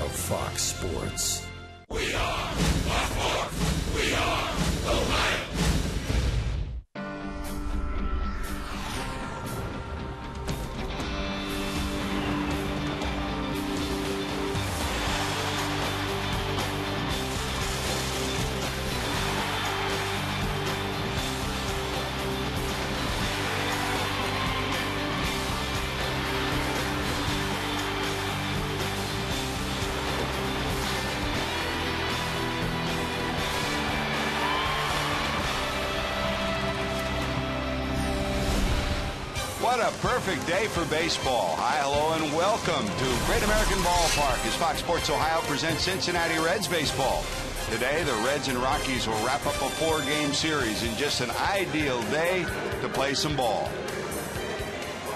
of Fox Sports. We are Fox Sports. We are Ohio. What a perfect day for baseball. Hi, hello, and welcome to Great American Ballpark as Fox Sports Ohio presents Cincinnati Reds baseball. Today, the Reds and Rockies will wrap up a 4-game series in just an ideal day to play some ball.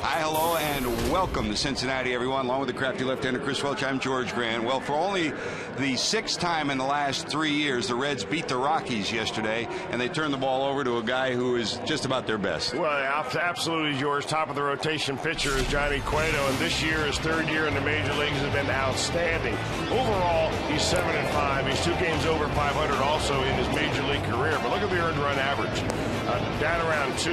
Hi, hello, and welcome to Cincinnati, everyone. Along with the crafty left-hander Chris Welch, I'm George Grant. Well, for only the 6th time in the last 3 years, the Reds beat the Rockies yesterday, and they turned the ball over to a guy who is just about their best. Well, absolutely, George. Top of the rotation pitcher is Johnny Cueto, and this year, his 3rd year in the major leagues, has been outstanding. Overall, he's 7-5. He's 2 games over 500 also in his major league career. But look at the earned run average. Down around 2.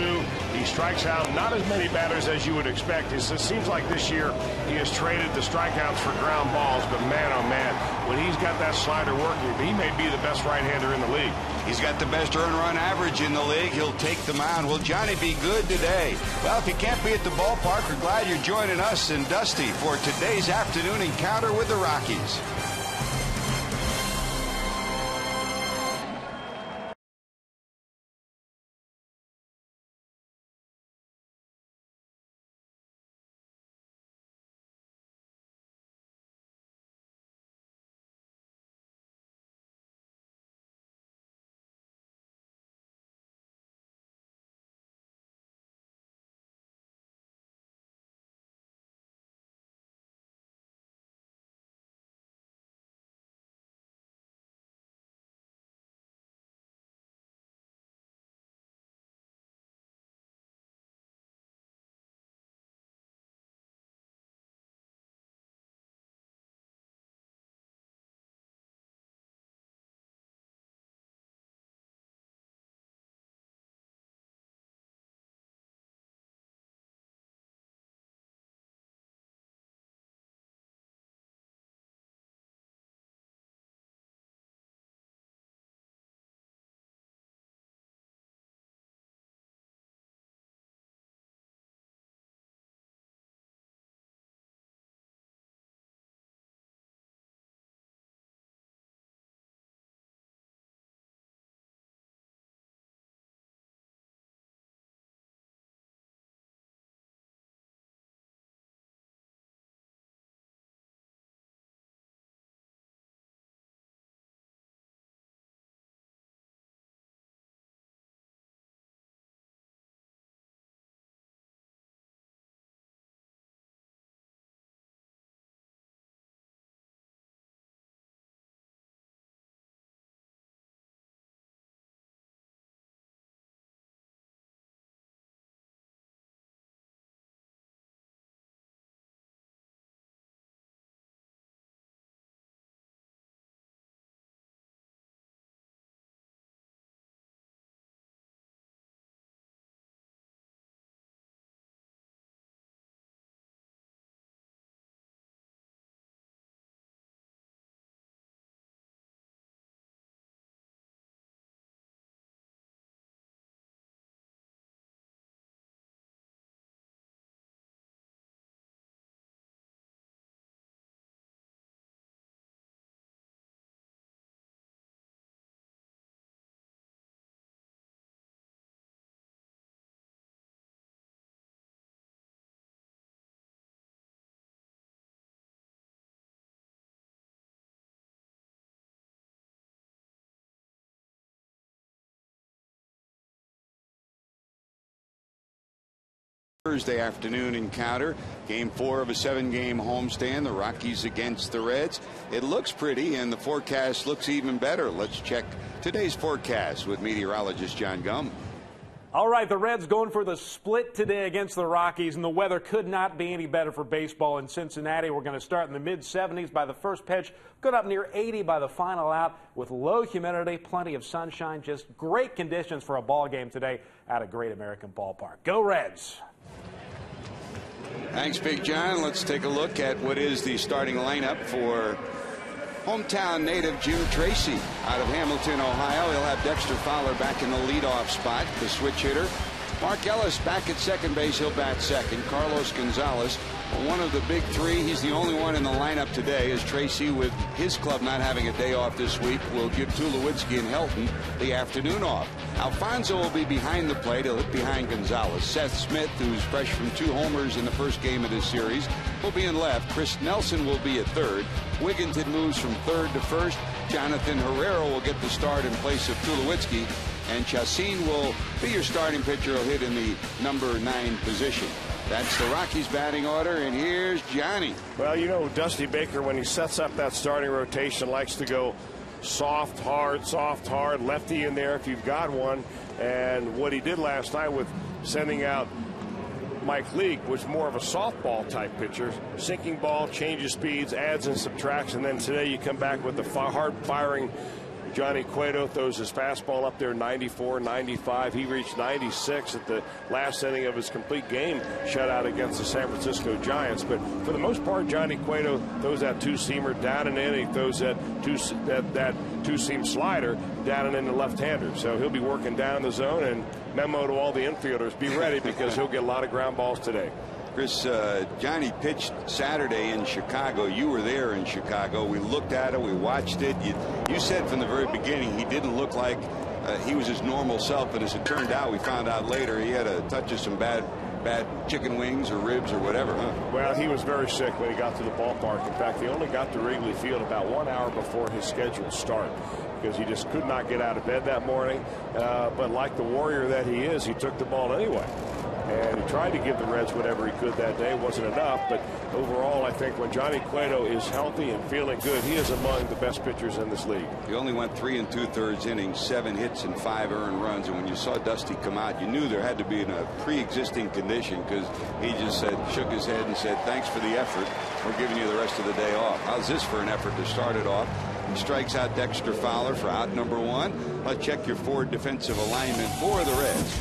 He strikes out not as many batters as you would expect. It seems like this year he has traded the strikeouts for ground balls, but man, oh man, when he's got that slider working, he may be the best right-hander in the league. He's got the best earned run average in the league. He'll take the mound. Will Johnny be good today? Well, if you can't be at the ballpark, we're glad you're joining us and Dusty for today's afternoon encounter with the Rockies. Thursday afternoon encounter, game 4 of a 7-game homestand, the Rockies against the Reds. It looks pretty and the forecast looks even better. Let's check today's forecast with meteorologist John Gum. All right, the Reds going for the split today against the Rockies, and the weather could not be any better for baseball in Cincinnati. We're going to start in the mid-70s by the first pitch, good up near 80 by the final out with low humidity, plenty of sunshine, just great conditions for a ball game today at a Great American Ballpark. Go Reds! Thanks, Big John. Let's take a look at what is the starting lineup for hometown native Jim Tracy out of Hamilton, Ohio. He'll have Dexter Fowler back in the leadoff spot, the switch hitter. Mark Ellis back at second base. He'll bat second. Carlos Gonzalez, one of the big three. He's the only one in the lineup today, as Tracy, with his club not having a day off this week, will give Tulowitzki and Helton the afternoon off. Alfonso will be behind the plate. He'll hit behind Gonzalez. Seth Smith, who's fresh from 2 homers in the first game of this series, will be in left. Chris Nelson will be at third. Wigginton moves from third to first. Jonathan Herrera will get the start in place of Tulowitzki. And Chacin will be your starting pitcher. He'll hit in the number 9 position. That's the Rockies batting order, and here's Johnny. Well, you know, Dusty Baker, when he sets up that starting rotation, likes to go soft, hard, lefty in there if you've got one. And what he did last night with sending out Mike Leake was more of a softball type pitcher. Sinking ball, changes speeds, adds and subtracts. And then today you come back with the hard firing Johnny Cueto, throws his fastball up there 94, 95. He reached 96 at the last inning of his complete game shutout against the San Francisco Giants. But for the most part, Johnny Cueto throws that two-seamer down and in. He throws that two-seam slider down and in the left-hander. So he'll be working down the zone. And memo to all the infielders, be ready because he'll get a lot of ground balls today. Chris, Johnny pitched Saturday in Chicago. You were there in Chicago. We looked at it. We watched it. You said from the very beginning he didn't look like he was his normal self. But as it turned out, we found out later he had a touch of some bad chicken wings or ribs or whatever, huh? Well, he was very sick when he got to the ballpark. In fact, he only got to Wrigley Field about 1 hour before his scheduled start because he just could not get out of bed that morning. But like the warrior that he is, he took the ball anyway. And he tried to give the Reds whatever he could that day. It wasn't enough, but overall, I think when Johnny Cueto is healthy and feeling good, he is among the best pitchers in this league. He only went 3 2/3 innings, 7 hits and 5 earned runs. And when you saw Dusty come out, you knew there had to be a pre-existing condition because he just shook his head and said, "Thanks for the effort. We're giving you the rest of the day off." How's this for an effort to start it off? He strikes out Dexter Fowler for out number 1. Let's check your forward defensive alignment for the Reds.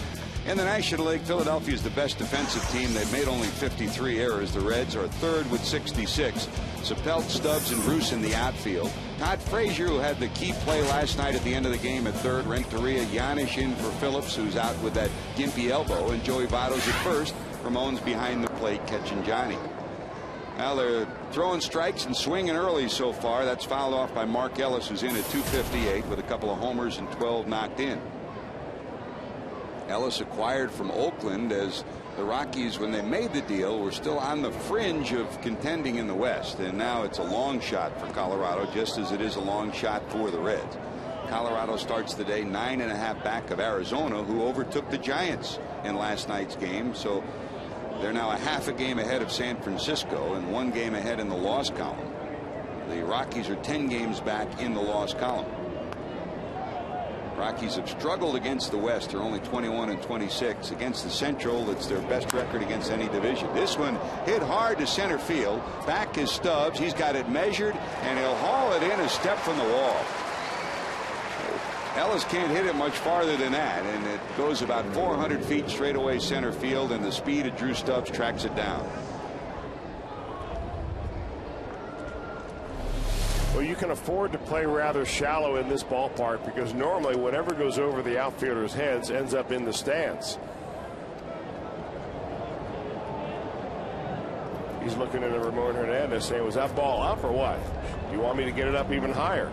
In the National League, Philadelphia is the best defensive team. They've made only 53 errors. The Reds are third with 66. Sapelt, Stubbs, and Bruce in the outfield. Todd Frazier, who had the key play last night at the end of the game at third. Renteria, Giannis in for Phillips, who's out with that gimpy elbow. And Joey Votto's at first. Ramon's behind the plate catching Johnny. Now they're throwing strikes and swinging early so far. That's fouled off by Mark Ellis, who's in at 258 with a couple of homers and 12 knocked in. Ellis acquired from Oakland, as the Rockies, when they made the deal, were still on the fringe of contending in the West. And now it's a long shot for Colorado, just as it is a long shot for the Reds. Colorado starts the day 9.5 back of Arizona, who overtook the Giants in last night's game. So they're now a half a game ahead of San Francisco and 1 game ahead in the loss column. The Rockies are 10 games back in the loss column. Rockies have struggled against the West. They're only 21 and 26. Against the Central, it's their best record against any division. This one hit hard to center field. Back is Stubbs. He's got it measured, and he'll haul it in a step from the wall. Ellis can't hit it much farther than that, and it goes about 400 feet straight away center field, and the speed of Drew Stubbs tracks it down. Well, you can afford to play rather shallow in this ballpark because normally whatever goes over the outfielders' heads ends up in the stands. He's looking at Ramon Hernandez saying, "Was that ball up or what? Do you want me to get it up even higher?"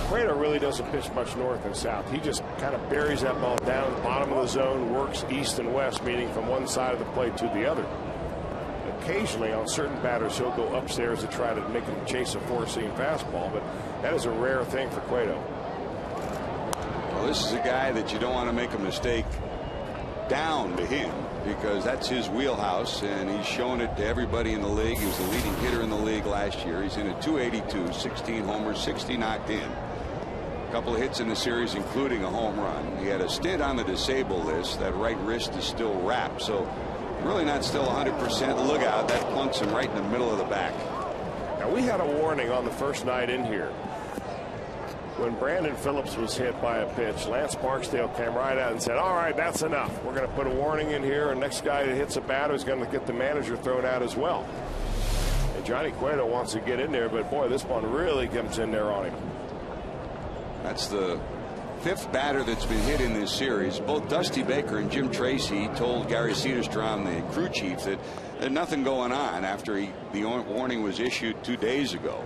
Cueto really doesn't pitch much north and south. He just kind of buries that ball down the bottom of the zone, works east and west, meaning from one side of the plate to the other. Occasionally on certain batters he'll go upstairs to try to make him chase a 4-seam fastball, but that is a rare thing for Cueto. Well, this is a guy that you don't want to make a mistake down to him, because that's his wheelhouse, and he's shown it to everybody in the league. He was the leading hitter in the league last year. He's in at 282, 16 homers, 60 knocked in. A couple of hits in the series, including a home run. He had a stint on the disabled list. That right wrist is still wrapped, so really not still 100%. Look out, that plunks him right in the middle of the back. Now, we had a warning on the first night in here. When Brandon Phillips was hit by a pitch, Lance Barksdale came right out and said, all right, that's enough. We're going to put a warning in here, and next guy that hits a batter is going to get the manager thrown out as well. And Johnny Cueto wants to get in there, but boy, this one really comes in there on him. That's the 5th batter that's been hit in this series. Both Dusty Baker and Jim Tracy told Gary Cederstrom, the crew chief, that there's nothing going on after the warning was issued 2 days ago.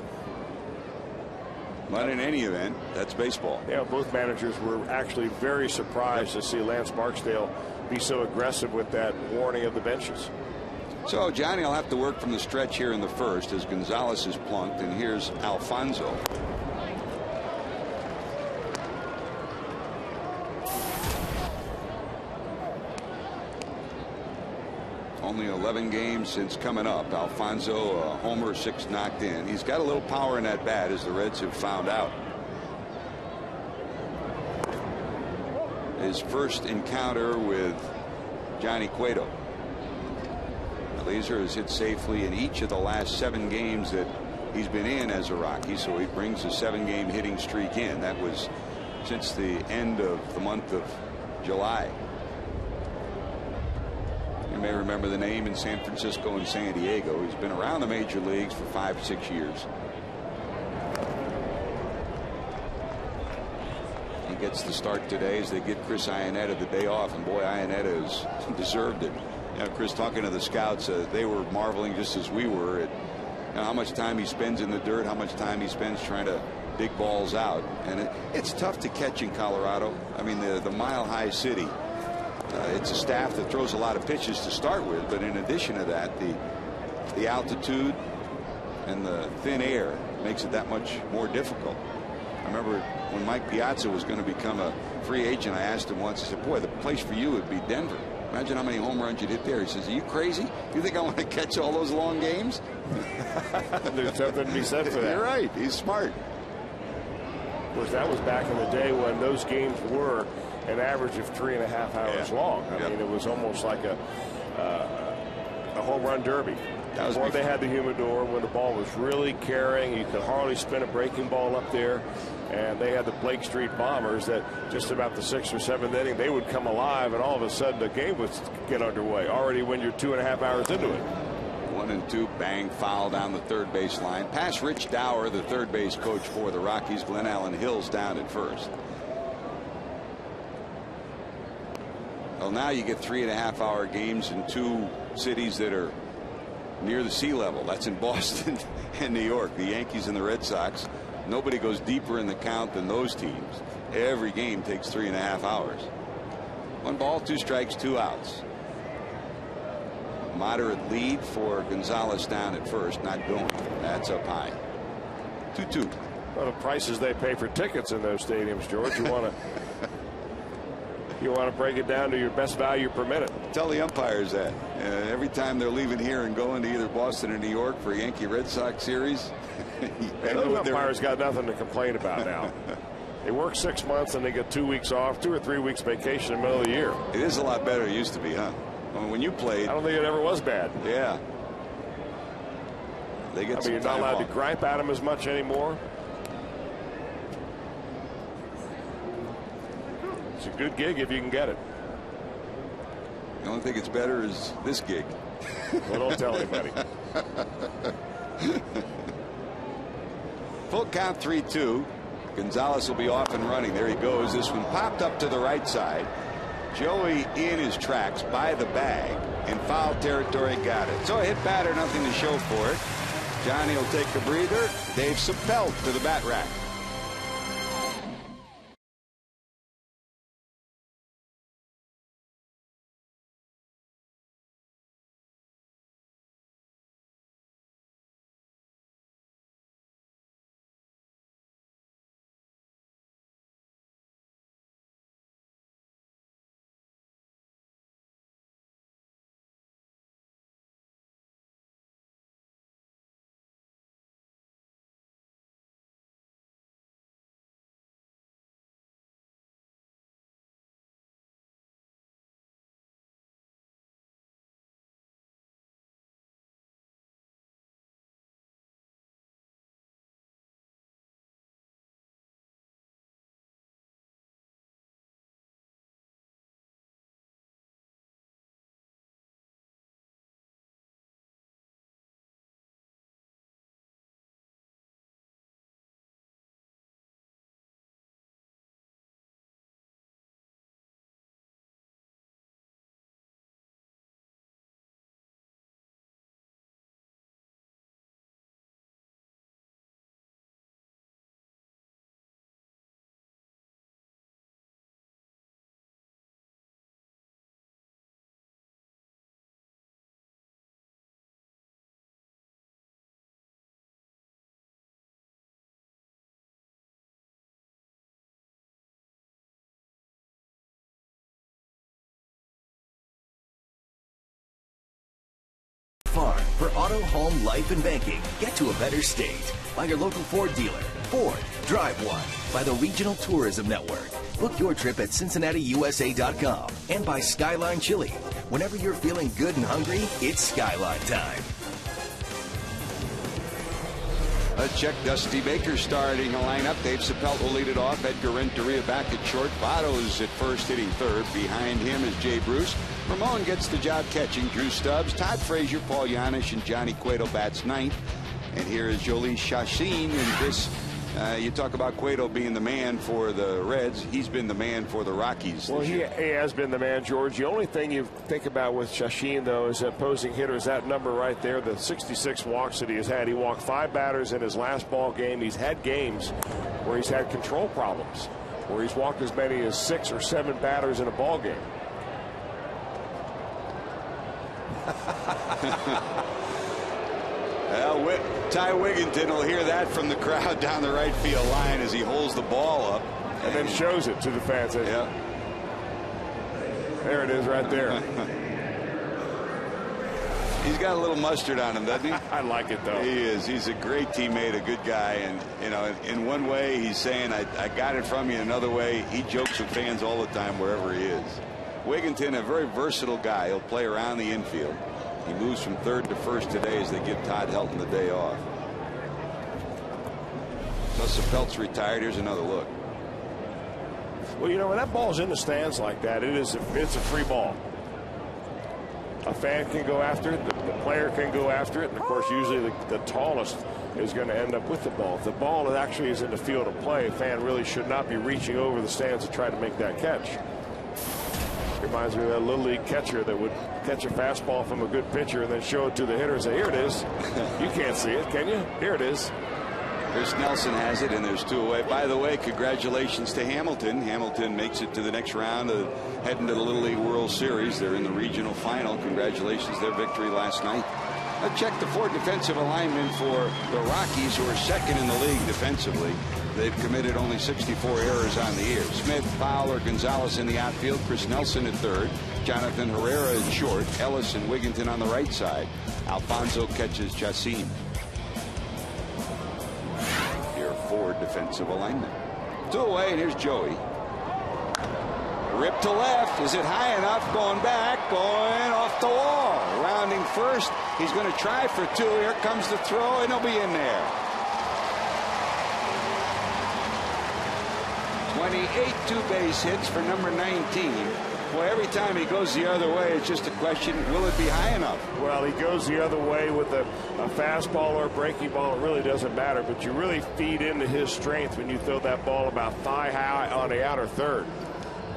But in any event, that's baseball. Yeah, both managers were actually very surprised to see Lance Barksdale be so aggressive with that warning of the benches. So Johnny will have to work from the stretch here in the first as Gonzalez is plunked, and here's Alfonso. Only 11 games since coming up. Alfonso, a homer, 6 knocked in. He's got a little power in that bat, as the Reds have found out. His first encounter with Johnny Cueto. Laser has hit safely in each of the last 7 games that he's been in as a Rocky, so he brings a 7-game hitting streak in. That was since the end of the month of July. You may remember the name in San Francisco and San Diego. He's been around the major leagues for 5-6 years. He gets the start today as they get Chris Iannetta the day off, and boy, Iannetta has deserved it. You know, Chris, talking to the scouts, they were marveling just as we were at how much time he spends in the dirt, how much time he spends trying to dig balls out. And it's tough to catch in Colorado. I mean, the mile-high city. It's a staff that throws a lot of pitches to start with, but in addition to that, the altitude and the thin air makes it that much more difficult. I remember when Mike Piazza was going to become a free agent, I asked him once, I said, boy, the place for you would be Denver. Imagine how many home runs you'd hit there. He says, are you crazy? You think I want to catch all those long games? There's something to be said for that. You're right. He's smart. Of course, that was back in the day when those games were an average of 3.5 hours long. I mean, it was almost like a home run derby. That was before they had the humidor, when the ball was really carrying. You could hardly spin a breaking ball up there. And they had the Blake Street Bombers that just about the 6th or 7th inning, they would come alive, and all of a sudden the game would get underway already when you're 2.5 hours into it. 1-2, bang, foul down the third base line. Past Rich Dower, the third base coach for the Rockies. Glenn Allen Hill's down at first. Well, now you get 3.5-hour games in 2 cities that are near the sea level. That's in Boston and New York. The Yankees and the Red Sox. Nobody goes deeper in the count than those teams. Every game takes 3.5 hours. 1 ball, 2 strikes, 2 outs. Moderate lead for Gonzalez down at first, not going. That's up high. 2-2. Well, the prices they pay for tickets in those stadiums, George, you want to break it down to your best value per minute. Tell the umpires that every time they're leaving here and going to either Boston or New York for a Yankee Red Sox series. And those umpires got nothing to complain about now. They work 6 months and they get 2 weeks off, 2 or 3 weeks vacation in the middle of the year. It is a lot better than it used to be, huh? I mean, when you played, I don't think it ever was bad. Yeah. They get you're not allowed to gripe at them as much anymore. It's a good gig if you can get it. The only thing that's better is this gig. Well, don't tell anybody. Full count, 3-2. Gonzalez will be off and running. There he goes. This one popped up to the right side. Joey in his tracks by the bag. In foul territory, got it. So a hit batter, nothing to show for it. Johnny will take a breather. Dave Chappelle to the bat rack. Farm for auto, home, life, and banking. Get to a better state. By your local Ford dealer. Ford, drive one. By the Regional Tourism Network. Book your trip at CincinnatiUSA.com. And by Skyline Chili. Whenever you're feeling good and hungry, it's Skyline time. Let's check Dusty Baker's starting lineup. Dave Chappelle will lead it off. Edgar Renteria back at short. VOTTO's at first, hitting third. Behind him is Jay Bruce. Ramon gets the job catching. Drew Stubbs, Todd Frazier, Paul Janish, and Johnny Cueto bats ninth. And here is Jolie Chachin. And this, you talk about Cueto being the man for the Reds. He's been the man for the Rockies. Well, he has been the man, George. The only thing you think about with Chachin, though, is opposing hitters. That number right there, the 66 walks that he has had. He walked 5 batters in his last ball game. He's had games where he's had control problems, where he's walked as many as 6 or 7 batters in a ball game. Well, Ty Wigginton will hear that from the crowd down the right field line as he holds the ball up. And then shows it to the fans. Yeah. There it is right there. He's got a little mustard on him, doesn't he? I like it, though. He is. He's a great teammate, a good guy. And, you know, in one way, he's saying, I got it from you. Another way, he jokes with fans all the time wherever he is. Wigginton, a very versatile guy. He'll play around the infield. He moves from third to first today as they give Todd Helton the day off. So Pelt's retired. Here's another look. Well, you know, when that ball's in the stands like that, it's a free ball. A fan can go after it. The player can go after it. And, of course, usually the tallest is going to end up with the ball. If the ball actually is in the field of play, a fan really should not be reaching over the stands to try to make that catch. Reminds me of that Little League catcher that would catch a fastball from a good pitcher and then show it to the hitter and say, here it is. You can't see it, can you? Here it is. Chris Nelson has it, and there's 2 away. By the way, congratulations to Hamilton. Hamilton makes it to the next round, heading to the Little League World Series. They're in the regional final. Congratulations, their victory last night. Let's check the 4 defensive alignment for the Rockies, who are second in the league defensively. They've committed only 64 errors on the year. Smith, Fowler, Gonzalez in the outfield. Chris Nelson at third. Jonathan Herrera at short. Ellis and Wigginton on the right side. Alfonso catches Chacin. Your 4 defensive alignment. 2 away, and here's Joey. Rip to left. Is it high enough? Going back. Going off the wall. Rounding first. He's going to try for 2. Here comes the throw, and he'll be in there. 28 two-base hits for number 19. Well, every time he goes the other way, it's just a question, will it be high enough? Well, he goes the other way with a fastball or a breaking ball. It really doesn't matter, but you really feed into his strength when you throw that ball about thigh high on the outer third.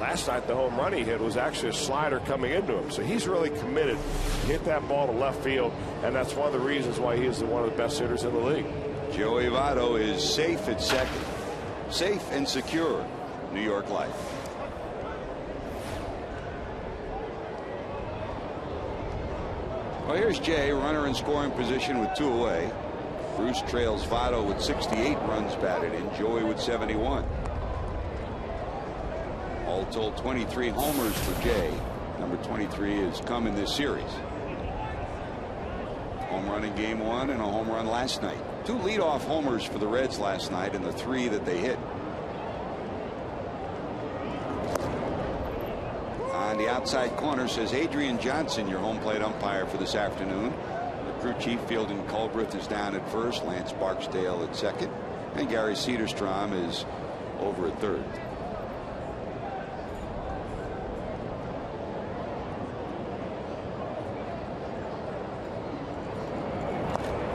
Last night, the home run he hit was actually a slider coming into him, so he's really committed to hit that ball to left field, and that's one of the reasons why he is one of the best hitters in the league. Joey Votto is safe at second. Safe and secure. New York Life. Well, here's Jay, runner in scoring position with 2 away. Bruce trails Votto with 68 runs batted in. Joey with 71. All told, 23 homers for Jay. Number 23 has come in this series. Home run in game 1 and a home run last night. 2 leadoff homers for the Reds last night and the 3 that they hit. On the outside corner says Adrian Johnson, your home plate umpire for this afternoon. The crew chief Fielding Culbreth is down at first. Lance Barksdale at second. And Gary Cederstrom is over at third.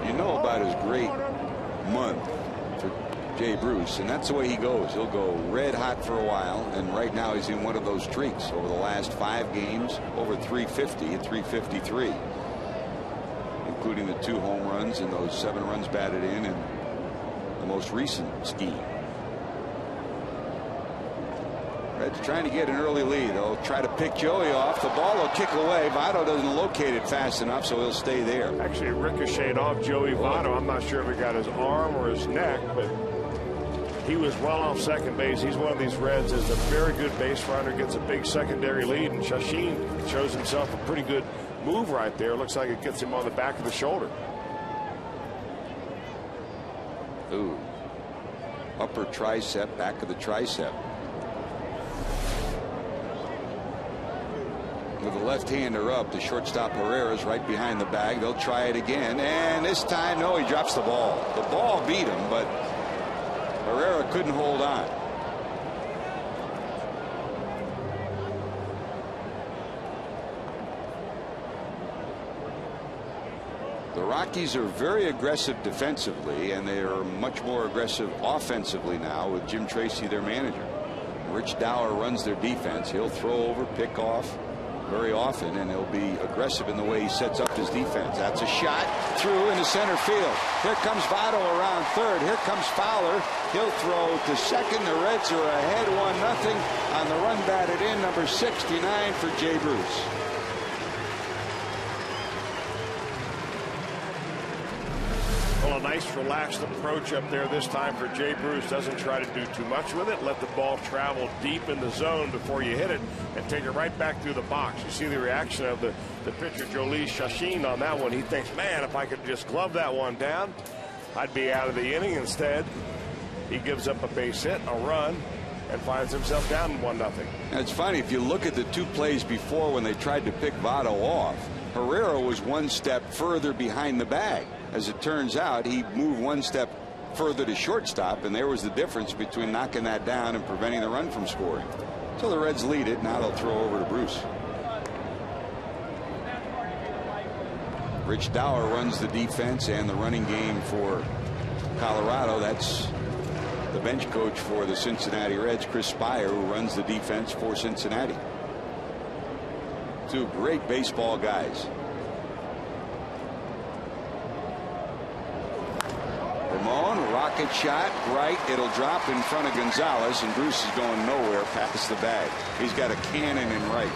You know about his great month for Jay Bruce, and that's the way he goes. He'll go red hot for a while, and right now he's in one of those streaks. Over the last 5 games, over 350 at 353, including the 2 home runs and those 7 runs batted in the most recent scheme. Reds trying to get an early lead. They'll try to pick Joey off. The ball will kick away. Votto doesn't locate it fast enough, so he'll stay there. Actually, it ricocheted off Joey Votto. I'm not sure if it got his arm or his neck, but he was well off second base. He's one of these Reds is a very good base runner, gets a big secondary lead, and Chachin shows himself a pretty good move right there. Looks like it gets him on the back of the shoulder. Ooh. Upper tricep, back of the tricep. With the left-hander up, the shortstop Herrera's right behind the bag. They'll try it again, and this time, no, he drops the ball. The ball beat him, but Herrera couldn't hold on. The Rockies are very aggressive defensively, and they are much more aggressive offensively now with Jim Tracy, their manager. Rich Dower runs their defense. He'll throw over, pick off very often, and he'll be aggressive in the way he sets up his defense. That's a shot through into center field. Here comes Votto around third. Here comes Fowler. He'll throw to second. The Reds are ahead 1-0 on the run batted in, number 69 for Jay Bruce. Well, a nice relaxed approach up there this time for Jay Bruce. Doesn't try to do too much with it. Let the ball travel deep in the zone before you hit it and take it right back through the box. You see the reaction of the pitcher, Jolie Chachin, on that one. He thinks, man, if I could just glove that one down, I'd be out of the inning. Instead, he gives up a base hit, a run, and finds himself down 1-0. It's funny, if you look at the two plays before when they tried to pick Votto off, Herrera was one step further behind the bag. As it turns out, he moved one step further to shortstop, and there was the difference between knocking that down and preventing the run from scoring. So the Reds lead it. Now they'll throw over to Bruce. Rich Dower runs the defense and the running game for Colorado. That's the bench coach for the Cincinnati Reds, Chris Spire, who runs the defense for Cincinnati. Two great baseball guys. Ramon, rocket shot, right. It'll drop in front of Gonzalez, and Bruce is going nowhere past the bag. He's got a cannon in right.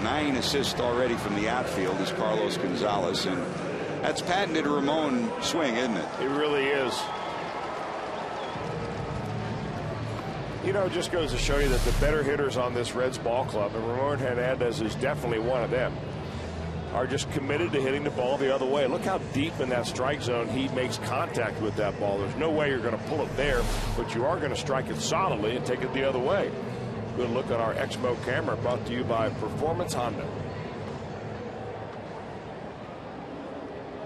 9 assists already from the outfield is Carlos Gonzalez, and that's patented Ramon swing, isn't it? It really is. You know, it just goes to show you that the better hitters on this Reds ball club, and Ramon Hernandez is definitely one of them, are just committed to hitting the ball the other way. Look how deep in that strike zone he makes contact with that ball. There's no way you're going to pull it there, but you are going to strike it solidly and take it the other way. Good look at our Exmo camera, brought to you by Performance Honda.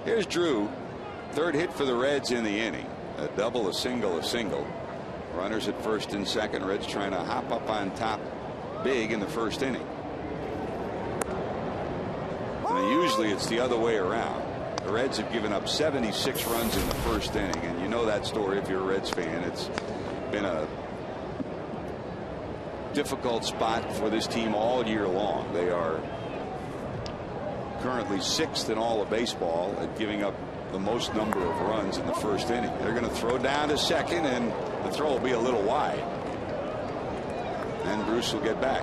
Here's Drew. Third hit for the Reds in the inning. A double, a single, a single. Runners at first and second. Reds trying to hop up on top big in the first inning. And usually it's the other way around. The Reds have given up 76 runs in the first inning, and you know that story if you're a Reds fan. It's been a difficult spot for this team all year long. They are currently 6th in all of baseball at giving up the most number of runs in the first inning. They're going to throw down to second, and the throw will be a little wide. And Bruce will get back.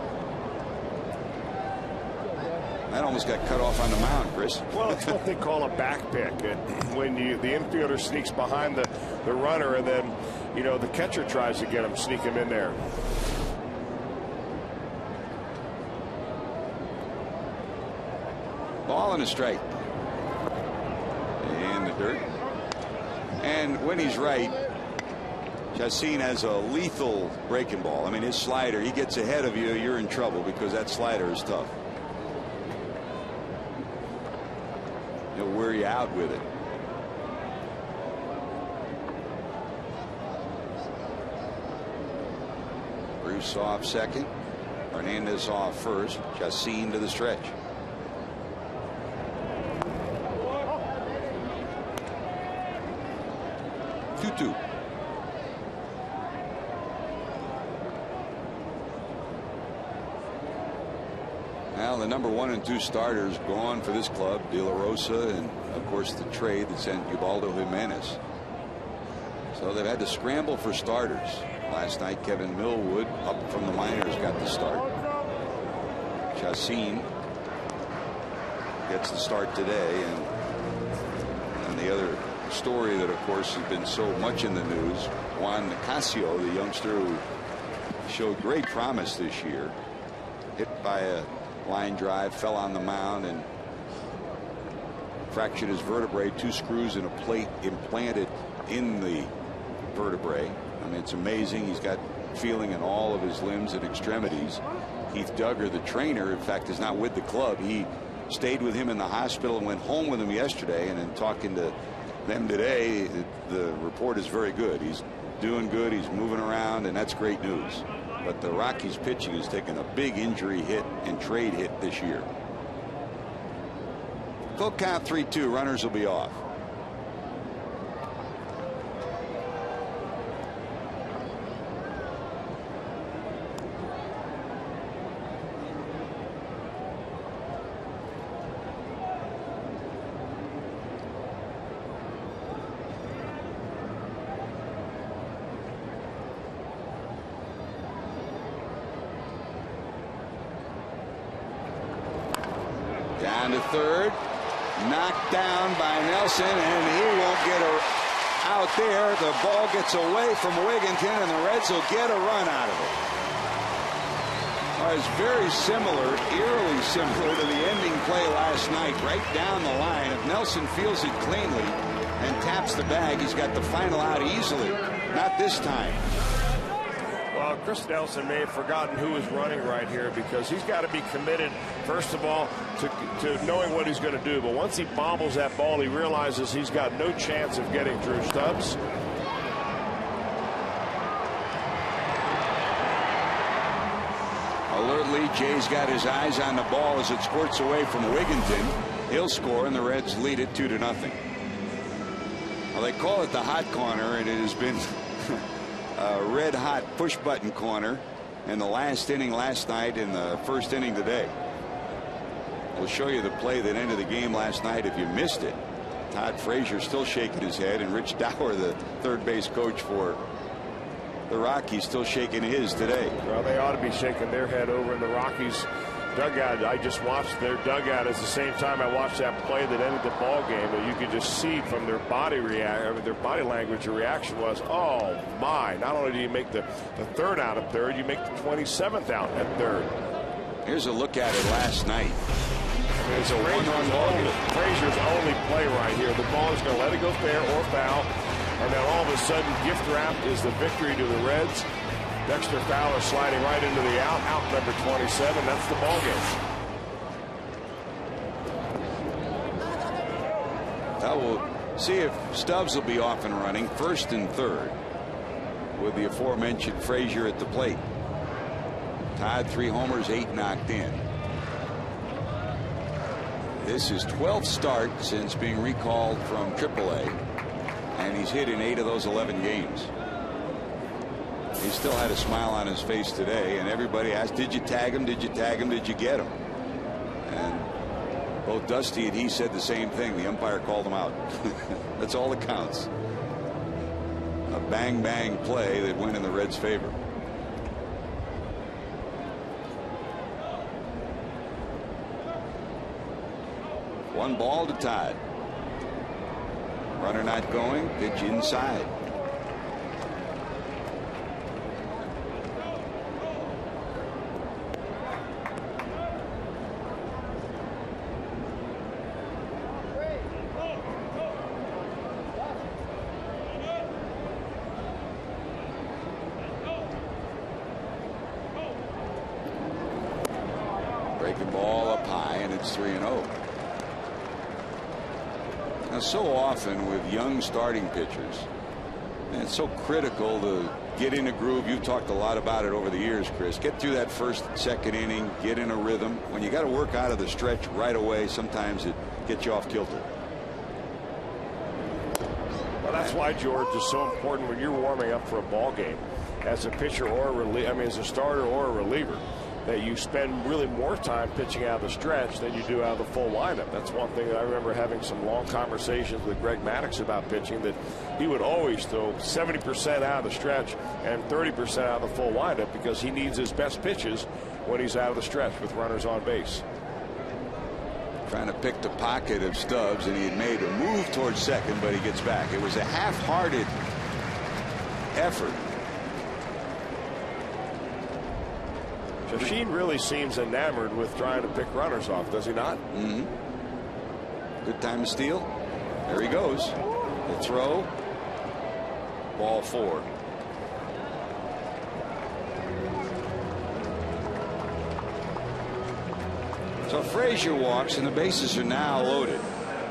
That almost got cut off on the mound, Chris. Well, it's what they call a back pick. When the infielder sneaks behind the runner, and then, you know, the catcher tries to get him, sneak him in there. Ball and a strike. In the dirt. And when he's right, Chacin has a lethal breaking ball. I mean, his slider, he gets ahead of you, you're in trouble because that slider is tough. He'll wear you out with it. Bruce off second. Hernandez off first. Chacin to the stretch. Two. Well, the number 1 and 2 starters gone for this club, De La Rosa, and of course the trade that sent Ubaldo Jimenez. So they've had to scramble for starters. Last night, Kevin Millwood, up from the minors, got the start. Chacin gets the start today, and the other story that, of course, has been so much in the news, Juan Nicasio, the youngster who showed great promise this year, hit by a line drive, fell on the mound, and fractured his vertebrae, 2 screws and a plate implanted in the vertebrae. I mean, it's amazing. He's got feeling in all of his limbs and extremities. Keith Duggar, the trainer, in fact, is not with the club. He stayed with him in the hospital and went home with him yesterday. And in talking to them today, the report is very good. He's doing good. He's moving around, and that's great news. But the Rockies pitching has taken a big injury hit and trade hit this year. Full count 3-2. Runners will be off. Down to third, knocked down by Nelson, and he won't get out there. The ball gets away from Wigginton, and the Reds will get a run out of it. It's very similar, eerily similar to the ending play last night, right down the line. If Nelson fields it cleanly and taps the bag, he's got the final out easily. Not this time. Well, Chris Nelson may have forgotten who is running right here, because he's got to be committed, first of all, to knowing what he's going to do. But once he bobbles that ball, he realizes he's got no chance of getting Drew Stubbs. Alertly, Jay's got his eyes on the ball as it squirts away from Wigginton. He'll score, and the Reds lead it 2-0. Well, they call it the hot corner, and it has been a red hot push button corner in the last inning last night and the first inning today. We'll show you the play that ended the game last night if you missed it. Todd Frazier still shaking his head, and Rich Dower, the third base coach for the Rockies, still shaking his today. Well, they ought to be shaking their head over in the Rockies dugout. I just watched their dugout at the same time I watched that play that ended the ball game, but you could just see from their body language, the reaction was, oh my, not only do you make the third out at third, you make the 27th out at third. Here's a look at it last night. I mean, it's a one-run ball game. Frazier's only play right here. The ball is going to let it go fair or foul, and then all of a sudden gift wrap is the victory to the Reds. Dexter Fowler sliding right into the out number 27. That's the ball game. Now we'll see if Stubbs will be off and running first and third with the aforementioned Frazier at the plate. Todd 3 homers, 8 knocked in. This is 12th start since being recalled from AAA, and he's hit in 8 of those 11 games. He still had a smile on his face today, and everybody asked, did you tag him? Did you tag him? Did you get him? And both Dusty and he said the same thing. The umpire called him out. That's all that counts. A bang play that went in the Reds' favor. One ball to Todd. Runner not going. Pitch inside. Breaking ball up high, and it's 3-0. Now, so often with young starting pitchers, and it's so critical to get in a groove. You've talked a lot about it over the years, Chris. Get through that first, second inning, get in a rhythm. When you got to work out of the stretch right away, sometimes it gets you off kilter. Well, that's why, George, is so important when you're warming up for a ball game as a pitcher or as a starter or a reliever, that you spend really more time pitching out of the stretch than you do out of the full lineup. That's one thing that I remember having some long conversations with Greg Maddux about pitching, that he would always throw 70% out of the stretch and 30% out of the full lineup, because he needs his best pitches when he's out of the stretch with runners on base. Trying to pick the pocket of Stubbs, and he had made a move towards second, but he gets back. It was a half-hearted effort. Sheen really seems enamored with trying to pick runners off, does he not? Mm-hmm. Good time to steal. There he goes. The throw. Ball 4. So Frazier walks, and the bases are now loaded.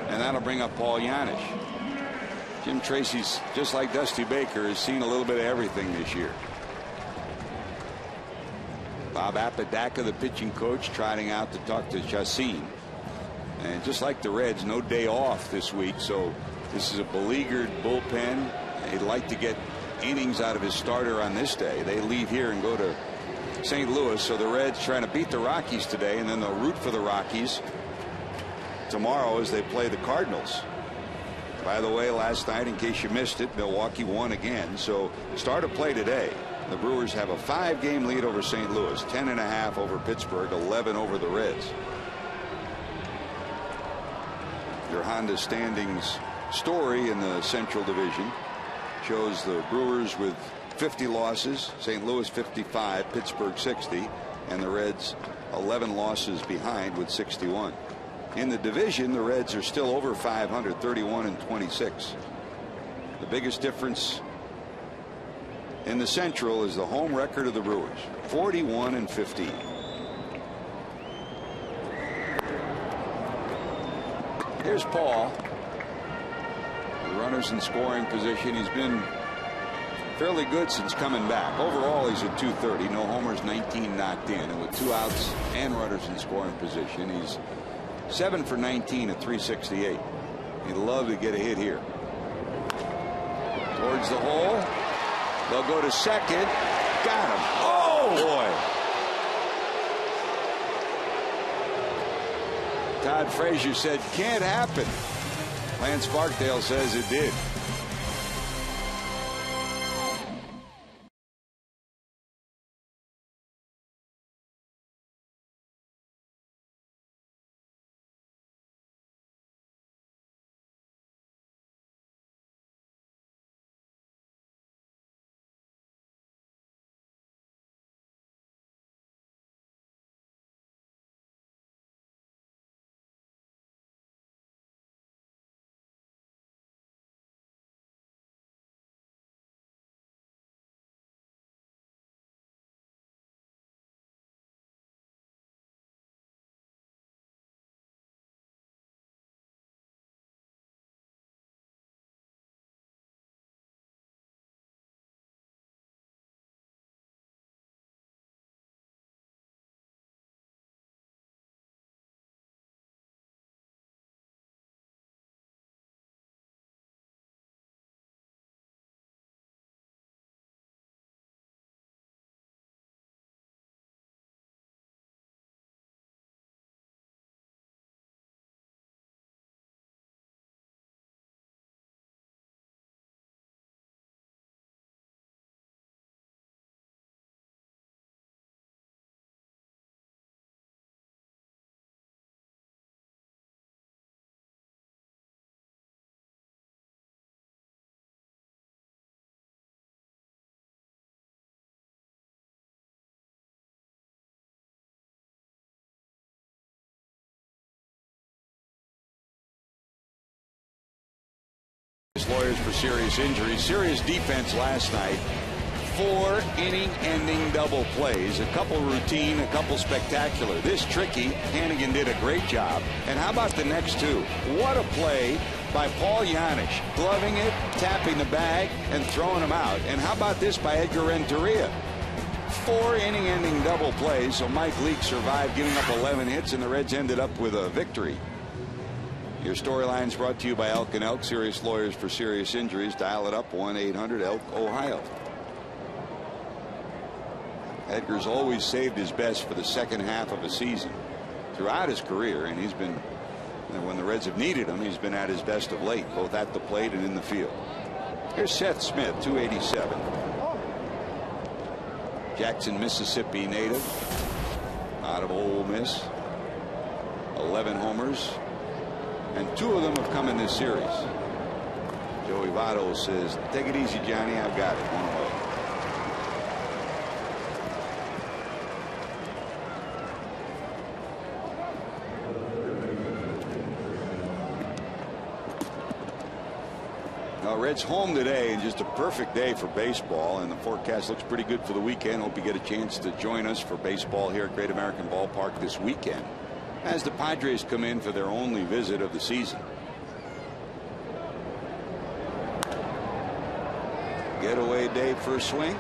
And that'll bring up Paul Janisch. Jim Tracy's, just like Dusty Baker, has seen a little bit of everything this year. Bob Apodaca, the pitching coach, trotting out to talk to Chacin. And just like the Reds, no day off this week, so this is a beleaguered bullpen. He'd like to get innings out of his starter on this day. They leave here and go to St. Louis, so the Reds trying to beat the Rockies today, and then they'll root for the Rockies tomorrow as they play the Cardinals. By the way, last night, in case you missed it, Milwaukee won again, so start of play today. The Brewers have a 5-game lead over St. Louis, 10.5 over Pittsburgh, 11 over the Reds. Your Honda standings story in the Central Division shows the Brewers with 50 losses, St. Louis 55, Pittsburgh 60, and the Reds 11 losses behind with 61. In the division, the Reds are still over 500, 31-26. The biggest difference in the Central is the home record of the Brewers, 41-15. Here's Paul. The runners in scoring position. He's been fairly good since coming back. Overall, he's at 230. No homers, 19 knocked in. And with 2 outs and runners in scoring position, he's 7 for 19 at 368. He'd love to get a hit here. Towards the hole. They'll go to second. Got him. Oh, boy. Todd Frazier said, can't happen. Lance Barkdale says it did. Lawyers for serious injuries. Serious defense last night. 4 inning-ending double plays. A couple routine, a couple spectacular. This tricky. Hannigan did a great job. And how about the next 2? What a play by Paul Janisch. Gloving it, tapping the bag, and throwing them out. And how about this by Edgar Renteria? 4 inning-ending double plays. So Mike Leake survived giving up 11 hits, and the Reds ended up with a victory. Your storyline's brought to you by Elk & Elk, serious lawyers for serious injuries. Dial it up, 1-800-ELK-OHIO. Edgar's always saved his best for the second half of a season throughout his career, and he's been, when the Reds have needed him, he's been at his best of late, both at the plate and in the field. Here's Seth Smith, 287. Jackson, Mississippi native, out of Ole Miss. 11 homers. And 2 of them have come in this series. Joey Votto says, take it easy, Johnny. I've got it. 1 away. Well, Reds home today, and just a perfect day for baseball, and the forecast looks pretty good for the weekend. Hope you get a chance to join us for baseball here at Great American Ballpark this weekend as the Padres come in for their only visit of the season. Getaway day first swing.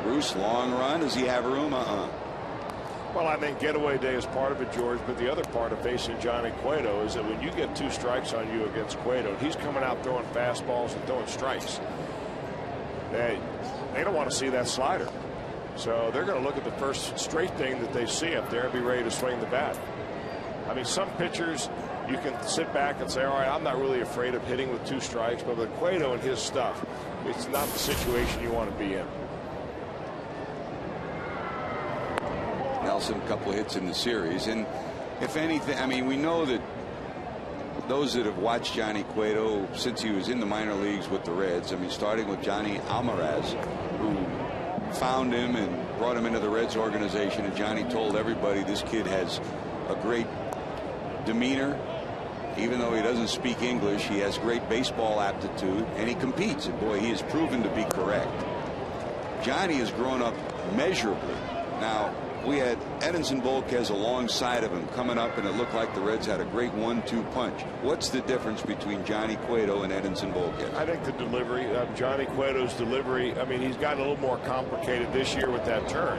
Bruce, long run. Does he have room? Well, I think getaway day is part of it, George, but the other part of facing Johnny Cueto is that when you get 2 strikes on you against Cueto, he's coming out throwing fastballs and throwing strikes. They don't want to see that slider. So they're going to look at the first straight thing that they see up there and be ready to swing the bat. I mean, some pitchers, you can sit back and say, all right, I'm not really afraid of hitting with 2 strikes, but with Cueto and his stuff, it's not the situation you want to be in. Nelson, a couple of hits in the series, and if anything, I mean, we know that those that have watched Johnny Cueto since he was in the minor leagues with the Reds, I mean, starting with Johnny Almaraz, who found him and brought him into the Reds organization, and Johnny told everybody this kid has a great demeanor. Even though he doesn't speak English, he has great baseball aptitude, and he competes, and boy, he has proven to be correct. Johnny has grown up measurably. Now, we had Edinson Volquez alongside of him coming up, and it looked like the Reds had a great 1-2 punch. What's the difference between Johnny Cueto and Edinson Volquez? I think the delivery, Johnny Cueto's delivery, I mean, he's gotten a little more complicated this year with that turn,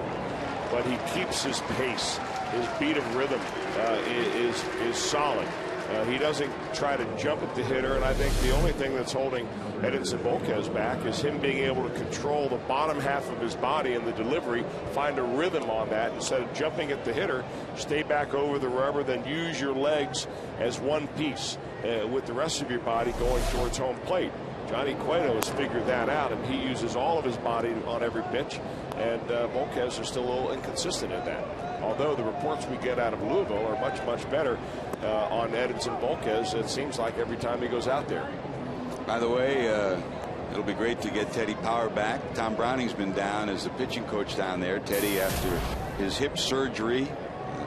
but he keeps his pace. His beat of rhythm is solid. He doesn't try to jump at the hitter, and I think the only thing that's holding Edinson Volquez back is him being able to control the bottom half of his body in the delivery, find a rhythm on that instead of jumping at the hitter, stay back over the rubber, then use your legs as one piece with the rest of your body going towards home plate. Johnny Cueto has figured that out, and he uses all of his body on every pitch, and Volquez is still a little inconsistent in that. Although the reports we get out of Louisville are much, much better on Edinson Volquez, it seems like every time he goes out there. By the way, it'll be great to get Teddy Power back. Tom Browning's been down as the pitching coach down there. Teddy, after his hip surgery,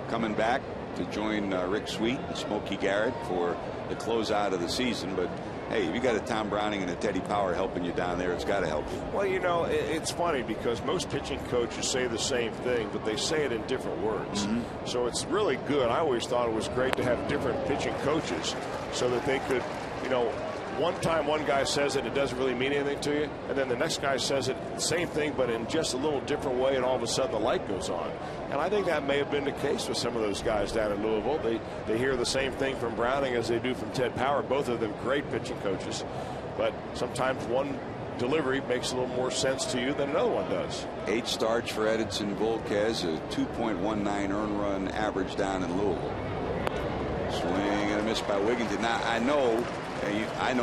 coming back to join Rick Sweet and Smokey Garrett for the closeout of the season. But hey, if you got a Tom Browning and a Teddy Power helping you down there, it's got to help you. Well, you know, it's funny because most pitching coaches say the same thing, but they say it in different words. So it's really good. I always thought it was great to have different pitching coaches so that they could, you know, one time one guy says it doesn't really mean anything to you, and then the next guy says it, same thing, but in just a little different way, and all of a sudden the light goes on. And I think that may have been the case with some of those guys down in Louisville. They hear the same thing from Browning as they do from Ted Power, both of them great pitching coaches. But sometimes one delivery makes a little more sense to you than another one does. 8 starts for Edinson Volquez, a 2.19 earned run average down in Louisville. Swing and a miss by Wigginton. Now, I know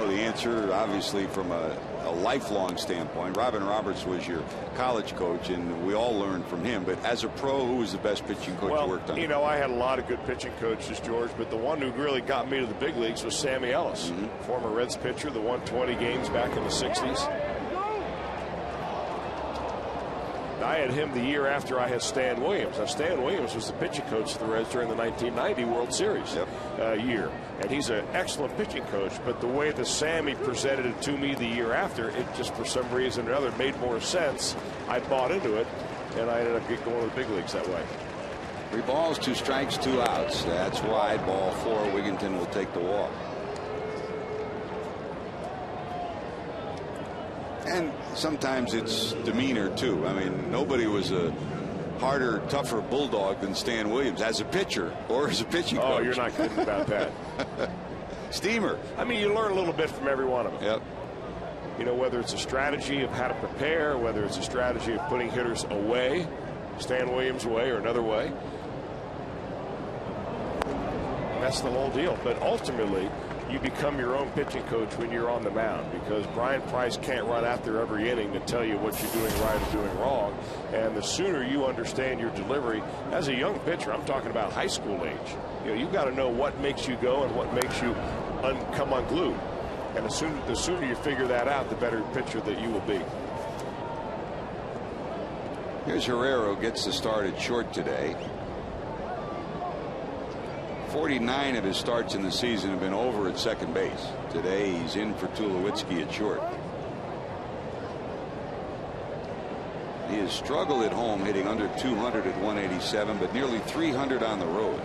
the answer, obviously, from a lifelong standpoint. Robin Roberts was your college coach, and we all learned from him. But as a pro, who was the best pitching coach you worked on? You know, I had a lot of good pitching coaches, George, but the one who really got me to the big leagues was Sammy Ellis, former Reds pitcher, the won 20 games back in the 60s. I had him the year after I had Stan Williams. Now, Stan Williams was the pitching coach of the Reds during the 1990 World Series year. And he's an excellent pitching coach, but the way that Sammy presented it to me the year after, it just for some reason or another made more sense. I bought into it, and I ended up going to the big leagues that way. 3 balls, 2 strikes, 2 outs. That's wide. Ball 4. Wigginton will take the walk. And sometimes it's demeanor, too. I mean, nobody was a harder, tougher bulldog than Stan Williams as a pitcher or as a pitching coach. Oh, you're not kidding about that. Steamer. I mean, you learn a little bit from every one of them. Yep. You know, whether it's a strategy of how to prepare, whether it's a strategy of putting hitters away, Stan Williams away or another way. And that's the whole deal. But ultimately, you become your own pitching coach when you're on the mound, because Brian Price can't run out there every inning to tell you what you're doing right and doing wrong. And the sooner you understand your delivery as a young pitcher, I'm talking about high school age, you know, you've got to know what makes you go and what makes you come unglued. And the sooner you figure that out, the better pitcher that you will be. Here's Herrero, gets the start at short today. 49 of his starts in the season have been over at second base. Today he's in for Tulowitzki at short. He has struggled at home, hitting under 200 at 187, but nearly 300 on the road.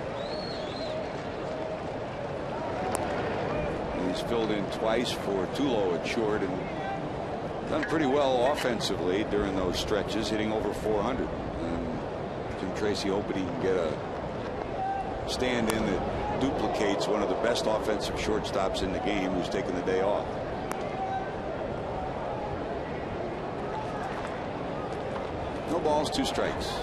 And he's filled in twice for Tulo at short and done pretty well offensively during those stretches, hitting over 400. And Jim Tracy hoping he can get a stand-in that duplicates one of the best offensive shortstops in the game, who's taken the day off. No balls, 2 strikes.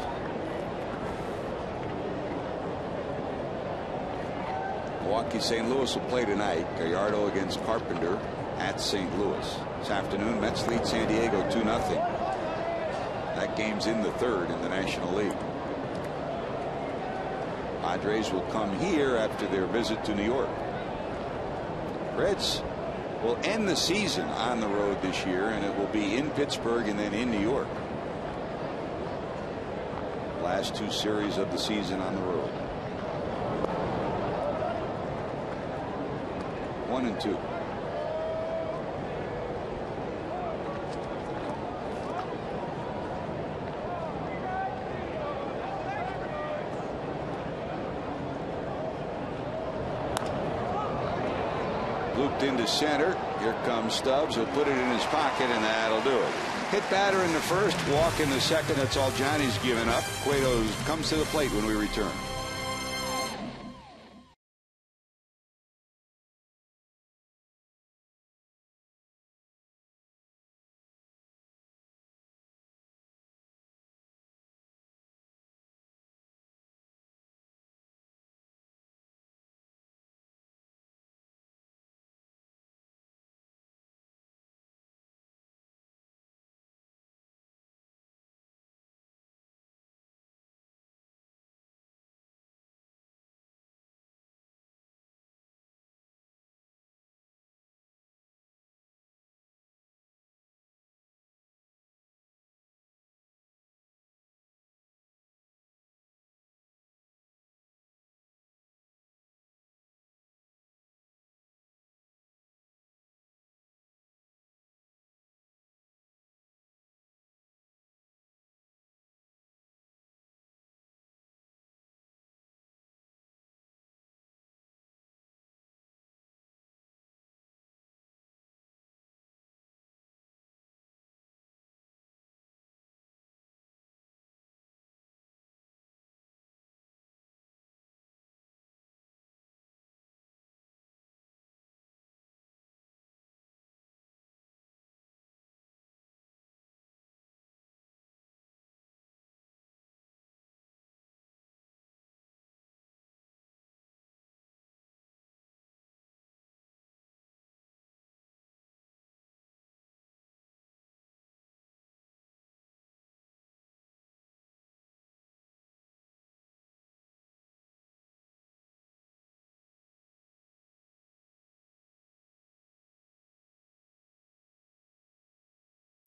Milwaukee St. Louis will play tonight. Gallardo against Carpenter at St. Louis. This afternoon, Mets lead San Diego 2-0. That game's in the 3rd in the National League. Padres will come here after their visit to New York. Reds will end the season on the road this year, and it will be in Pittsburgh and then in New York. Last 2 series of the season on the road. 1-2. Looped into center. Here comes Stubbs. He'll put it in his pocket, and that'll do it. Hit batter in the first, walk in the second. That's all Johnny's given up. Cueto comes to the plate when we return.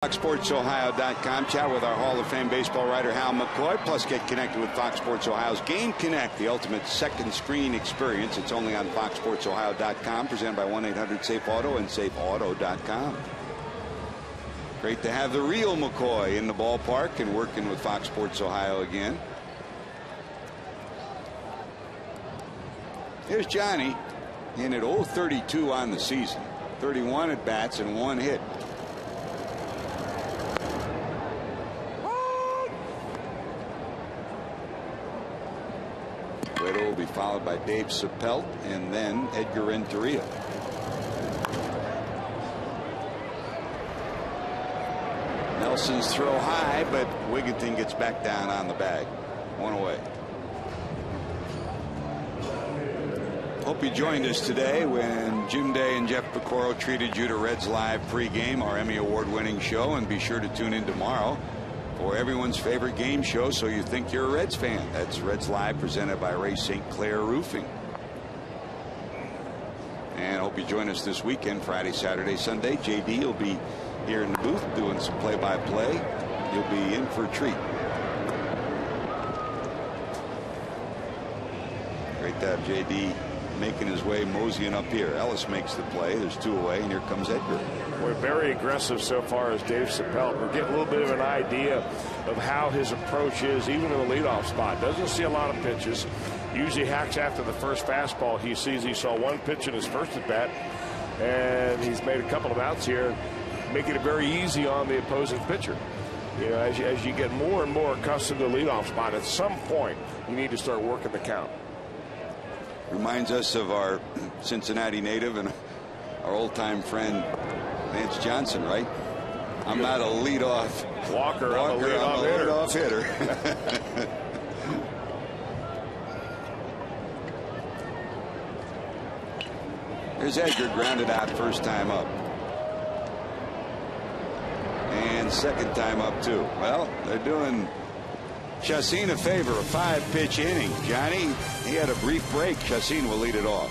FoxSportsOhio.com. Chat with our Hall of Fame baseball writer Hal McCoy. Plus, get connected with Fox Sports Ohio's Game Connect, the ultimate second screen experience. It's only on FoxSportsOhio.com. Presented by 1-800-SAFE-AUTO and SafeAuto.com. Great to have the real McCoy in the ballpark and working with Fox Sports Ohio again. Here's Johnny in at 0-32 on the season. 31 at bats and 1 hit. Cueto will be followed by Dave Sapelt and then Edgar Renteria. Nelson's throw high, but Wigginton gets back down on the bag. 1 away. Hope you joined us today when Jim Day and Jeff Pecoro treated you to Reds Live pregame, our Emmy Award-winning show, and be sure to tune in tomorrow for everyone's favorite game show, so you think you're a Reds fan. That's Reds Live, presented by Ray St. Clair Roofing. And hope you join us this weekend, Friday, Saturday, Sunday. JD will be here in the booth doing some play-by-play. You'll be in for a treat. Great to have JD making his way, moseying up here. Ellis makes the play. There's 2 away, and here comes Edgar. We're very aggressive so far as Dave Chappelle. We're getting a little bit of an idea of how his approach is, even in the leadoff spot. Doesn't see a lot of pitches. Usually hacks after the first fastball. He saw 1 pitch in his first at bat, and he's made a couple of outs here, making it very easy on the opposing pitcher. You know, as you get more and more accustomed to the leadoff spot, at some point you need to start working the count. Reminds us of our Cincinnati native and our old-time friend Vance Johnson, right? I'm not a leadoff Walker, I'm a leadoff hitter. Here's Edgar, grounded out first time up. And second time up, too. Well, they're doing Chacin a favor, a 5-pitch inning. Johnny, he had a brief break. Chacin will lead it off.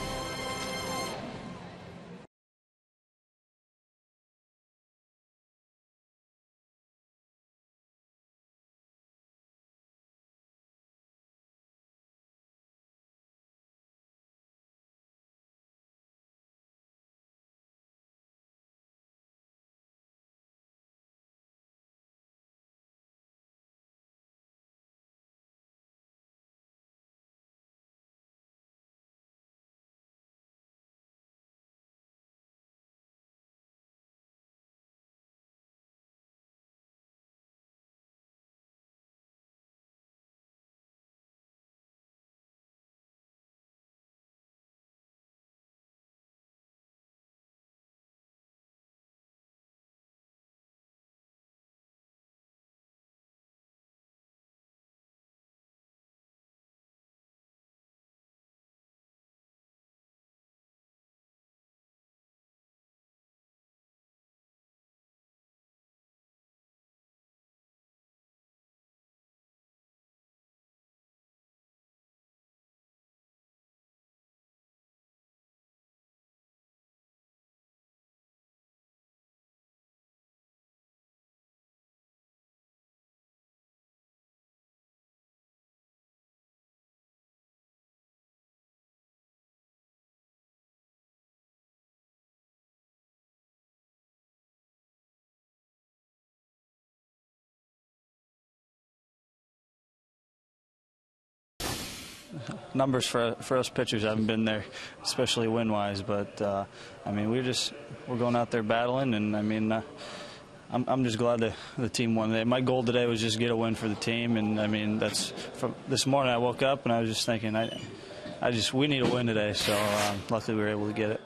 Numbers for us pitchers haven't been there, especially win-wise. But I mean, we're going out there battling, and I mean, I'm just glad the team won today. My goal today was just get a win for the team, and I mean, that's from this morning. I woke up and I was just thinking, we need a win today. So luckily we were able to get it.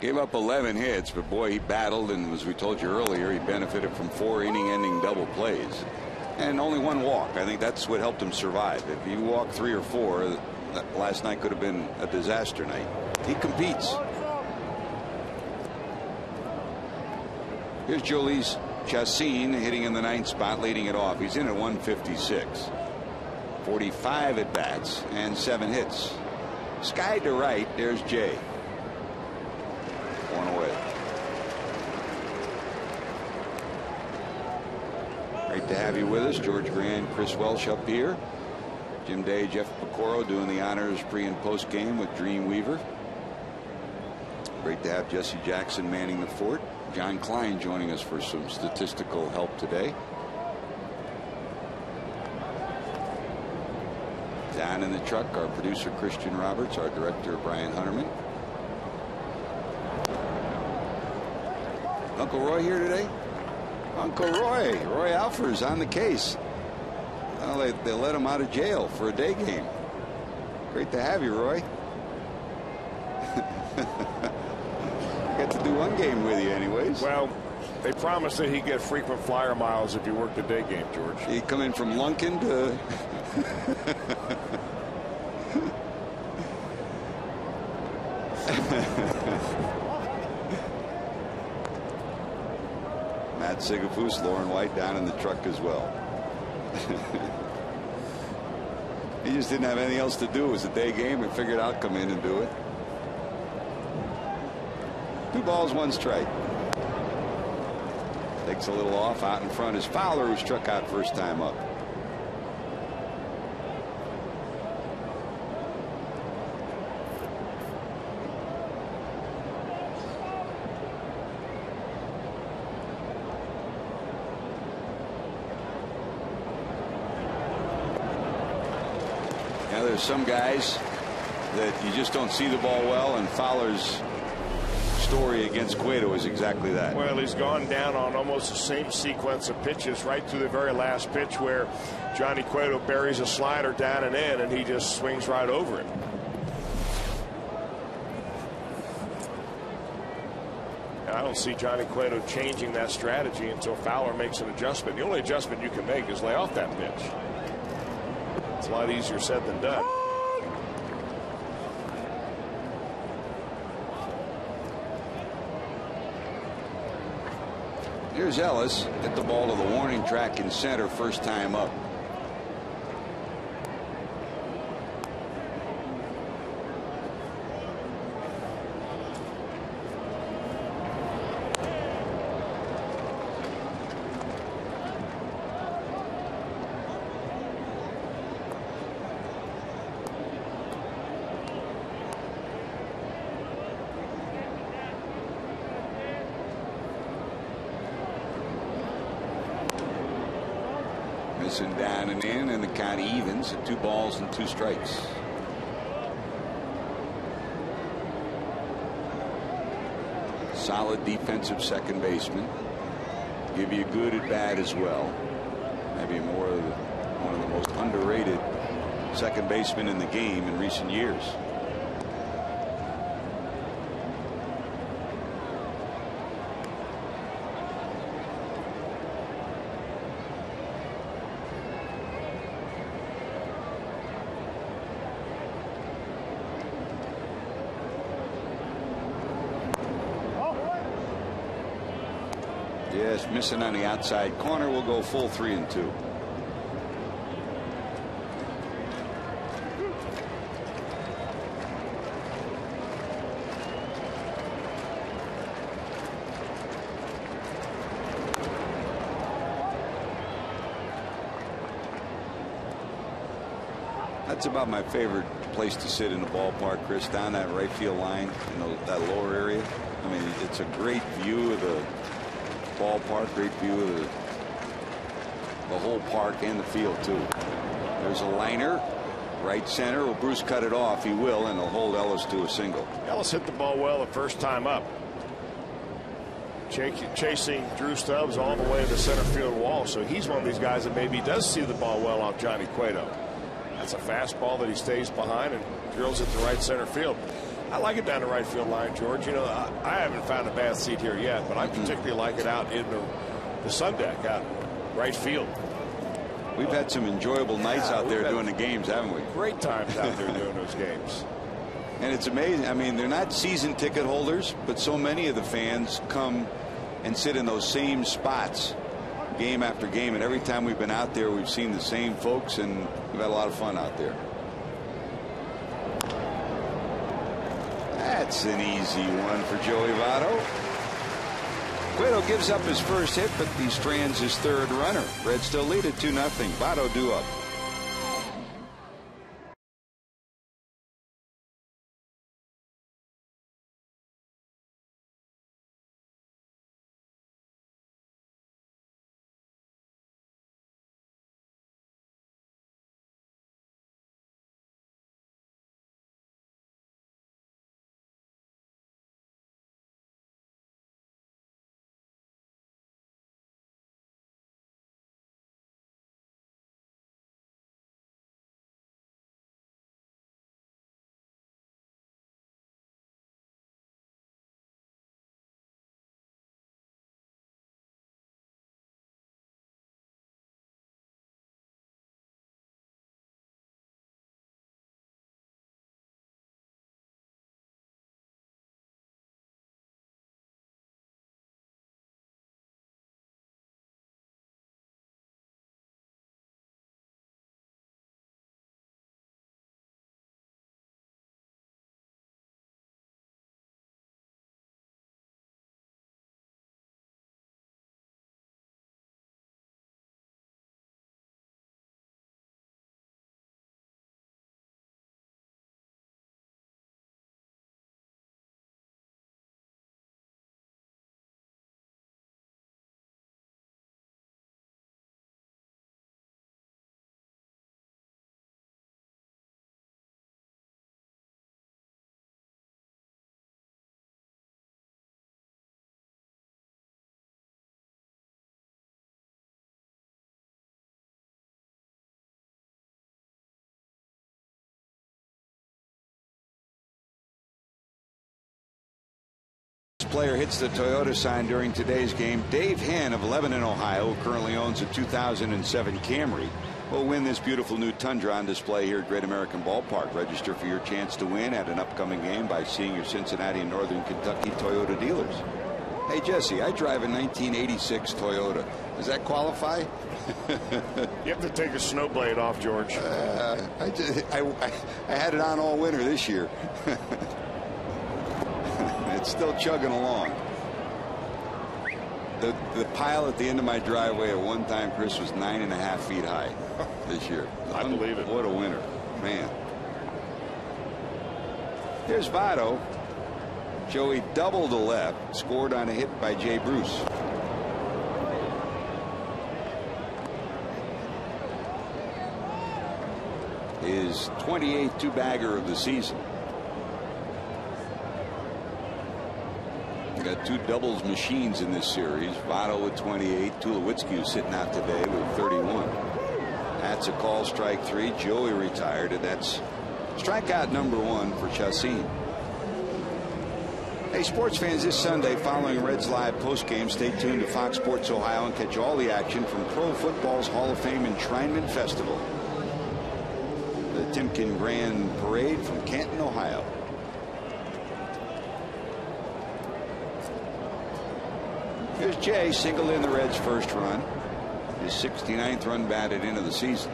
Gave up 11 hits, but boy, he battled, and as we told you earlier, he benefited from 4 inning-ending double plays. And only 1 walk. I think that's what helped him survive. If he walked 3 or 4, that last night could have been a disaster night. He competes. Here's Jolys Chacin hitting in the 9th spot, leading it off. He's in at 156. 45 at bats and 7 hits. Sky to right. There's Jay. 1 away. Great to have you with us. George Grant, Chris Welsh up here. Jim Day, Jeff Pecoro doing the honors pre and post game with Dream Weaver. Great to have Jesse Jackson manning the fort. John Klein joining us for some statistical help today. Down in the truck, our producer Christian Roberts, our director Brian Hunterman. Uncle Roy here today? Uncle Roy Alfers on the case. Well, they let him out of jail for a day game. Great to have you, Roy. Got to do 1 game with you anyways. Well, they promised that he'd get frequent flyer miles if he worked a day game, George. He'd come in from Lunkin to Matt Sigafus, Lauren White down in the truck as well. He just didn't have anything else to do. It was a day game and figured I'll come in and do it. 2 balls, 1 strike. Takes a little off. Out in front is Fowler, who struck out first time up. Now, there's some guys that you just don't see the ball well, and Fowler's story against Cueto is exactly that. Well, he's gone down on almost the same sequence of pitches right to the very last pitch where Johnny Cueto buries a slider down and in, and he just swings right over it. I don't see Johnny Cueto changing that strategy until Fowler makes an adjustment. The only adjustment you can make is lay off that pitch. It's a lot easier said than done. Here's Ellis. Hit the ball to the warning track in center first time up. Missing down and in, and the count evens at 2 balls and 2 strikes. Solid defensive second baseman. Give you a good at bat as well. Maybe one of the most underrated second basemen in the game in recent years. Yes, missing on the outside corner. Will go full 3-2. That's about my favorite place to sit in the ballpark, Chris, down that right field line in that lower area. I mean, it's a great view of the ballpark, great view of the whole park and the field too. There's a liner right center. Will Bruce cut it off? He will, and he'll hold Ellis to a single. Ellis hit the ball well the first time up, chasing Drew Stubbs all the way to the center field wall. So he's one of these guys that maybe does see the ball well off Johnny Cueto. That's a fastball that he stays behind and drills it to right center field. I like it down the right field line, George. You know, I haven't found a bad seat here yet, but I particularly like it out in the sun deck out right field. We've had some enjoyable nights out there doing the games, haven't we? Great times out there doing those games. And it's amazing. I mean, they're not season ticket holders, but so many of the fans come and sit in those same spots game after game. And every time we've been out there, we've seen the same folks, and we've had a lot of fun out there. That's an easy one for Joey Votto. Cueto gives up his first hit, but he strands his third runner. Reds still lead at 2-0. Votto due up. player hits the Toyota sign during today's game, Dave Henn of Lebanon, Ohio, who currently owns a 2007 Camry, will win this beautiful new Tundra on display here at Great American Ballpark. Register for your chance to win at an upcoming game by seeing your Cincinnati and Northern Kentucky Toyota dealers. Hey, Jesse, I drive a 1986 Toyota. Does that qualify? You have to take a snow blade off, George. I had it on all winter this year. It's still chugging along. The pile at the end of my driveway at one time, Chris, was 9.5 feet high this year. I believe it. What a winter, man. Here's VOTTO. Joey doubled to left, scored on a hit by Jay Bruce. His 28th two-bagger of the season. We got two doubles machines in this series. VOTTO with 28. Tulowitzki, who's sitting out today, with 31. That's a call, strike 3. Joey retired, and that's strikeout number 1 for Chacin. Hey, sports fans, this Sunday following Reds Live postgame, stay tuned to Fox Sports Ohio and catch all the action from Pro Football's Hall of Fame Enshrinement Festival. The Timken Grand Parade from Canton, Ohio. Here's Jay, singled in the Reds' first run. His 69th run batted into the season.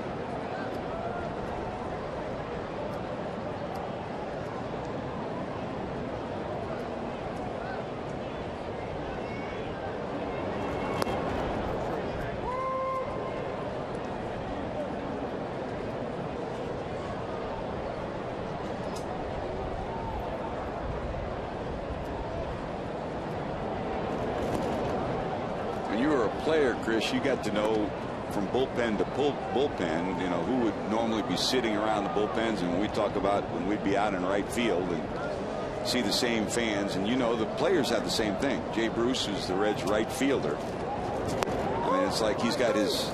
When you were a player, Chris, you got to know from bullpen to bullpen, you know, who would normally be sitting around the bullpens. And we talk about when we'd be out in right field and see the same fans, and you know the players have the same thing. Jay Bruce, who's the Reds' right fielder, I mean, it's like he's got his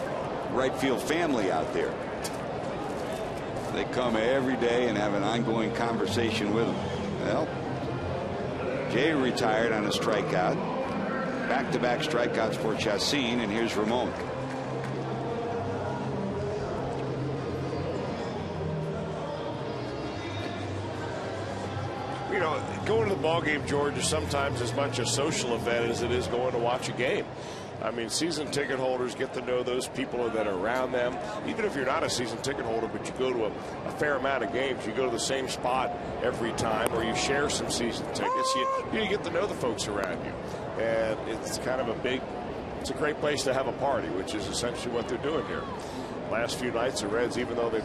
right field family out there. They come every day and have an ongoing conversation with him. Well, Jay retired on a strikeout. Back-to-back strikeouts for Chacin, and here's Ramon. You know, going to the ball game, George, is sometimes as much a social event as it is going to watch a game. I mean, season ticket holders get to know those people that are around them. Even if you're not a season ticket holder, but you go to a fair amount of games, you go to the same spot every time, or you share some season tickets, you get to know the folks around you. And it's kind of it's a great place to have a party, which is essentially what they're doing here. Last few nights, the Reds, even though they've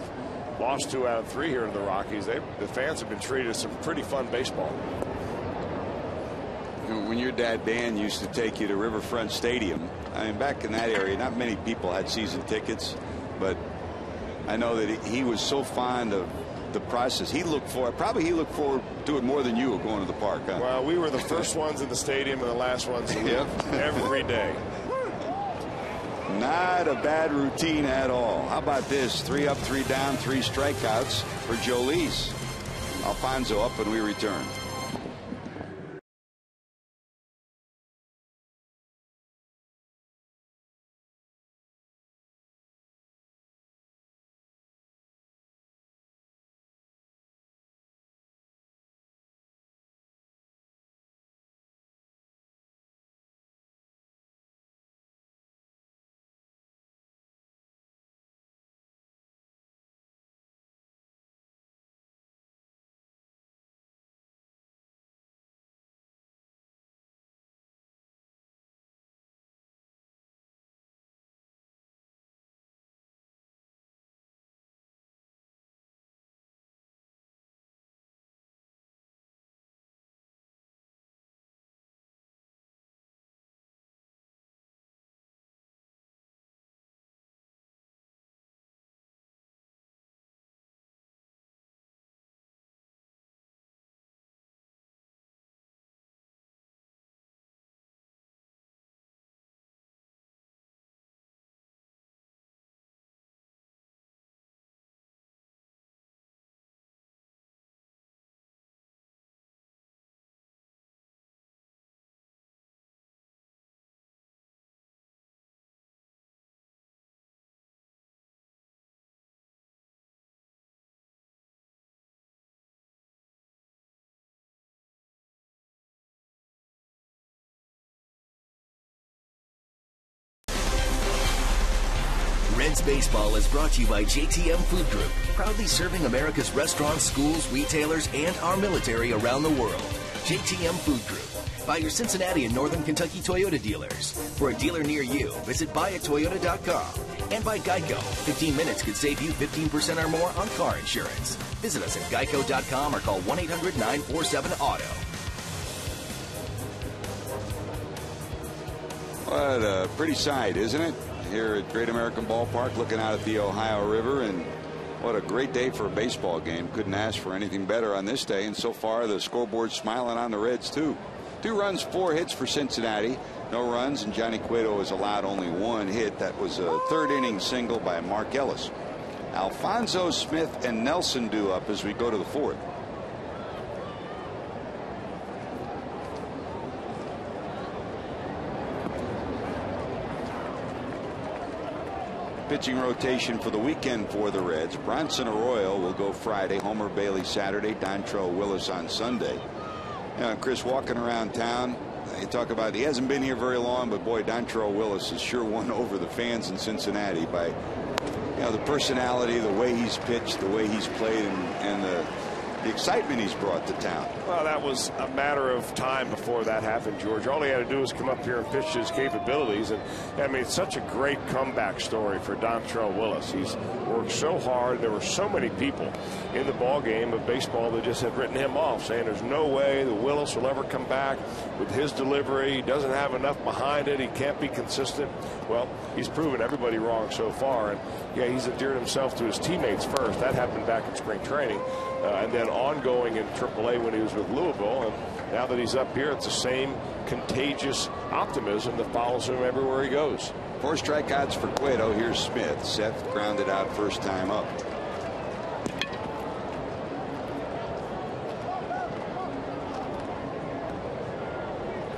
lost 2 out of 3 here to the Rockies, the fans have been treated some pretty fun baseball. You know, when your dad Dan used to take you to Riverfront Stadium, I mean, back in that area, not many people had season tickets, but I know that he was so fond of the process. He looked forward to it more than you were going to the park. Huh? Well, we were the first ones in the stadium and the last ones to leave. Yep. Every day. Not a bad routine at all. How about this? 3 up, 3 down, 3 strikeouts for Jolies. Alfonso up, and we return. Reds Baseball is brought to you by JTM Food Group, proudly serving America's restaurants, schools, retailers, and our military around the world. JTM Food Group. By your Cincinnati and Northern Kentucky Toyota dealers. For a dealer near you, visit buyatoyota.com. And by Geico. 15 minutes could save you 15% or more on car insurance. Visit us at geico.com or call 1-800-947-AUTO. What a pretty sight, isn't it? Here at Great American Ballpark, looking out at the Ohio River, and what a great day for a baseball game. Couldn't ask for anything better on this day, and so far the scoreboard's smiling on the Reds too. 2 runs, 4 hits for Cincinnati. No runs, and Johnny Cueto has allowed only 1 hit. That was a 3rd inning single by Mark Ellis. Alfonso, Smith, and Nelson due up as we go to the 4th. Pitching rotation for the weekend for the Reds. Bronson Arroyo will go Friday. Homer Bailey Saturday. Dontrelle Willis on Sunday. Chris, walking around town, you talk about he hasn't been here very long, but boy, Dontrelle Willis has sure won over the fans in Cincinnati by the personality, the way he's pitched, the way he's played, and the excitement he's brought to town. Well, that was a matter of time before that happened, George. All he had to do was come up here and pitch his capabilities. And I mean, it's such a great comeback story for Dontrelle Willis. He's worked so hard. There were so many people in the ball game of baseball that just had written him off, saying there's no way that Willis will ever come back with his delivery. He doesn't have enough behind it. He can't be consistent. Well, he's proven everybody wrong so far. And yeah, he's endeared himself to his teammates first. That happened back in spring training. And then ongoing in AAA when he was with Louisville. And now that he's up here, it's the same contagious optimism that follows him everywhere he goes. 4 strikeouts for Cueto. Here's Smith. Seth grounded out first time up.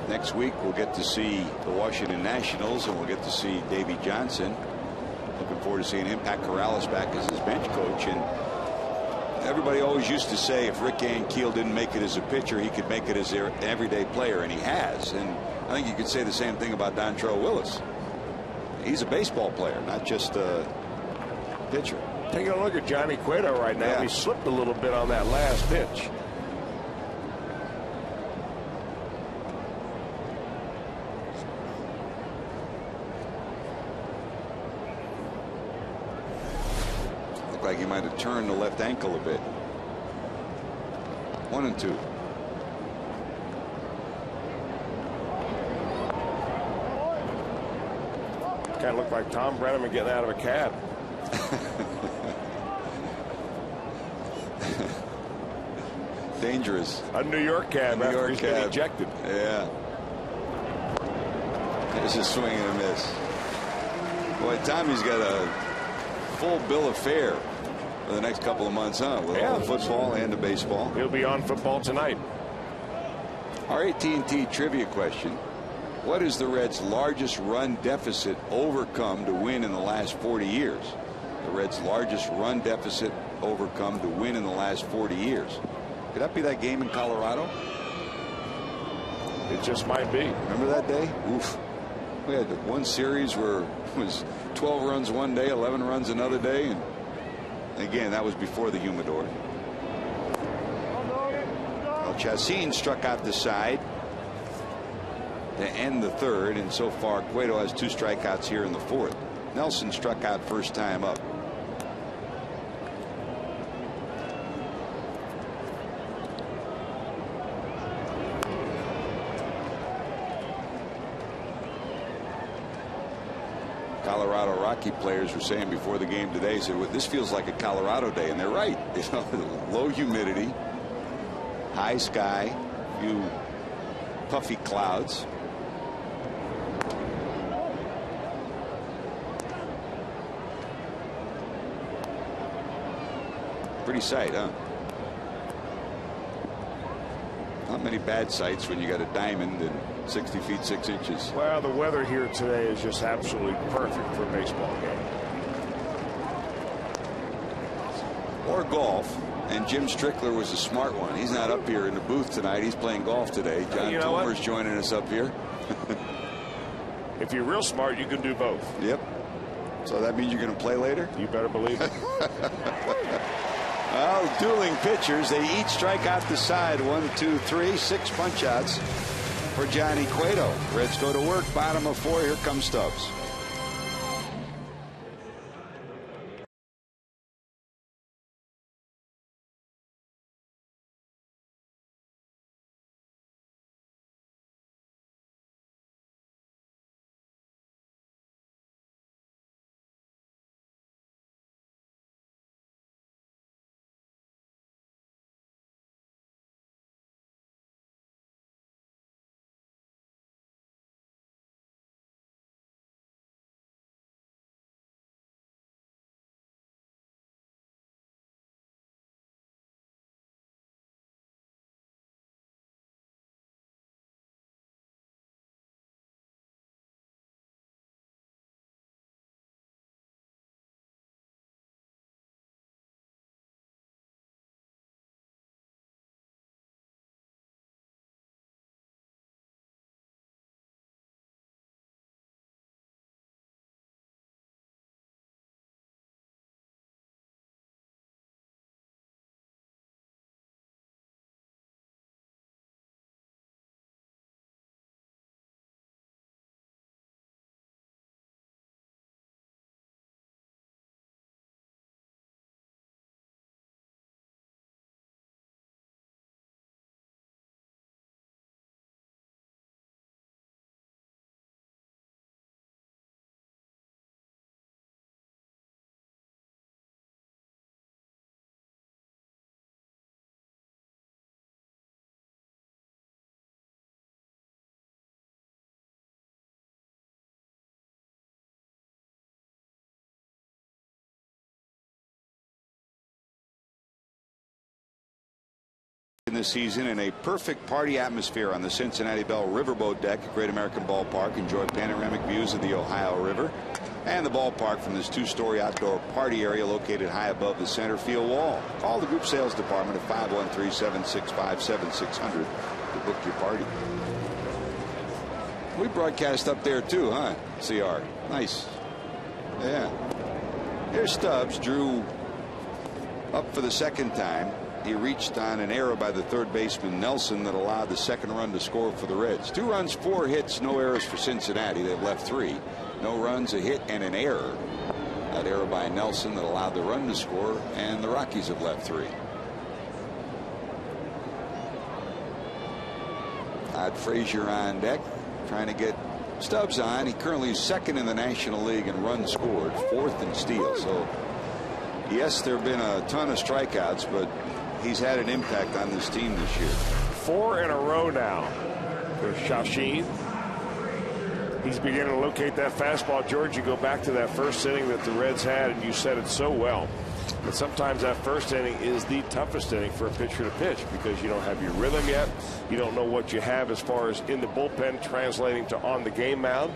Next week we'll get to see the Washington Nationals, and we'll get to see Davey Johnson. Looking forward to seeing him. Pat Corrales back as his bench coach. And everybody always used to say if Rick Ankiel didn't make it as a pitcher, he could make it as an everyday player, and he has. And I think you could say the same thing about Dontrelle Willis. He's a baseball player, not just a pitcher. Take a look at Johnny Cueto right now. Yeah. He slipped a little bit on that last pitch. Like he might have turned the left ankle a bit. 1-2. Kind of looked like Tom Brenneman getting out of a cab. Dangerous. A New York cab after he's been ejected. Yeah. There's a swing and a miss. Boy, Tommy's got a full bill of fare for the next couple of months, huh? With all the football and the baseball. He'll be on football tonight. Our AT&T trivia question: what is the Reds' largest run deficit overcome to win in the last 40 years? The Reds' largest run deficit overcome to win in the last 40 years. Could that be that game in Colorado? It just might be. Remember that day? Oof. We had one series where it was 12 runs one day, 11 runs another day, and again, that was before the humidor. Well, Chacin struck out the side to end the 3rd, and so far Cueto has 2 strikeouts here in the 4th. Nelson struck out first time up. Colorado Rocky players were saying before the game today, said, well, this feels like a Colorado day, and they're right. Low humidity, high sky, few puffy clouds. Pretty sight, huh? Not many bad sights when you got a diamond and 60 feet 6 inches. Well, the weather here today is just absolutely perfect for a baseball game. Or golf. And Jim Strickler was a smart one. He's not up here in the booth tonight. He's playing golf today. John Tolmer's joining us up here. If you're real smart, you can do both. Yep. So that means you're going to play later? You better believe it. Well, dueling pitchers. They each strike out the side. 1, 2, 3, 6 punch outs for Johnny Cueto. Reds go to work. Bottom of 4. Here comes Stubbs. In this season in a perfect party atmosphere on the Cincinnati Bell Riverboat deck at Great American Ballpark. Enjoy panoramic views of the Ohio River and the ballpark from this 2-story outdoor party area located high above the center field wall. Call the group sales department at 513-765-7600 to book your party. We broadcast up there too, huh? CR. Nice. Yeah. Here's Stubbs. Drew up for the second time. He reached on an error by the third baseman Nelson that allowed the second run to score for the Reds. 2 runs, 4 hits, no errors for Cincinnati. They've left 3. No runs, a hit, and an error. That error by Nelson that allowed the run to score, and the Rockies have left 3. Todd Frazier on deck, trying to get Stubbs on. He currently is second in the National League in runs scored, 4th in steals. So, yes, there have been a ton of strikeouts, but he's had an impact on this team this year. 4 in a row now for Shashin. He's beginning to locate that fastball. George, you go back to that first inning that the Reds had, and you said it so well. But sometimes that first inning is the toughest inning for a pitcher to pitch because you don't have your rhythm yet. You don't know what you have as far as in the bullpen translating to on the game mound.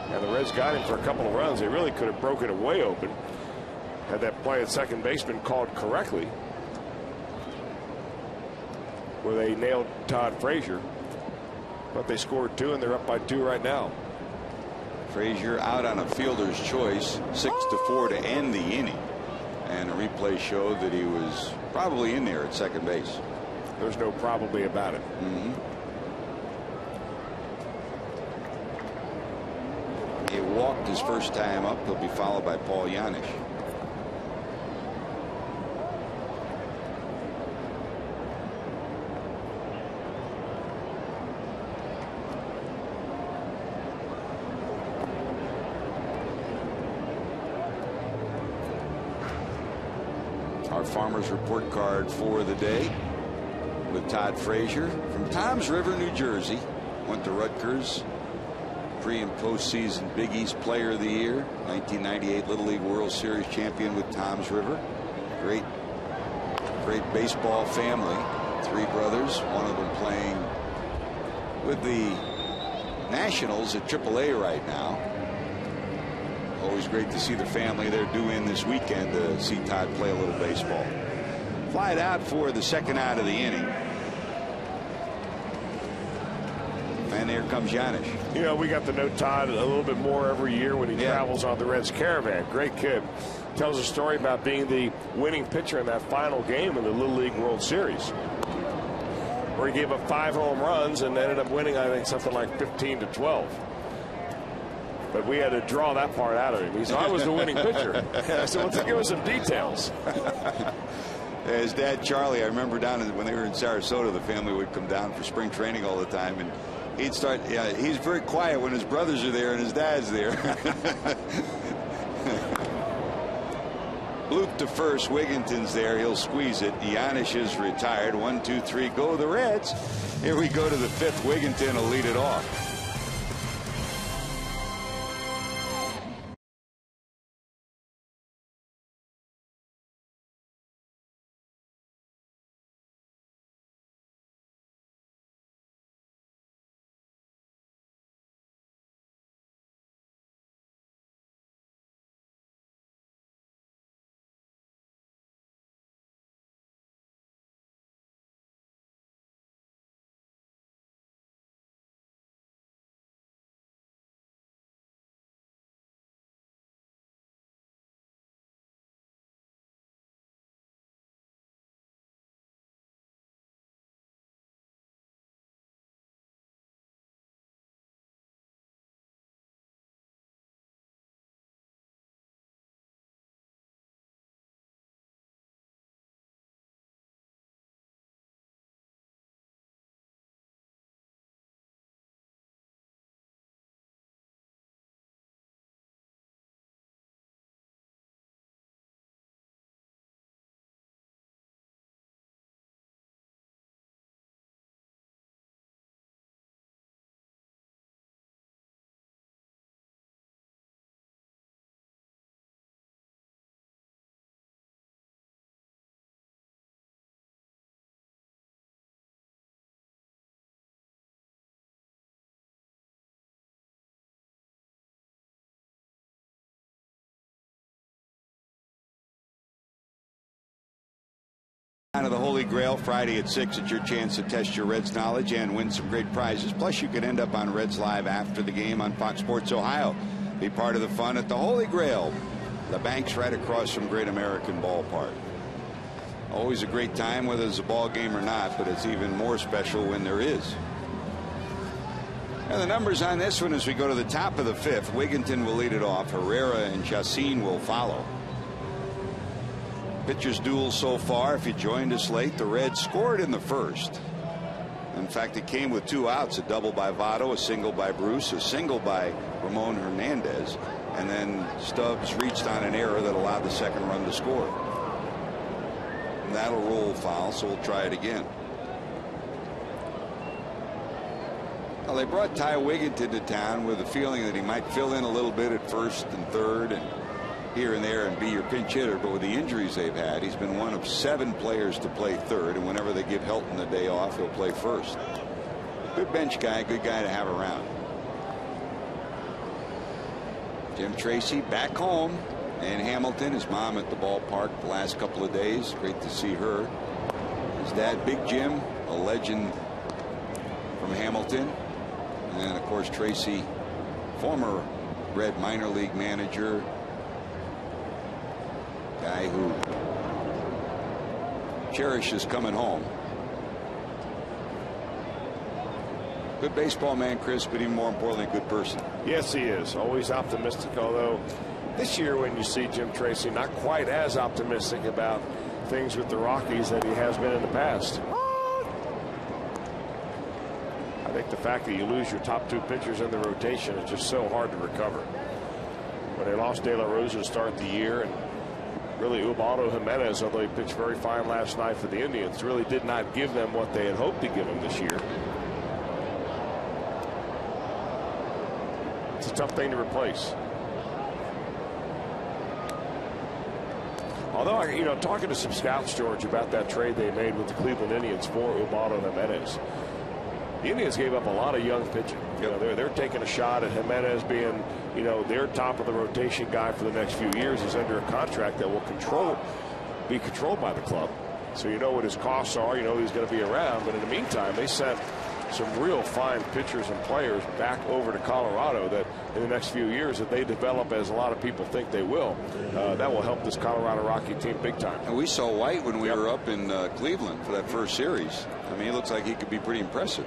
And the Reds got him for a couple of runs. They really could have broken it way open had that play at second baseman called correctly, where they nailed Todd Frazier. But they scored 2, and they're up by 2 right now. Frazier out on a fielder's choice, 6-4 to end the inning. And a replay showed that he was probably in there at second base. There's no probably about it. He walked his first time up. He'll be followed by Paul Janisch. Our Farmers Report card for the day with Todd Frazier from Toms River, New Jersey. Went to Rutgers. Pre and postseason Big East Player of the Year. 1998 Little League World Series champion with Toms River. Great baseball family. 3 brothers. One of them playing with the Nationals at AAA right now. Always great to see the family there due in this weekend to see Todd play a little baseball. Fly it out for the second out of the inning. And there comes Janisch. You know, we got to know Todd a little bit more every year when he travels on the Reds caravan. Great kid. Tells a story about being the winning pitcher in that final game in the Little League World Series, where he gave up 5 home runs and ended up winning, I think, something like 15-12. But we had to draw that part out of him. He said, I was the winning pitcher. I said, well, give us some details. His dad, Charlie, I remember down when they were in Sarasota, the family would come down for spring training all the time, and he'd start, he's very quiet when his brothers are there and his dad's there. Loop to first, Wigginton's there, he'll squeeze it. Giannis is retired. 1, 2, 3, go the Reds. Here we go to the 5th. Wigginton will lead it off. Of the Holy Grail Friday at 6. It's your chance to test your Reds knowledge and win some great prizes. Plus, you could end up on Reds Live after the game on Fox Sports Ohio. Be part of the fun at the Holy Grail. The bank's right across from Great American Ballpark. Always a great time, whether it's a ball game or not, but it's even more special when there is. And the numbers on this one as we go to the top of the 5th. Wigginton will lead it off. Herrera and Chacin will follow. Pitchers duel so far. If you joined us late, the Reds scored in the first. In fact, it came with 2 outs, a double by Votto, a single by Bruce, a single by Ramon Hernandez, and then Stubbs reached on an error that allowed the second run to score. And that'll roll foul, so we'll try it again. Well, they brought Ty Wigginton to town with a feeling that he might fill in a little bit at first and third and here and there and be your pinch hitter, but with the injuries they've had, he's been one of 7 players to play third, and whenever they give Helton the day off, he'll play first. Good bench guy, good guy to have around. Jim Tracy back home in Hamilton. His mom at the ballpark the last couple of days. Great to see her. His dad, Big Jim, a legend from Hamilton. And then, of course, Tracy, former Red minor league manager, guy who cherishes coming home. Good baseball man, Chris, but even more importantly, a good person. Yes, he is. Always optimistic, although this year when you see Jim Tracy not quite as optimistic about things with the Rockies that he has been in the past. I think the fact that you lose your top 2 pitchers in the rotation is just so hard to recover. When they lost De La Rosa to start the year, and really Ubaldo Jimenez, although he pitched very fine last night for the Indians, really did not give them what they had hoped to give them this year. It's a tough thing to replace. Although, you know, talking to some scouts, George, about that trade they made with the Cleveland Indians for Ubaldo Jimenez, the Indians gave up a lot of young pitching. You know, they're taking a shot at Jimenez being, you know, their top of the rotation guy for the next few years. He's under a contract that will be controlled by the club. So you know what his costs are. You know he's going to be around. But in the meantime, they sent some real fine pitchers and players back over to Colorado that in the next few years, if they develop as a lot of people think they will, that will help this Colorado Rocky team big time. And we saw White when we were up in Cleveland for that first series. I mean, he looks like he could be pretty impressive.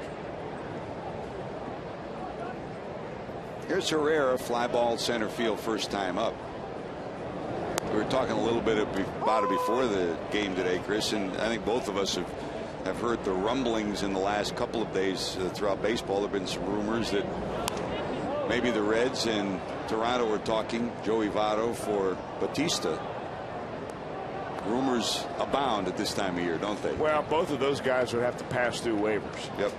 Here's Herrera, fly ball center field, first time up. We were talking a little bit about it before the game today, Chris, and I think both of us have heard the rumblings in the last couple of days throughout baseball. There have been some rumors that maybe the Reds and Toronto were talking Joey Votto for Bautista. Rumors abound at this time of year, don't they? Well, both of those guys would have to pass through waivers. Yep.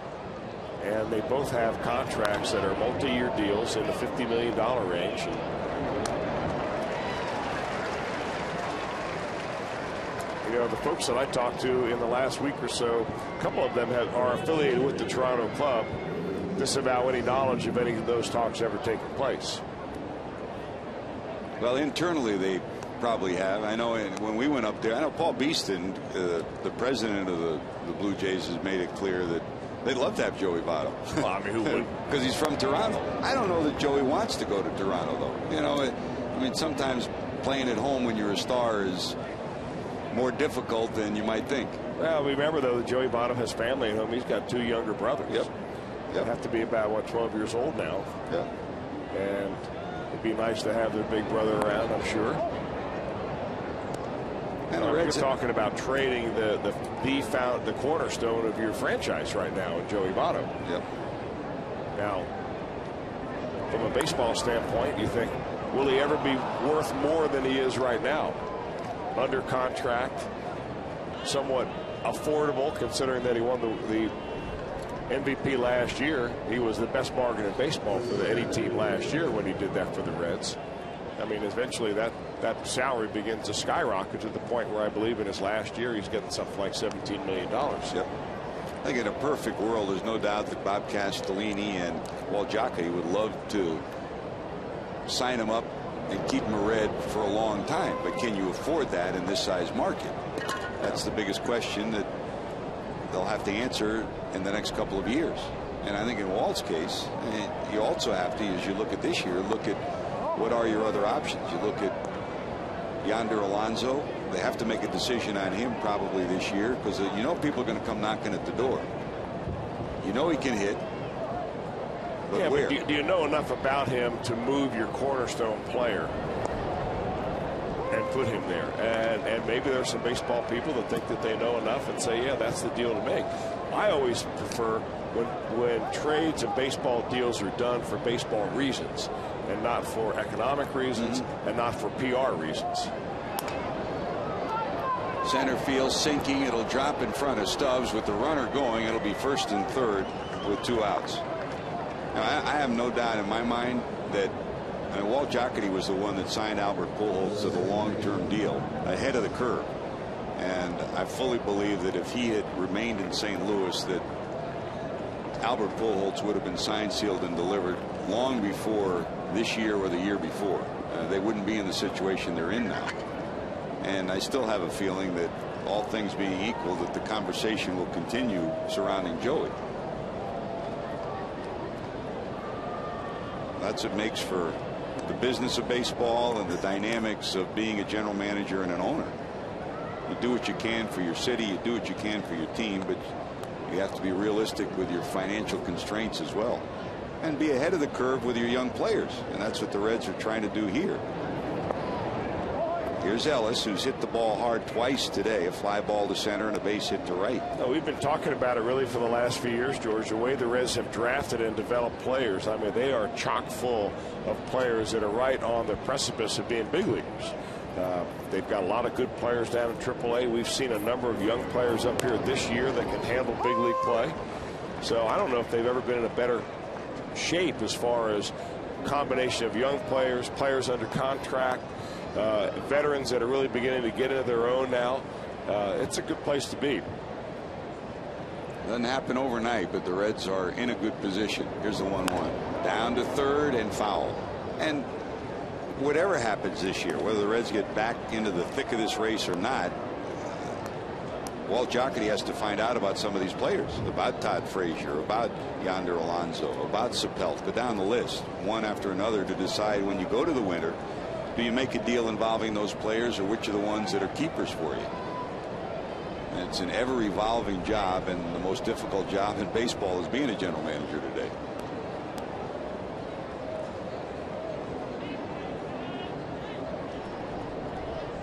And they both have contracts that are multi-year deals in the $50 million range. You know, the folks that I talked to in the last week or so, a couple of them are affiliated with the Toronto club, disavow any knowledge of any of those talks ever taking place. Well, internally they probably have. I know when we went up there, I know Paul Beeston, the president of the Blue Jays, has made it clear that they'd love to have Joey Votto. Well, I mean, who would? Because he's from Toronto. I don't know that Joey wants to go to Toronto, though. You know, I mean, sometimes playing at home when you're a star is more difficult than you might think. Well, remember, though, that Joey Votto has family at home. He's got 2 younger brothers. Yep. They have to be about, what, 12 years old now. Yep. And it'd be nice to have their big brother around, I'm sure. And you're talking about trading the cornerstone of your franchise right now in Joey Votto. Yep. Now, from a baseball standpoint, you think, will he ever be worth more than he is right now? Under contract, somewhat affordable, considering that he won the MVP last year. He was the best bargain in baseball for any team last year when he did that for the Reds. I mean, eventually that salary begins to skyrocket to the point where I believe in his last year he's getting something like $17 million. Yep. I think in a perfect world, there's no doubt that Bob Castellini and Walt Jockey would love to sign him up and keep him a Red for a long time. But can you afford that in this size market? That's the biggest question that they'll have to answer in the next couple of years. And I think in Walt's case, you also have to, as you look at this year, look at what are your other options. You look at Yonder Alonso. They have to make a decision on him probably this year, because you know people are going to come knocking at the door. You know he can hit. But yeah, where? But do you know enough about him to move your cornerstone player and put him there? And maybe there's some baseball people that think that they know enough and say, yeah, that's the deal to make. I always prefer when trades and baseball deals are done for baseball reasons and not for economic reasons and not for PR reasons. Center field sinking. It'll drop in front of Stubbs. With the runner going, it'll be first and third with 2 outs. Now, I have no doubt in my mind that Walt Jocketty was the one that signed Albert Pujols to the long-term deal ahead of the curve. And I fully believe that if he had remained in St. Louis, that Albert Pujols would have been signed, sealed, and delivered long before this year or the year before. They wouldn't be in the situation they're in now. And I still have a feeling that, all things being equal, that the conversation will continue surrounding Joey. That's what makes for the business of baseball and the dynamics of being a general manager and an owner. You do what you can for your city, you do what you can for your team, but you have to be realistic with your financial constraints as well, and be ahead of the curve with your young players. And that's what the Reds are trying to do here. Here's Ellis, who's hit the ball hard twice today, a fly ball to center and a base hit to right. No, we've been talking about it really for the last few years, George, the way the Reds have drafted and developed players. I mean, they are chock full of players that are right on the precipice of being big leaguers. They've got a lot of good players down in AAA. We've seen a number of young players up here this year that can handle big league play. So I don't know if they've ever been in a better shape as far as combination of young players, players under contract, veterans that are really beginning to get into their own now. It's a good place to be. Doesn't happen overnight, but the Reds are in a good position. Here's the 1-1. Down to third and foul. And whatever happens this year, whether the Reds get back into the thick of this race or not, Walt Jocketty has to find out about some of these players, about Todd Frazier, about Yonder Alonso, about Sapelt. Go down the list one after another to decide when you go to the winter, do you make a deal involving those players or which are the ones that are keepers for you? And it's an ever evolving job, and the most difficult job in baseball is being a general manager today.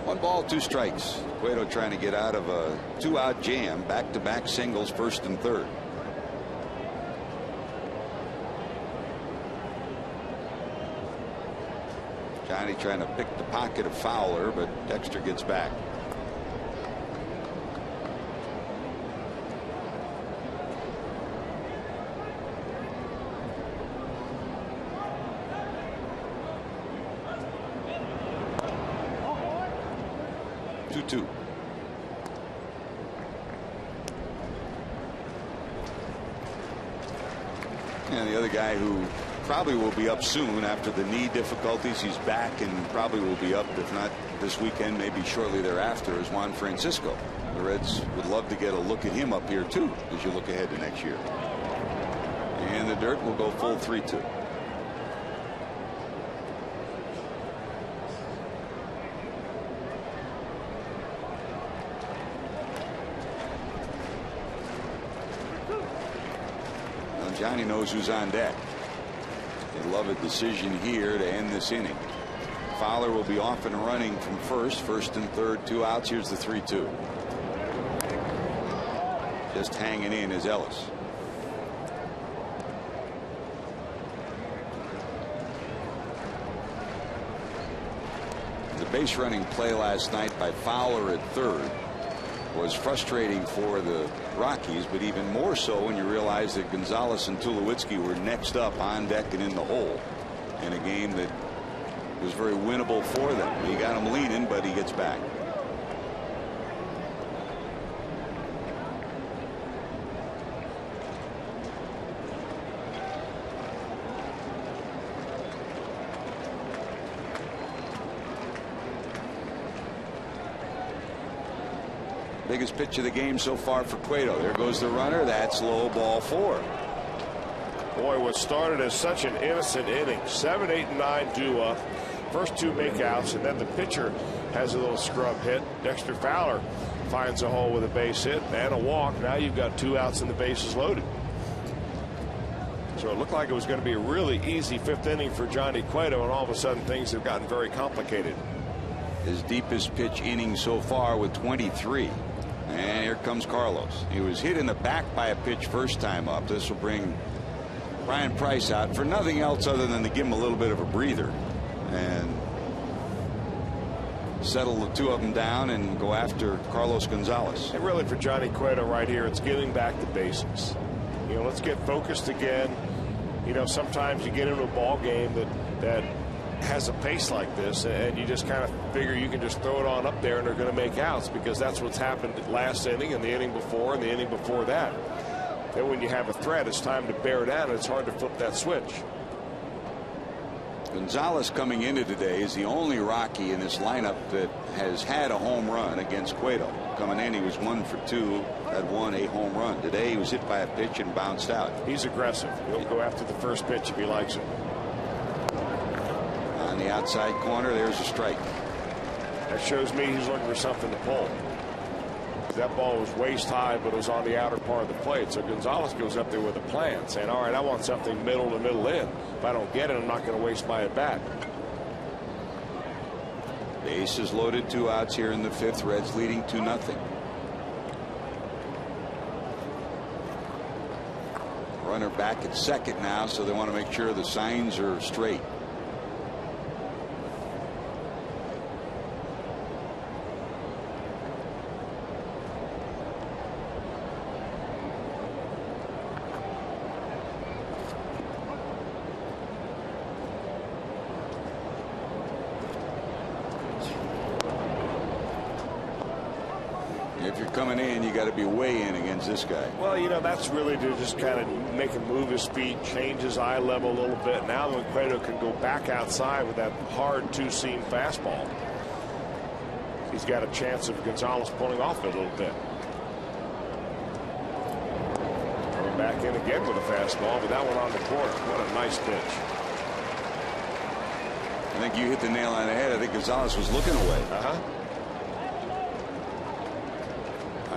One ball, two strikes. Cueto trying to get out of a 2-out jam. Back-to-back singles, first and third. Johnny trying to pick the pocket of Fowler, but Dexter gets back. Two. And the other guy who probably will be up soon after the knee difficulties, he's back and probably will be up, if not this weekend, maybe shortly thereafter, is Juan Francisco. The Reds would love to get a look at him up here too as you look ahead to next year. And the dirt will go full 3-2. Johnny knows who's on deck. They love a decision here to end this inning. Fowler will be off and running from first and third, 2 outs. Here's the 3-2. Just hanging in is Ellis. The base running play last night by Fowler at third was frustrating for the Rockies, but even more so when you realize that Gonzalez and Tulowitzki were next up on deck and in the hole in a game that was very winnable for them. He got him leaning, but he gets back. Biggest pitch of the game so far for Cueto. There goes the runner. That's low, ball 4. Boy, what started as such an innocent inning. 7, 8, and 9 due up. First 2 makeouts, and then the pitcher has a little scrub hit. Dexter Fowler finds a hole with a base hit and a walk. Now you've got 2 outs and the bases loaded. So it looked like it was going to be a really easy 5th inning for Johnny Cueto, and all of a sudden things have gotten very complicated. His deepest pitch inning so far with 23. And here comes Carlos. He was hit in the back by a pitch first time up. This will bring Brian Price out for nothing else other than to give him a little bit of a breather and settle the 2 of them down and go after Carlos Gonzalez. And really for Johnny Cueto right here, it's getting back to basics. You know, let's get focused again. You know, sometimes you get into a ball game that has a pace like this, and you just kind of figure you can just throw it on up there and they're going to make outs, because that's what's happened last inning and the inning before and the inning before that. Then when you have a threat, it's time to bear down, and it's hard to flip that switch. Gonzalez coming into today is the only Rocky in this lineup that has had a home run against Cueto. Coming in, he was 1 for 2, had won a home run. Today he was hit by a pitch and bounced out. He's aggressive. He'll go after the first pitch if he likes it. On the outside corner, there's a strike. That shows me he's looking for something to pull. That ball was waist high, but it was on the outer part of the plate. So Gonzalez goes up there with a plan, saying, all right, I want something middle to middle in. If I don't get it, I'm not going to waste my at bat. Bases loaded, 2 outs here in the 5th. Reds leading 2-0. Runner back at second now, so they want to make sure the signs are straight. If you're coming in, you got to be way in against this guy. Well, you know, that's really to just kind of make him move his feet, change his eye level a little bit. Now when Cueto can go back outside with that hard 2-seam fastball, he's got a chance of Gonzalez pulling off it a little bit. Back in again with a fastball, but that one on the corner. What a nice pitch. I think you hit the nail on the head. I think Gonzalez was looking away.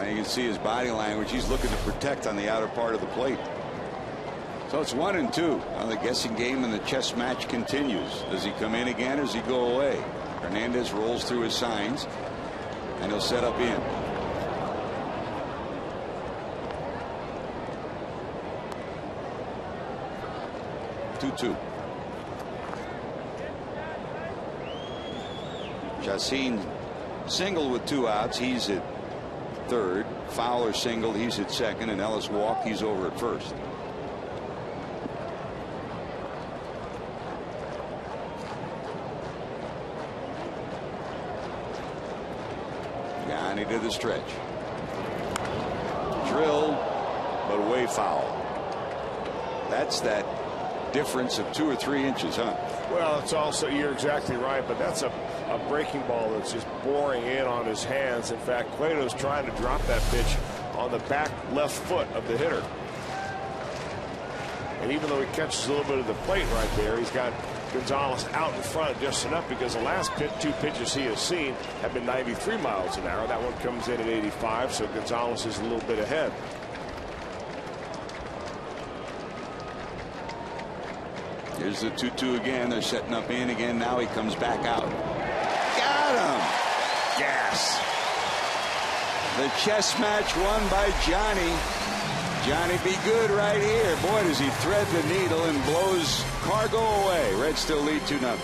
You can see his body language. He's looking to protect on the outer part of the plate. So it's 1-2. Now the guessing game and the chess match continues. Does he come in again or does he go away? Hernandez rolls through his signs and he'll set up in. Two. Chacin singled with 2 outs. He's at third. Fowler singled. He's at second. And Ellis walked. He's over at first. Yanni to the stretch. Drilled, but way foul. That's that difference of 2 or 3 inches, huh? Well, it's also, you're exactly right, but that's a breaking ball that's just boring in on his hands. In fact, Cueto's trying to drop that pitch on the back left foot of the hitter. And even though he catches a little bit of the plate right there, he's got Gonzalez out in front just enough, because the last 2 pitches he has seen have been 93 miles an hour. That one comes in at 85, so Gonzalez is a little bit ahead. Here's the 2-2 again. They're setting up in again. Now he comes back out. Got him. Yes. The chess match won by Johnny. Johnny be good right here. Boy, does he thread the needle and blows Cargo away. Reds still lead 2-0.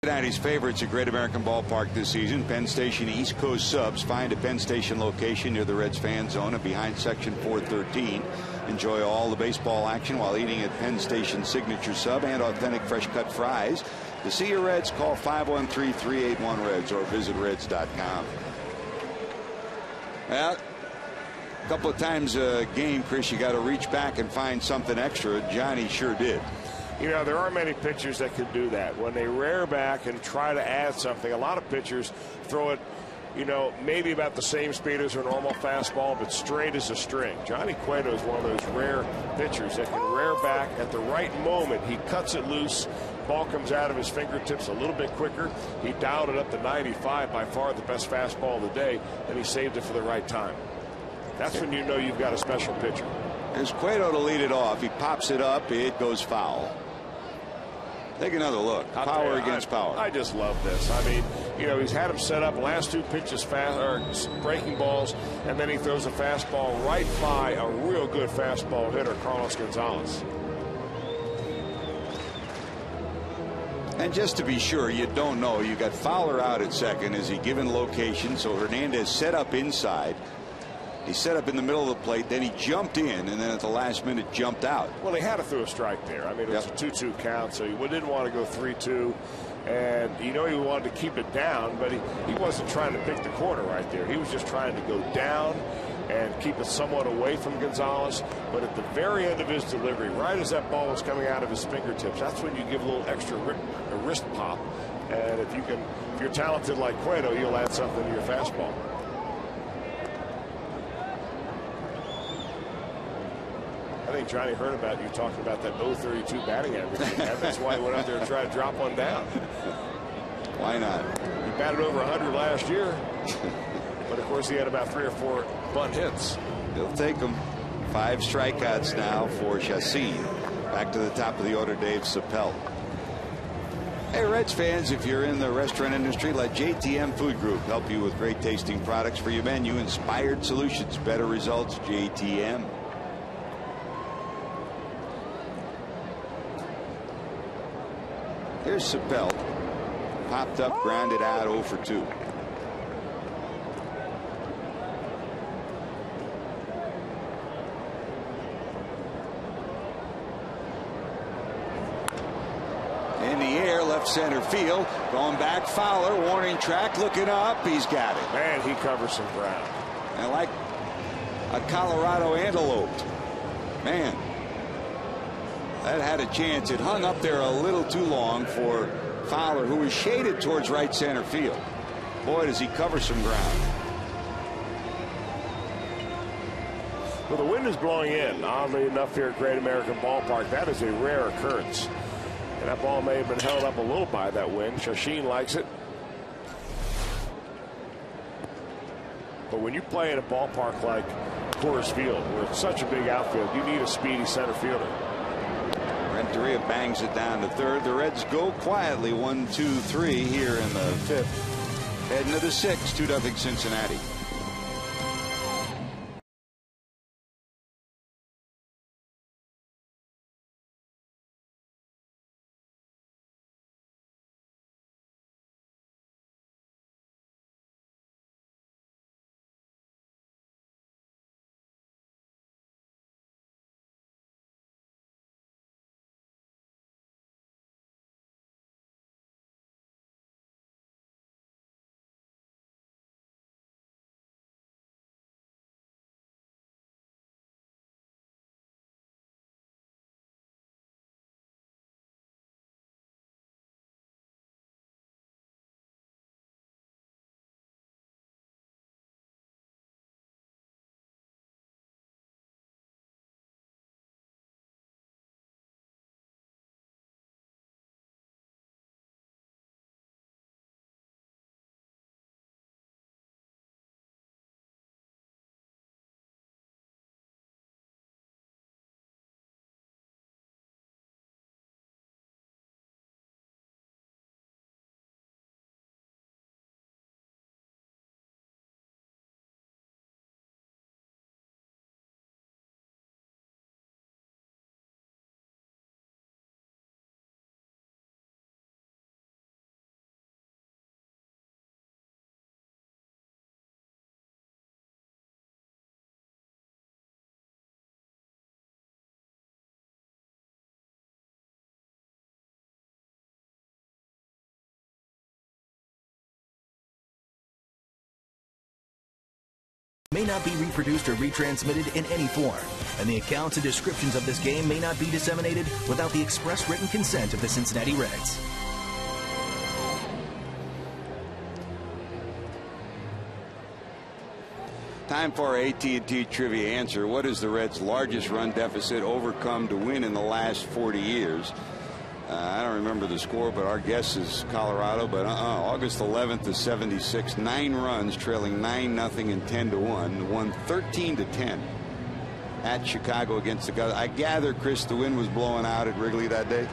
Cincinnati's favorites at Great American Ballpark this season. Penn Station East Coast subs. Find a Penn Station location near the Reds fan zone and behind section 413. Enjoy all the baseball action while eating at Penn Station signature sub and authentic fresh cut fries. To see your Reds, call 513-381-REDS or visit reds.com. Well, a couple of times a game, Chris, you got to reach back and find something extra. Johnny sure did. You know, there are many pitchers that can do that. When they rear back and try to add something, a lot of pitchers throw it, you know, maybe about the same speed as a normal fastball, but straight as a string. Johnny Cueto is one of those rare pitchers that can rear back at the right moment. He cuts it loose. Ball comes out of his fingertips a little bit quicker. He dialed it up to 95, by far the best fastball of the day, and he saved it for the right time. That's when you know you've got a special pitcher. There's Cueto to lead it off. He pops it up. It goes foul. Take another look. Power against power. I just love this. I mean, you know, he's had him set up last 2 pitches breaking balls, and then he throws a fastball right by a real good fastball hitter, Carlos Gonzalez. And just to be sure, you don't know, you got Fowler out at second. Is he given location? So Hernandez set up inside. He set up in the middle of the plate, then he jumped in, and then at the last minute jumped out. Well, he had to throw a strike there. I mean, it was a 2-2 count, so he didn't want to go 3-2. And he wanted to keep it down, but he wasn't trying to pick the corner right there. He was just trying to go down and keep it somewhat away from Gonzalez. But at the very end of his delivery, right as that ball was coming out of his fingertips, that's when you give a little extra wrist pop. And if you're talented like Cueto, you'll add something to your fastball. I think Johnny heard about you talking about that 0.32 batting average. That's why he went out there and tried to drop one down. Why not? He batted over 100 last year. But of course he had about 3 or 4 bunt hits. He'll take them. 5 strikeouts now for Chacin. Back to the top of the order, Dave Chappelle. Hey, Reds fans, if you're in the restaurant industry, let JTM Food Group help you with great tasting products for your menu. Inspired solutions, better results, JTM. Here's Chappelle. Popped up, grounded out, 0 for 2. In the air, left center field. Going back, Fowler, warning track, looking up. He's got it. Man, he covers some ground. And like a Colorado antelope. Man, that had a chance. It hung up there a little too long for Fowler, who was shaded towards right center field. Boy, does he cover some ground. Well, the wind is blowing in, oddly enough, here at Great American Ballpark. That is a rare occurrence. And that ball may have been held up a little by that wind. Chacin likes it. But when you play in a ballpark like Coors Field, where it's such a big outfield, you need a speedy center fielder. Renteria bangs it down to third. The Reds go quietly 1-2-3 here in the 5th. Heading to the 6th, 2-0 Cincinnati. May not be reproduced or retransmitted in any form, and the accounts and descriptions of this game may not be disseminated without the express written consent of the Cincinnati Reds. Time for our AT&T trivia answer. What is the Reds' largest run deficit overcome to win in the last 40 years? I don't remember the score, but our guess is Colorado. But August 11th to 76, 9 runs, trailing 9-0 and 10-1, won 13-10 at Chicago against the Cubs. I gather, Chris, the wind was blowing out at Wrigley that day.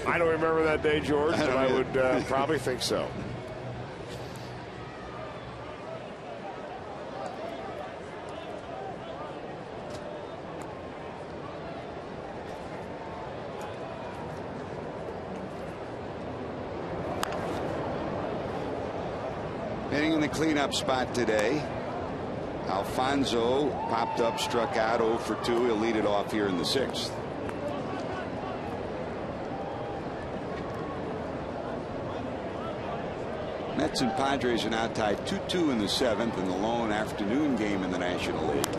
I don't remember that day, George, but I would probably think so. the cleanup spot today. Alfonso popped up, struck out 0 for 2. He'll lead it off here in the 6th. Mets and Padres are now tied 2-2 in the 7th in the lone afternoon game in the National League.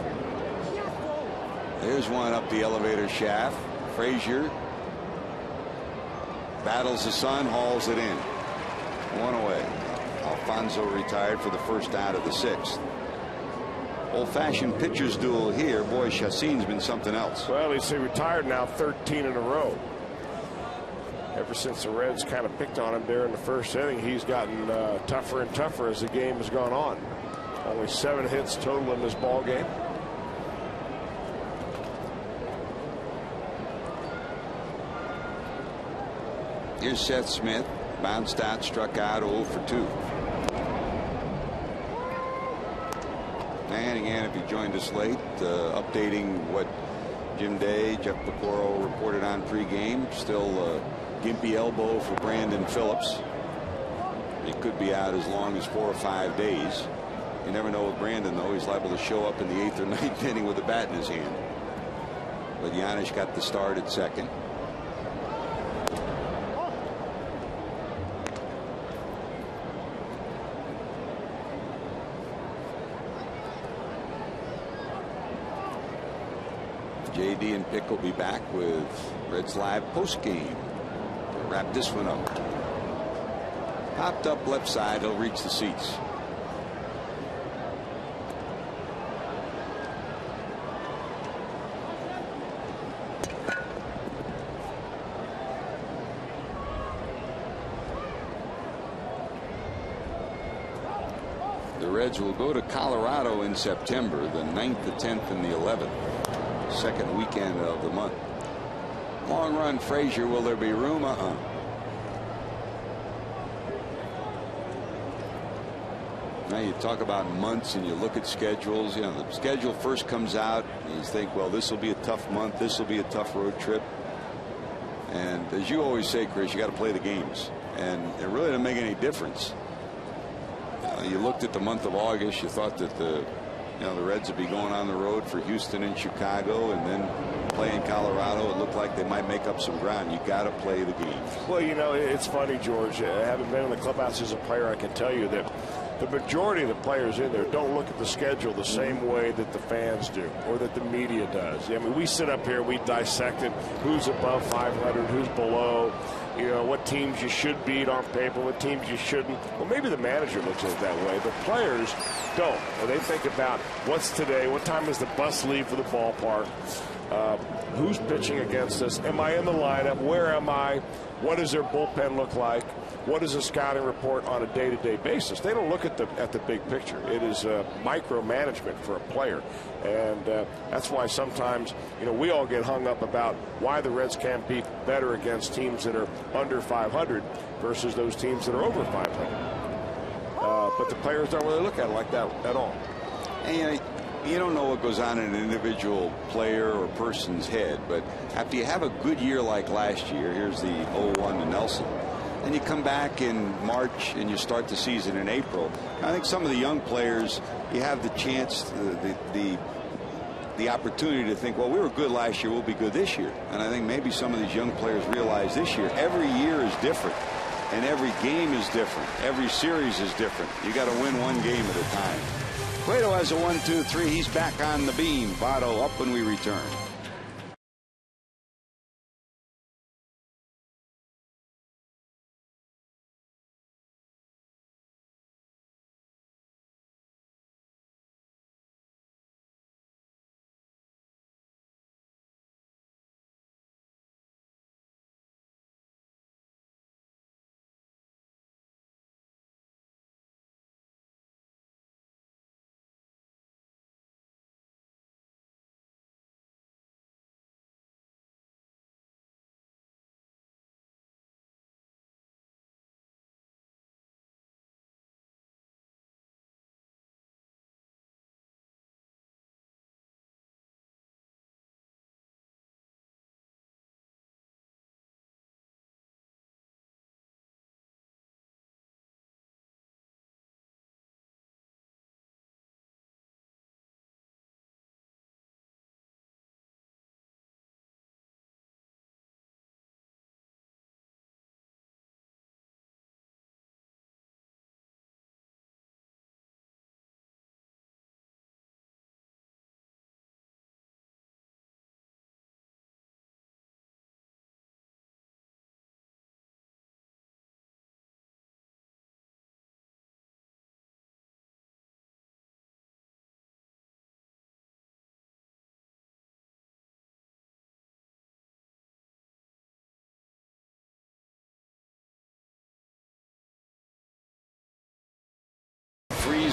There's one up the elevator shaft. Frazier battles the sun, hauls it in. One away. Alfonso retired for the first out of the 6th. Old-fashioned pitchers duel here. Boy, Chassin's been something else. Well, he's retired now 13 in a row. Ever since the Reds kind of picked on him there in the first inning, he's gotten tougher and tougher as the game has gone on. Only 7 hits total in this ball game. Here's Seth Smith. Bounced out, struck out 0 for 2. And again, if you joined us late, updating what Jim Day, Jeff Pecoro reported on pregame. Still gimpy elbow for Brandon Phillips. He could be out as long as 4 or 5 days. You never know with Brandon, though. He's liable to show up in the 8th or 9th inning with a bat in his hand. But Giannis got the start at second. JD and Pick will be back with Reds Live postgame to wrap this one up. Popped up left side, he'll reach the seats. The Reds will go to Colorado in September, the 9th, the 10th, and the 11th. Second weekend of the month. Long run Frazier, will there be room? Now you talk about months and you look at schedules. You know, the schedule first comes out and you think, well, this will be a tough month, this will be a tough road trip. And as you always say, Chris, you got to play the games, and it really doesn't make any difference. You looked at the month of August, you thought that the Reds would be going on the road for Houston and Chicago, and then playing Colorado. It looked like they might make up some ground. You got to play the games. Well, you know, it's funny, George. Having been in the clubhouse as a player, I can tell you that the majority of the players in there don't look at the schedule the same way that the fans do, or that the media does. I mean, we sit up here, we dissect it, who's above 500, who's below, you know, what teams you should beat on paper, what teams you shouldn't. Well, maybe the manager looks at it that way, but players don't. And they think about what's today, what time does the bus leave for the ballpark, who's pitching against us, am I in the lineup, where am I, what does their bullpen look like, what is a scouting report on a day-to-day basis. They don't look at the big picture. It is micromanagement for a player, and that's why sometimes, you know, we all get hung up about why the Reds can't be better against teams that are under 500 versus those teams that are over 500. But the players don't really look at it like that at all. And you don't know what goes on in an individual player or person's head, but after you have a good year like last year, here's the 0-1 to Nelson, and you come back in March and you start the season in April. I think some of the young players, you have the chance, the opportunity to think, well, we were good last year, we'll be good this year. And I think maybe some of these young players realize this year every year is different, and every game is different, every series is different. You got to win one game at a time. Cueto has a 1-2-3. He's back on the beam. Votto up when we return.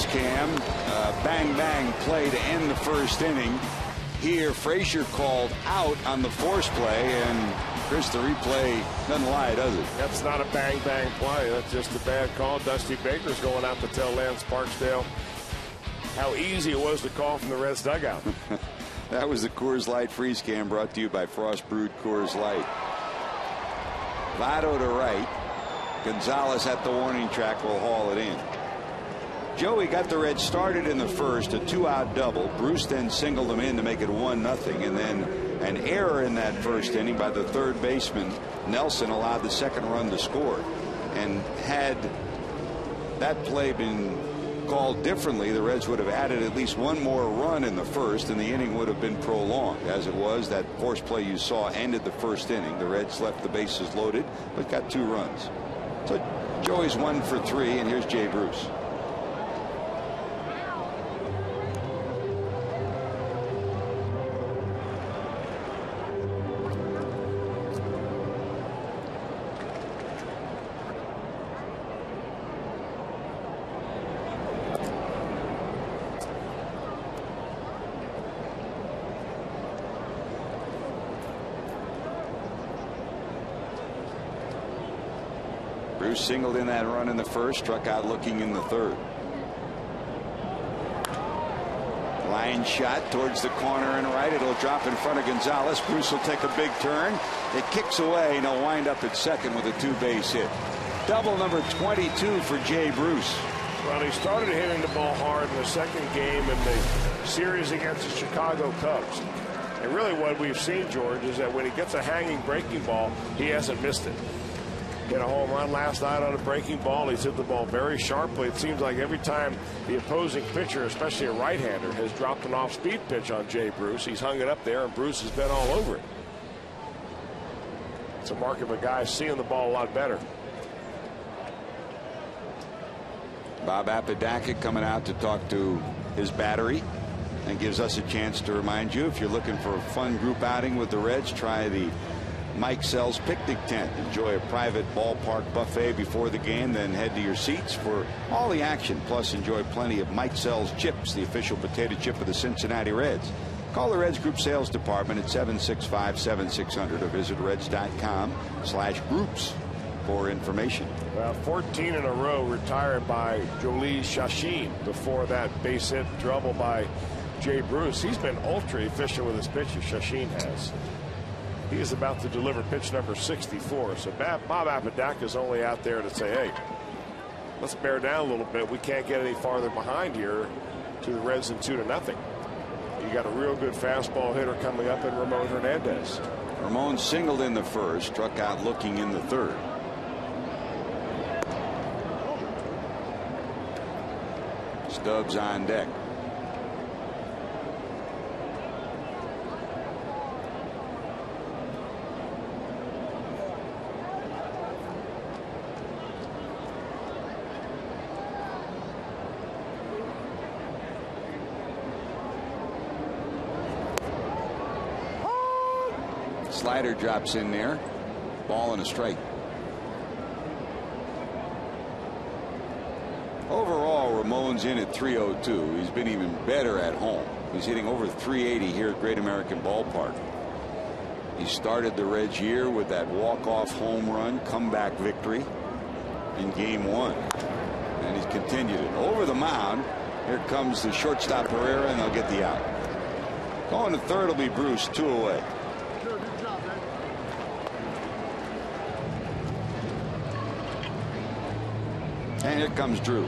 freeze cam. Bang bang play to end the first inning. Here Frazier called out on the force play, and Chris, the replay doesn't lie, does it? That's not a bang bang play. That's just a bad call. Dusty Baker's going out to tell Lance Barksdale how easy it was to call from the Reds dugout. That was the Coors Light freeze cam, brought to you by Frost Brewed Coors Light. Votto to right. Gonzalez at the warning track will haul it in. Joey got the Reds started in the first, a 2-out double. Bruce then singled him in to make it 1-0, and then an error in that first inning by the third baseman Nelson allowed the second run to score. And had that play been called differently, the Reds would have added at least one more run in the first, and the inning would have been prolonged. As it was, that force play you saw ended the first inning. The Reds left the bases loaded, but got 2 runs. So Joey's 1 for 3, and here's Jay Bruce. Bruce singled in that run in the first, struck out looking in the third. Line shot towards the corner and right. It'll drop in front of Gonzalez. Bruce will take a big turn. It kicks away, and he'll wind up at second with a 2-base hit. Double number 22 for Jay Bruce. Well, he started hitting the ball hard in the second game in the series against the Chicago Cubs. And really what we've seen, George, is that when he gets a hanging breaking ball, he hasn't missed it. Hit a home run last night on a breaking ball. He's hit the ball very sharply. It seems like every time the opposing pitcher, especially a right-hander, has dropped an off-speed pitch on Jay Bruce, he's hung it up there, and Bruce has been all over it. It's a mark of a guy seeing the ball a lot better. Bob Apodaca coming out to talk to his battery, and gives us a chance to remind you, if you're looking for a fun group outing with the Reds, try the Mike Sells picnic tent. Enjoy a private ballpark buffet before the game, then head to your seats for all the action. Plus enjoy plenty of Mike Sells chips, the official potato chip of the Cincinnati Reds. Call the Reds Group Sales Department at 765-7600 or visit reds.com/groups for information. 14 in a row retired by Jolie Chachin before that base hit double by Jay Bruce. He's been ultra efficient with his pitches, Chachin has. He is about to deliver pitch number 64. So Bob Apodaca is only out there to say, hey, let's bear down a little bit. We can't get any farther behind here to the Reds than 2-0. You got a real good fastball hitter coming up in Ramon Hernandez. Ramon singled in the first, struck out looking in the third. Stubbs on deck. Slider drops in there. Ball and a strike. Overall, Ramon's in at 302. He's been even better at home. He's hitting over 380 here at Great American Ballpark. He started the Reds year with that walk-off home run comeback victory in Game 1. And he's continued it. Over the mound, here comes the shortstop Herrera, and they'll get the out. Going to third will be Bruce, 2 away. And here comes Drew.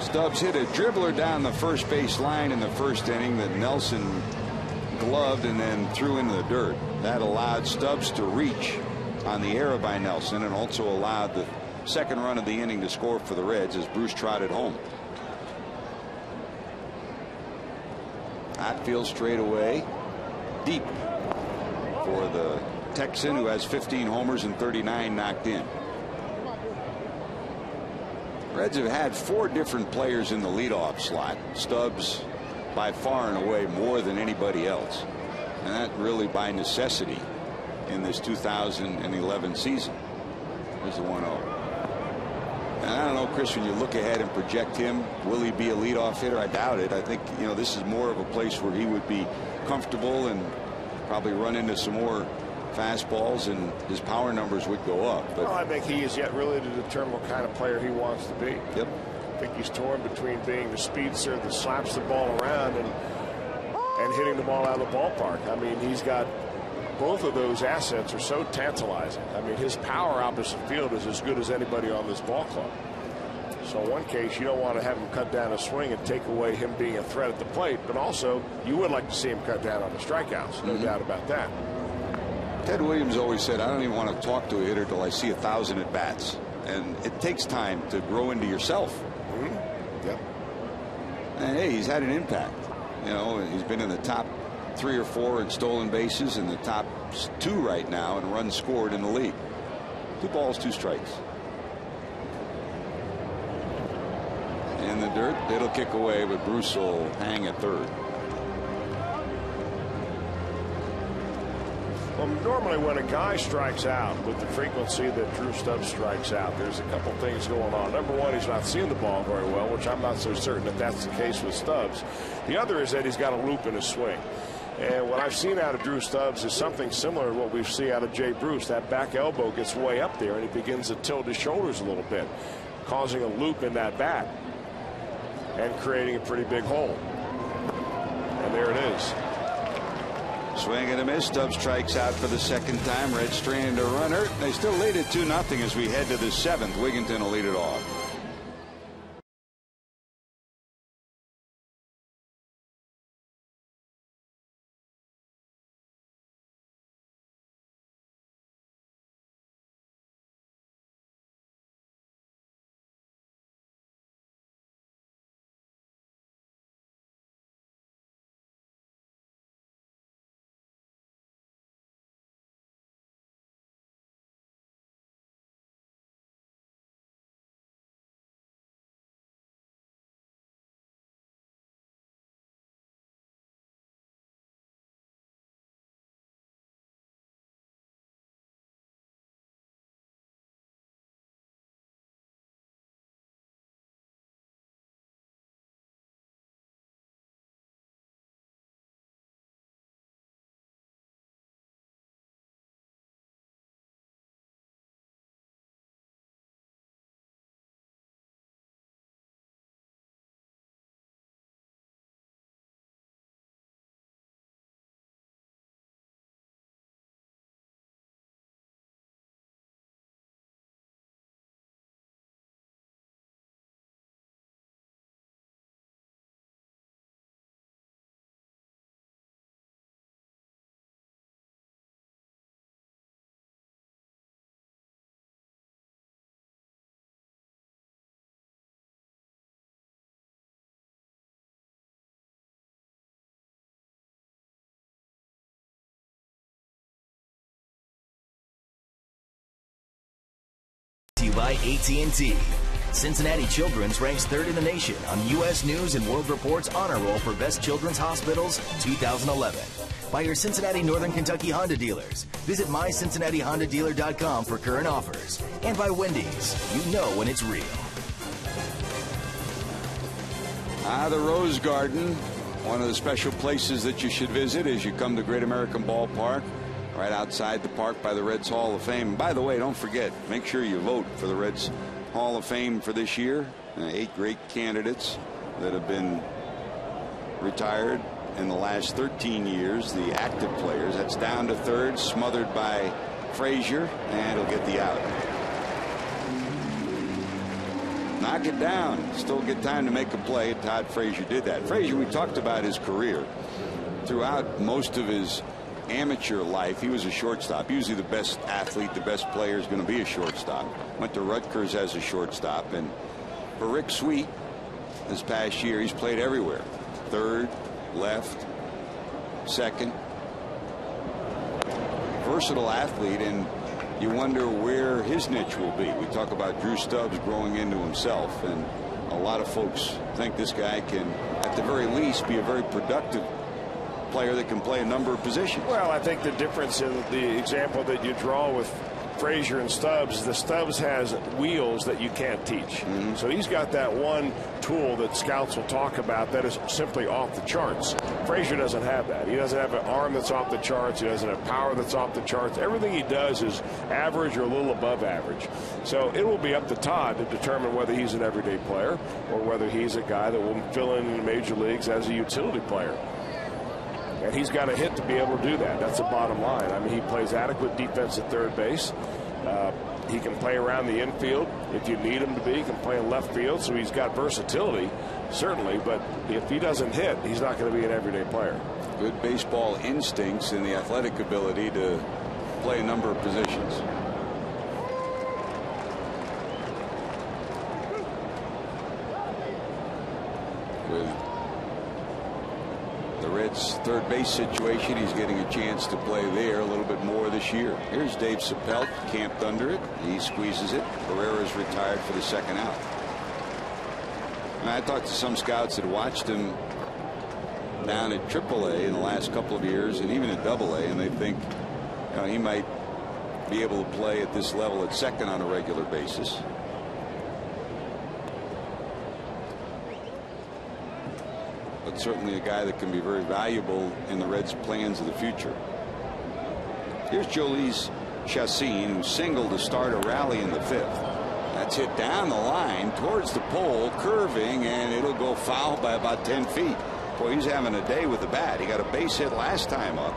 Stubbs hit a dribbler down the first base line in the first inning that Nelson gloved and then threw into the dirt. That allowed Stubbs to reach on the error by Nelson, and also allowed the second run of the inning to score for the Reds as Bruce trotted home. Outfield straightaway deep for the Texan, who has 15 homers and 39 knocked in. Reds have had 4 different players in the leadoff slot. Stubbs by far and away more than anybody else, and that really by necessity in this 2011 season. There's the 1-0. And I don't know, Chris, when you look ahead and project him, will he be a leadoff hitter? I doubt it. I think, you know, this is more of a place where he would be comfortable and probably run into some more fastballs, and his power numbers would go up. But well, I think he is yet really to determine what kind of player he wants to be. Yep. I think he's torn between being the speedster that slaps the ball around and hitting the ball out of the ballpark. I mean, he's got both of those assets are so tantalizing. I mean, his power opposite field is as good as anybody on this ball club. So in one case, you don't want to have him cut down a swing and take away him being a threat at the plate, but also you would like to see him cut down on the strikeouts. No doubt about that. Ted Williams always said, I don't even want to talk to a hitter till I see 1,000 at bats. And it takes time to grow into yourself. Yep. And hey, he's had an impact. You know, he's been in the top 3 or 4 in stolen bases, and the top 2 right now in runs scored in the league. 2 balls, 2 strikes. In the dirt, it'll kick away, but Bruce will hang at third. Well, normally when a guy strikes out with the frequency that Drew Stubbs strikes out, there's a couple things going on. Number one, he's not seeing the ball very well, which I'm not so certain that that's the case with Stubbs. The other is that he's got a loop in his swing. And what I've seen out of Drew Stubbs is something similar to what we see out of Jay Bruce. That back elbow gets way up there, and he begins to tilt his shoulders a little bit, causing a loop in that bat and creating a pretty big hole. And there it is. Swing and a miss. Stubbs strikes out for the second time. Reds stranded a runner. They still lead it 2-0 as we head to the 7th. Wigginton will lead it off. By AT&T. Cincinnati Children's ranks 3rd in the nation on U.S. News and World Report's honor roll for Best Children's Hospitals 2011. By your Cincinnati Northern Kentucky Honda dealers. Visit mycincinnatihondadealer.com for current offers. And by Wendy's. You know when it's real. The Rose Garden, one of the special places that you should visit as you come to Great American Ballpark. Right outside the park by the Reds Hall of Fame. And by the way, don't forget, make sure you vote for the Reds Hall of Fame for this year. 8 great candidates that have been retired in the last 13 years. The active players. That's down to third, smothered by Frazier, and he'll get the out. Knock it down. Still get time to make a play. Todd Frazier did that. Frazier, we talked about his career. Throughout most of his amateur life, he was a shortstop. Usually the best athlete, the best player is going to be a shortstop. Went to Rutgers as a shortstop. And for Rick Sweet, this past year, he's played everywhere. Third, left, second. Versatile athlete, and you wonder where his niche will be. We talk about Drew Stubbs growing into himself, and a lot of folks think this guy can, at the very least, be a very productive player that can play a number of positions. Well, I think the difference in the example that you draw with Frazier and Stubbs, the Stubbs has wheels that you can't teach. So he's got that one tool that scouts will talk about that is simply off the charts. Frazier doesn't have that. He doesn't have an arm that's off the charts. He doesn't have power that's off the charts. Everything he does is average or a little above average. So it will be up to Todd to determine whether he's an everyday player or whether he's a guy that will fill in the major leagues as a utility player. And he's got a hit to be able to do that. That's the bottom line. I mean, he plays adequate defense at third base. He can play around the infield if you need him to be. He can play in left field, so he's got versatility, certainly. But if he doesn't hit, he's not going to be an everyday player. Good baseball instincts and the athletic ability to play a number of positions. With the Reds' third base situation, he's getting a chance to play there a little bit more this year. Here's Dave Chappelle, camped under it. He squeezes it. Herrera's retired for the second out. And I talked to some scouts that watched him down at AAA in the last couple of years and even at AA, and they think he might be able to play at this level at second on a regular basis. But certainly a guy that can be very valuable in the Reds' plans of the future. Here's Jhoulys Chacin, who singled to start a rally in the fifth. That's hit down the line towards the pole, curving, and it'll go foul by about 10 feet. Boy, he's having a day with the bat. He got a base hit last time up.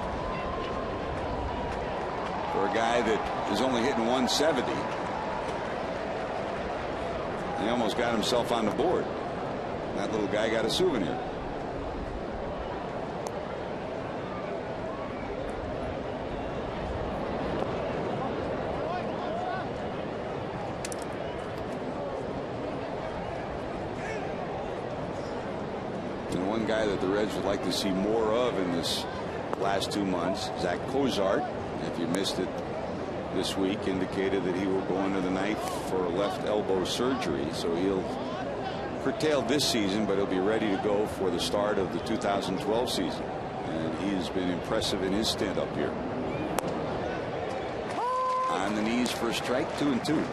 For a guy that is only hitting 170. He almost got himself on the board. That little guy got a souvenir. And one guy that the Reds would like to see more of in this last 2 months, Zach Cozart, if you missed it this week, indicated that he will go under the knife for left elbow surgery. So he'll curtail this season, but he'll be ready to go for the start of the 2012 season. And he's been impressive in his stint up here. On the knees for a strike, 2-2.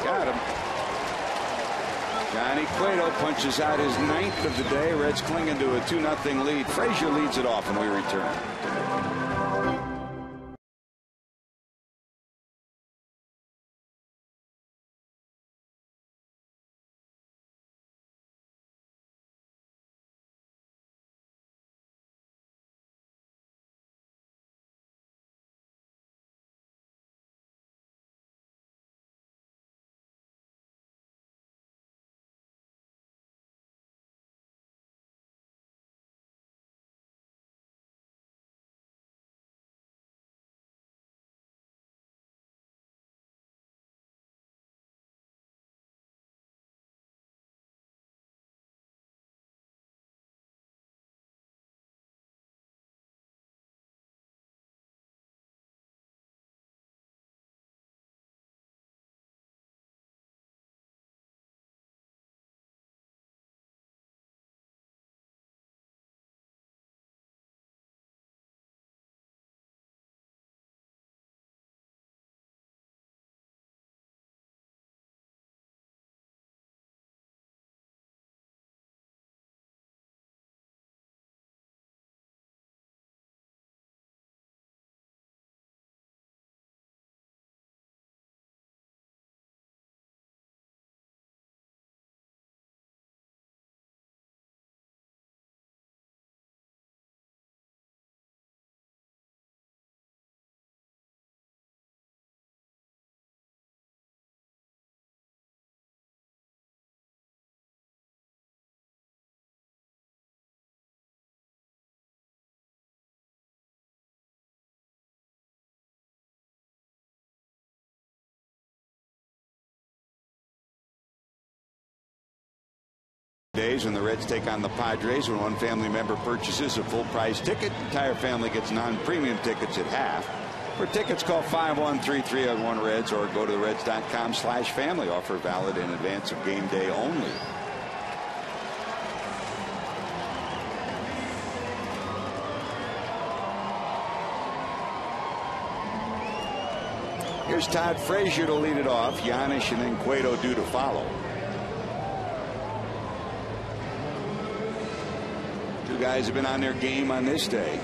Got him. Johnny Cueto punches out his 9th of the day. Reds clinging to a 2-0 lead. Frazier leads it off, and we return. Days when the Reds take on the Padres. When one family member purchases a full price ticket, the entire family gets non-premium tickets at half. For tickets, call 513-301-REDS or go to the reds.com/family. Offer valid in advance of game day only. Here's Todd Frazier to lead it off. Giannis and then Cueto due to follow. Two guys have been on their game on this day.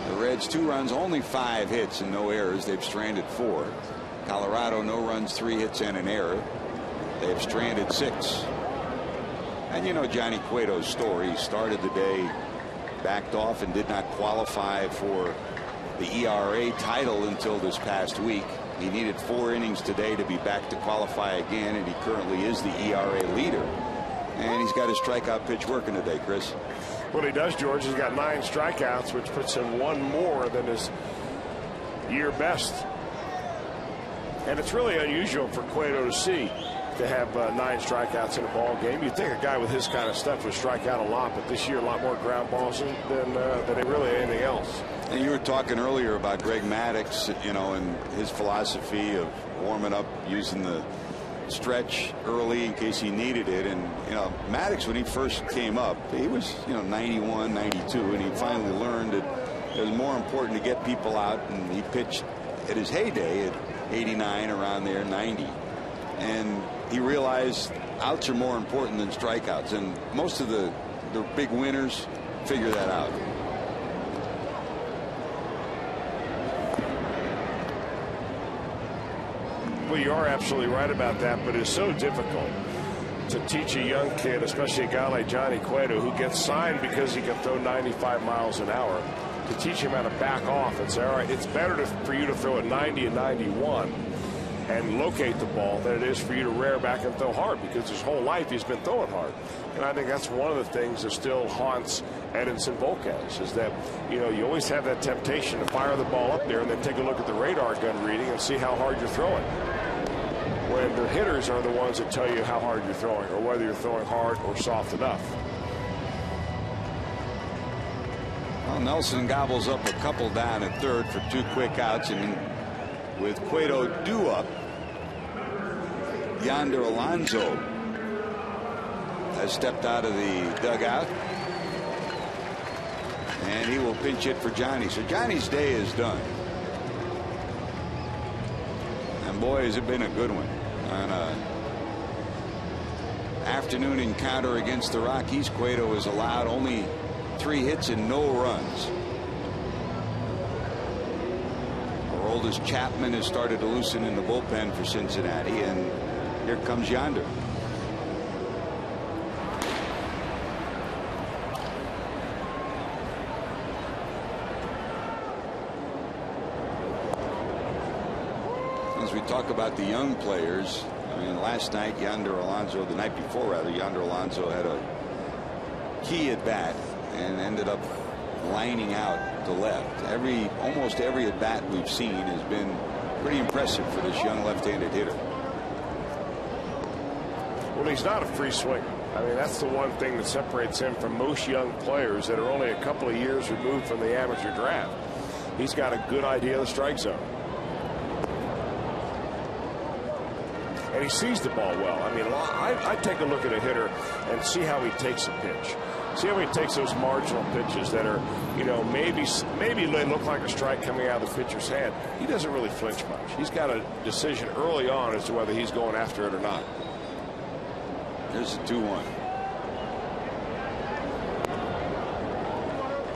The Reds 2 runs, only 5 hits and no errors. They've stranded 4. Colorado, no runs, 3 hits and an error. They've stranded 6. And you know Johnny Cueto's story. He started the day, backed off, and did not qualify for the ERA title until this past week. He needed 4 innings today to be back to qualify again, and he currently is the ERA leader. And he's got his strikeout pitch working today, Chris. Well, he does, George. He's got 9 strikeouts, which puts him 1 more than his year best. And it's really unusual for Cueto to see, to have 9 strikeouts in a ball game. You'd think a guy with his kind of stuff would strike out a lot, but this year a lot more ground balls than really anything else. And you were talking earlier about Greg Maddux, you know, and his philosophy of warming up, using the stretch early in case he needed it. And you know, Maddux, when he first came up, he was, you know, 91, 92, and he finally learned that it was more important to get people out, and he pitched at his heyday at 89, around there, 90, and he realized outs are more important than strikeouts, and most of the big winners figure that out. Well, you are absolutely right about that, but it's so difficult to teach a young kid, especially a guy like Johnny Cueto, who gets signed because he can throw 95 miles an hour, to teach him how to back off and say, all right, it's better for you to throw at 90 and 91 and locate the ball than it is for you to rear back and throw hard, because his whole life he's been throwing hard. And I think that's one of the things that still haunts Edinson Volquez, is that, you know, you always have that temptation to fire the ball up there and then take a look at the radar gun reading and see how hard you're throwing, when the hitters are the ones that tell you how hard you're throwing, or whether you're throwing hard or soft enough. Well, Nelson gobbles up a couple down at third for 2 quick outs, and with Cueto due up, Yonder Alonso has stepped out of the dugout, and he will pinch hit for Johnny. So Johnny's day is done. And boy, has it been a good one. On an afternoon encounter against the Rockies, Cueto has allowed only 3 hits and no runs. Aroldis Chapman has started to loosen in the bullpen for Cincinnati, and here comes Yonder. As we talk about the young players, I mean, last night Yonder Alonso, the night before rather, Yonder Alonso had a key at bat and ended up lining out to left. Almost every at bat we've seen has been pretty impressive for this young left-handed hitter. Well, he's not a free swinger. I mean, that's the one thing that separates him from most young players that are only a couple of years removed from the amateur draft. He's got a good idea of the strike zone. And he sees the ball well. I mean, I take a look at a hitter and see how he takes a pitch. See how he takes those marginal pitches that are, you know, maybe they look like a strike coming out of the pitcher's hand. He doesn't really flinch much. He's got a decision early on as to whether he's going after it or not. Here's the 2-1.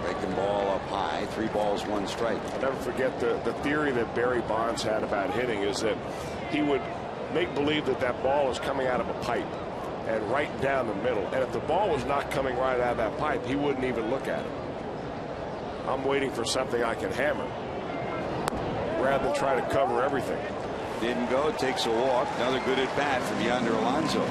Breaking ball up high. 3 balls, 1 strike. I'll never forget the theory that Barry Bonds had about hitting, is that he would make believe that that ball is coming out of a pipe and right down the middle. And if the ball was not coming right out of that pipe, he wouldn't even look at it. I'm waiting for something I can hammer rather than try to cover everything. Didn't go. Takes a walk. Another good at bat from Yonder Alonso.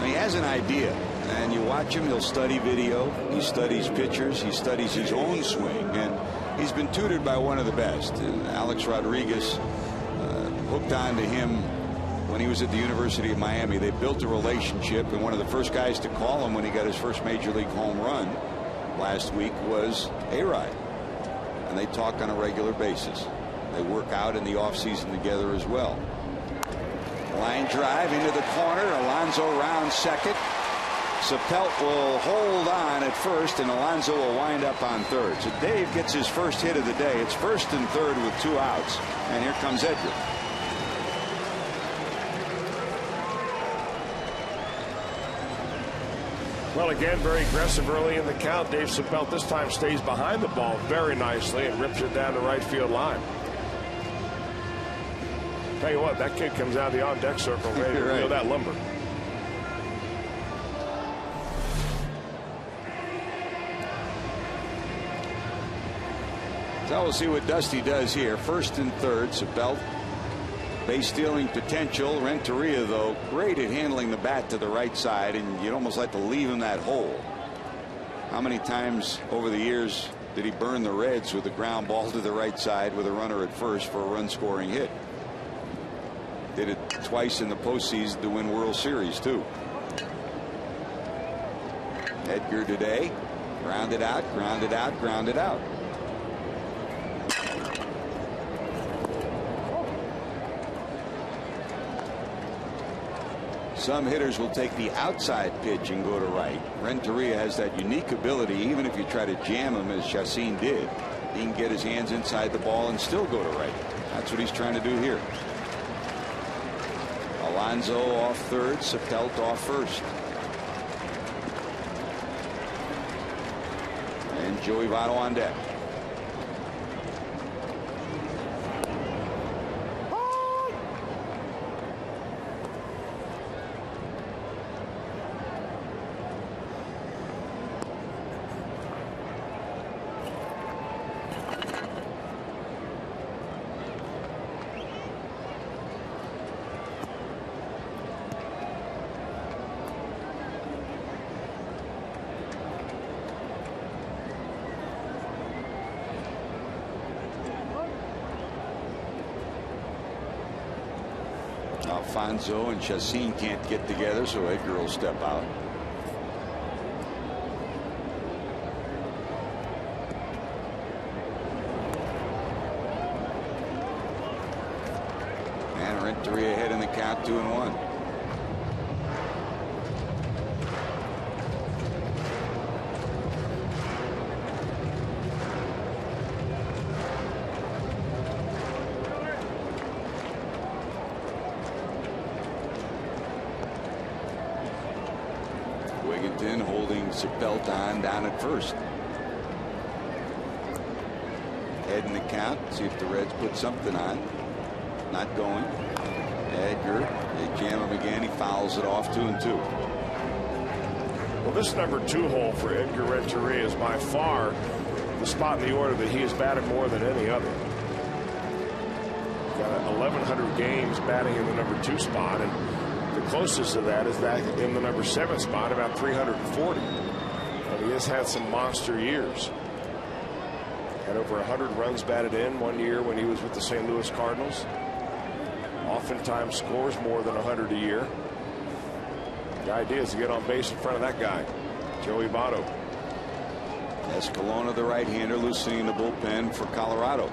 He has an idea, and you watch him, he'll study video, he studies pitchers, he studies his own swing, and he's been tutored by one of the best. Alex Rodriguez hooked on to him when he was at the University of Miami. They built a relationship, and one of the first guys to call him when he got his first major league home run last week was A-Rod. and they talk on a regular basis. They work out in the offseason together as well. Line drive into the corner. Alonso rounds second. Sapelt will hold on at first, and Alonso will wind up on third. So Dave gets his first hit of the day. It's first and third with 2 outs, and here comes Edgar. Well, again, very aggressive early in the count. Dave Sapelt this time stays behind the ball very nicely and rips it down the right field line. Tell you what, that kid comes out of the on-deck circle ready to reel that lumber. So we'll see what Dusty does here. First and third, Sapelt. Base stealing potential. Renteria, though, great at handling the bat to the right side, and you'd almost like to leave him that hole. How many times over the years did he burn the Reds with a ground ball to the right side with a runner at first for a run-scoring hit? Did it twice in the postseason to win World Series, too. Edgar today. Grounded out, grounded out, grounded out. Some hitters will take the outside pitch and go to right. Renteria has that unique ability. Even if you try to jam him, as Chacin did, he can get his hands inside the ball and still go to right. That's what he's trying to do here. Alonso off third, Sapelt off first. And Joey Votto on deck. Alfonso and Chacin can't get together, so Edgar will step out. And Renteria ahead in the count, 2-1. Holding Sapelt on down at first. Head in the count. See if the Reds put something on. Not going. Edgar. They jam him again. He fouls it off. 2-2. Well, this number 2 hole for Edgar Renteria is by far the spot in the order that he has batted more than any other. Got 1,100 games batting in the number 2 spot, and the closest to that is that in the number 7 spot, about 340. And he has had some monster years. Had over 100 runs batted in one year when he was with the St. Louis Cardinals. Oftentimes scores more than 100 a year. The idea is to get on base in front of that guy, Joey Votto. Escalona, the right-hander, loosening the bullpen for Colorado.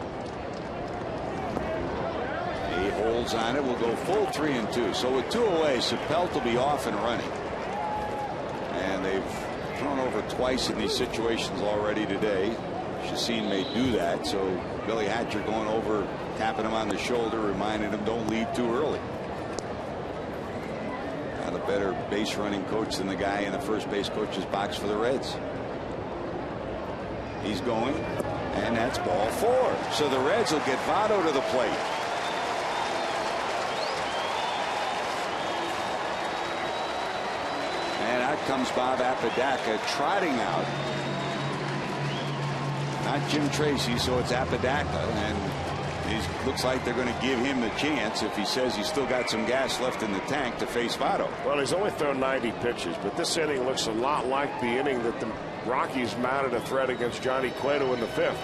He holds on it. Will go full 3-2. So with 2 away, Sapelt will be off and running. And they've thrown over twice in these situations already today. Chacin may do that. So Billy Hatcher going over, tapping him on the shoulder, reminding him don't leave too early. Not a better base running coach than the guy in the first base coach's box for the Reds. He's going, and that's ball 4. So the Reds will get Votto to the plate. And out comes Bob Apodaca trotting out. Not Jim Tracy, so it's Apodaca, and he looks like they're going to give him the chance if he says he's still got some gas left in the tank to face Votto. Well, he's only thrown 90 pitches, but this inning looks a lot like the inning that the Rockies mounted a threat against Johnny Cueto in the 5th.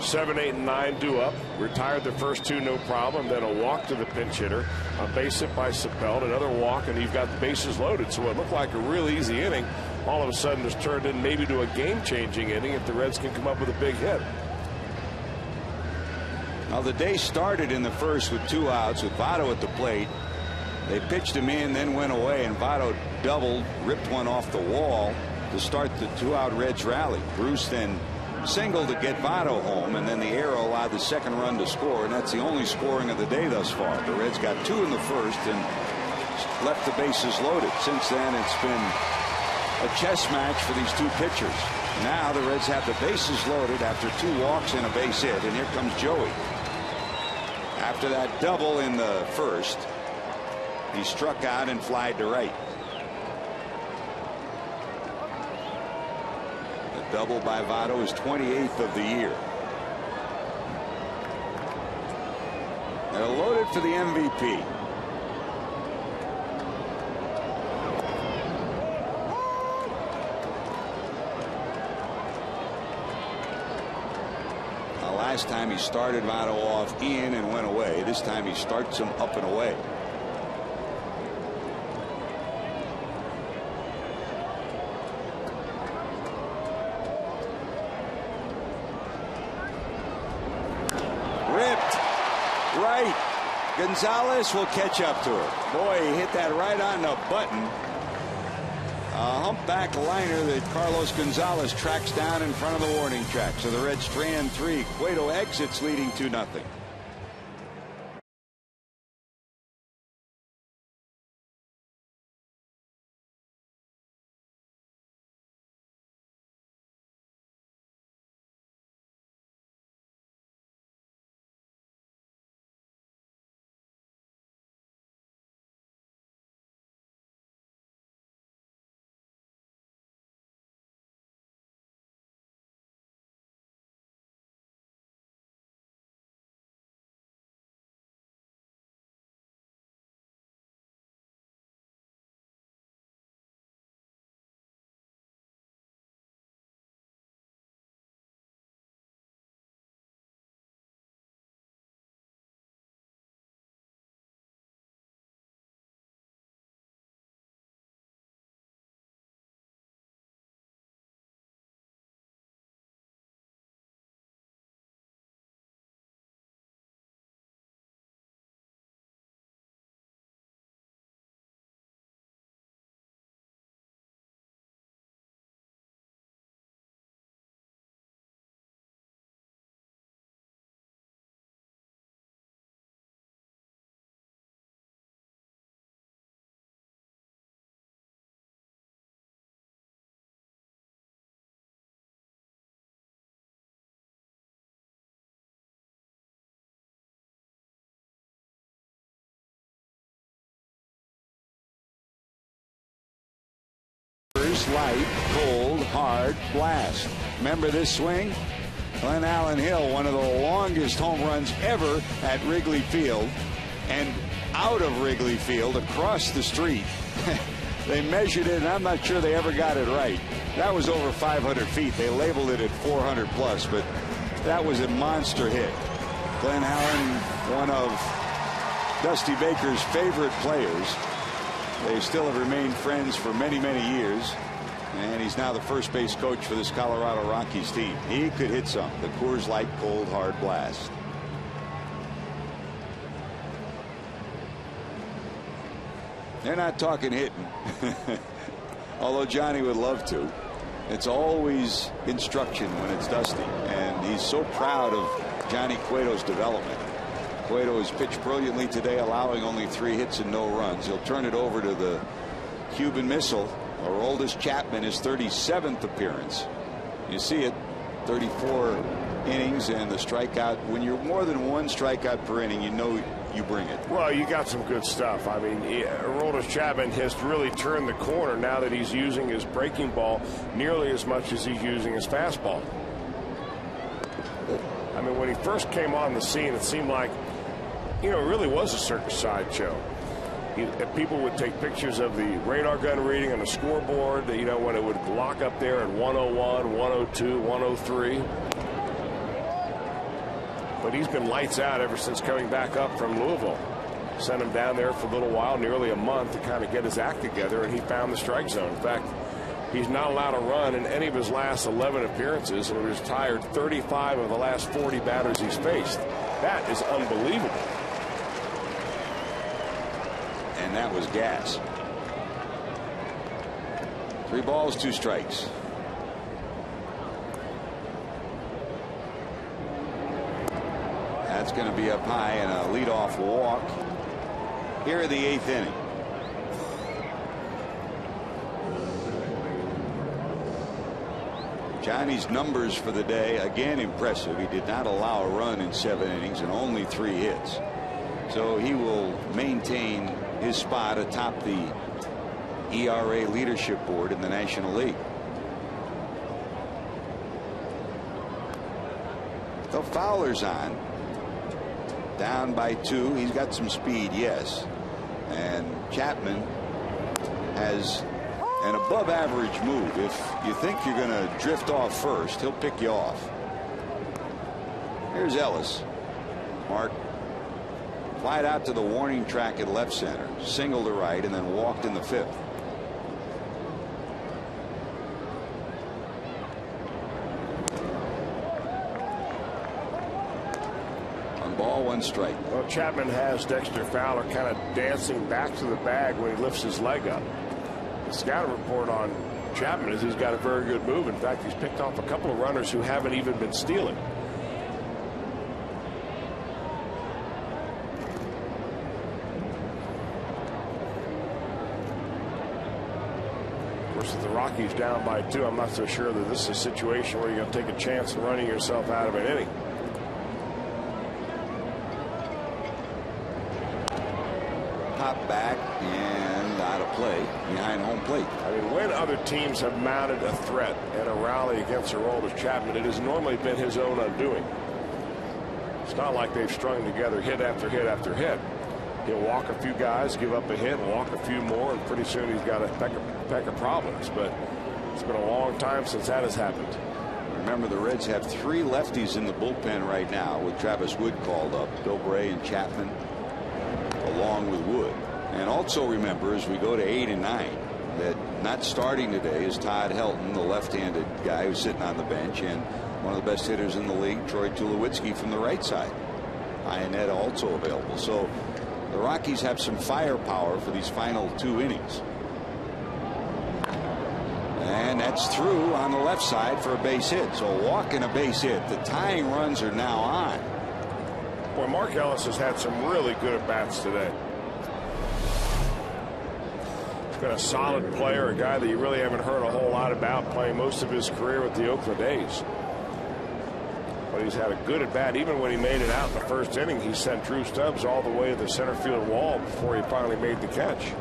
7, 8, and 9 due up. Retired the first 2, no problem. Then a walk to the pinch hitter. A base hit by Sapelt. Another walk, and you've got the bases loaded. So it looked like a real easy inning. All of a sudden, has turned in maybe to a game-changing inning if the Reds can come up with a big hit. Well, the day started in the first with 2 outs with Votto at the plate. They pitched him in, then went away, and Votto doubled, ripped one off the wall to start the 2-out Reds rally. Bruce then singled to get Votto home, and then the error allowed the second run to score, and that's the only scoring of the day thus far. The Reds got 2 in the first and left the bases loaded. Since then, it's been a chess match for these 2 pitchers. Now the Reds have the bases loaded after 2 walks and a base hit, and here comes Joey. After that double in the first, he struck out and flied to right. The double by Votto is 28th of the year. They're loaded for the MVP. Last time he started Votto off in and went away. This time he starts him up and away. Ripped right. Gonzalez will catch up to her. Boy, he hit that right on the button. A humpback liner that Carlos Gonzalez tracks down in front of the warning track. So the Reds strand 3. Cueto exits leading 2-0. Light, cold, hard blast. Remember this swing? Glenn Allen Hill, one of the longest home runs ever at Wrigley Field, and out of Wrigley Field across the street. They measured it, and I'm not sure they ever got it right. That was over 500 feet. They labeled it at 400 plus, but that was a monster hit. Glenn Allen, one of Dusty Baker's favorite players. They still have remained friends for many, many years. And he's now the first base coach for this Colorado Rockies team. He could hit some. The Coors Light cold hard blast. They're not talking hitting. Although Johnny would love to. It's always instruction when it's Dusty. And he's so proud of Johnny Cueto's development. Cueto has pitched brilliantly today, allowing only 3 hits and no runs. He'll turn it over to the Cuban Missile. Aroldis Chapman, his 37th appearance. You see it, 34 innings and the strikeout. When you're more than 1 strikeout per inning, you know you bring it. Well, you got some good stuff. I mean, Aroldis Chapman has really turned the corner now that he's using his breaking ball nearly as much as he's using his fastball. I mean, when he first came on the scene, it seemed like, you know, it really was a circus sideshow. People would take pictures of the radar gun reading on the scoreboard, you know, when it would lock up there at 101, 102, 103. But he's been lights out ever since coming back up from Louisville. Sent him down there for a little while, nearly a month, to kind of get his act together, and he found the strike zone. In fact, he's not allowed to run in any of his last 11 appearances, and he retired 35 of the last 40 batters he's faced. That is unbelievable. And that was gas. 3 balls, 2 strikes. That's going to be up high and a leadoff walk here in the 8th inning. Johnny's numbers for the day, again, impressive. He did not allow a run in 7 innings and only 3 hits. So he will maintain his spot atop the ERA leadership board in the National League. So Fowler's on. Down by 2. He's got some speed, yes. And Chapman has an above average move. If you think you're going to drift off first, he'll pick you off. Here's Ellis. Mark flied out to the warning track at left center, single to right, and then walked in the 5th. On ball, 1 strike. Well, Chapman has Dexter Fowler kind of dancing back to the bag when he lifts his leg up. The scouting report on Chapman is he's got a very good move. In fact, he's picked off a couple of runners who haven't even been stealing. Of course, with the Rockies down by 2, I'm not so sure that this is a situation where you're going to take a chance of running yourself out of an inning. Pop back and out of play behind home plate. I mean, when other teams have mounted a threat and a rally against the role of Chapman, it has normally been his own undoing. It's not like they've strung together hit after hit after hit. He'll walk a few guys, give up a hit, walk a few more, and pretty soon he's got a peck of problems. But it's been a long time since that has happened. Remember, the Reds have 3 lefties in the bullpen right now with Travis Wood called up. Dobre and Chapman along with Wood. And also remember, as we go to 8 and 9, that not starting today is Todd Helton, the left-handed guy who's sitting on the bench, and one of the best hitters in the league, Troy Tulowitzki, from the right side. Iannetta also available. So the Rockies have some firepower for these final 2 innings. And that's through on the left side for a base hit. So a walk and a base hit. The tying runs are now on. Boy, Mark Ellis has had some really good at-bats today. He's been a solid player, a guy that you really haven't heard a whole lot about, playing most of his career with the Oakland A's. But he's had a good at-bat. Even when he made it out in the 1st inning, he sent Drew Stubbs all the way to the center field wall before he finally made the catch.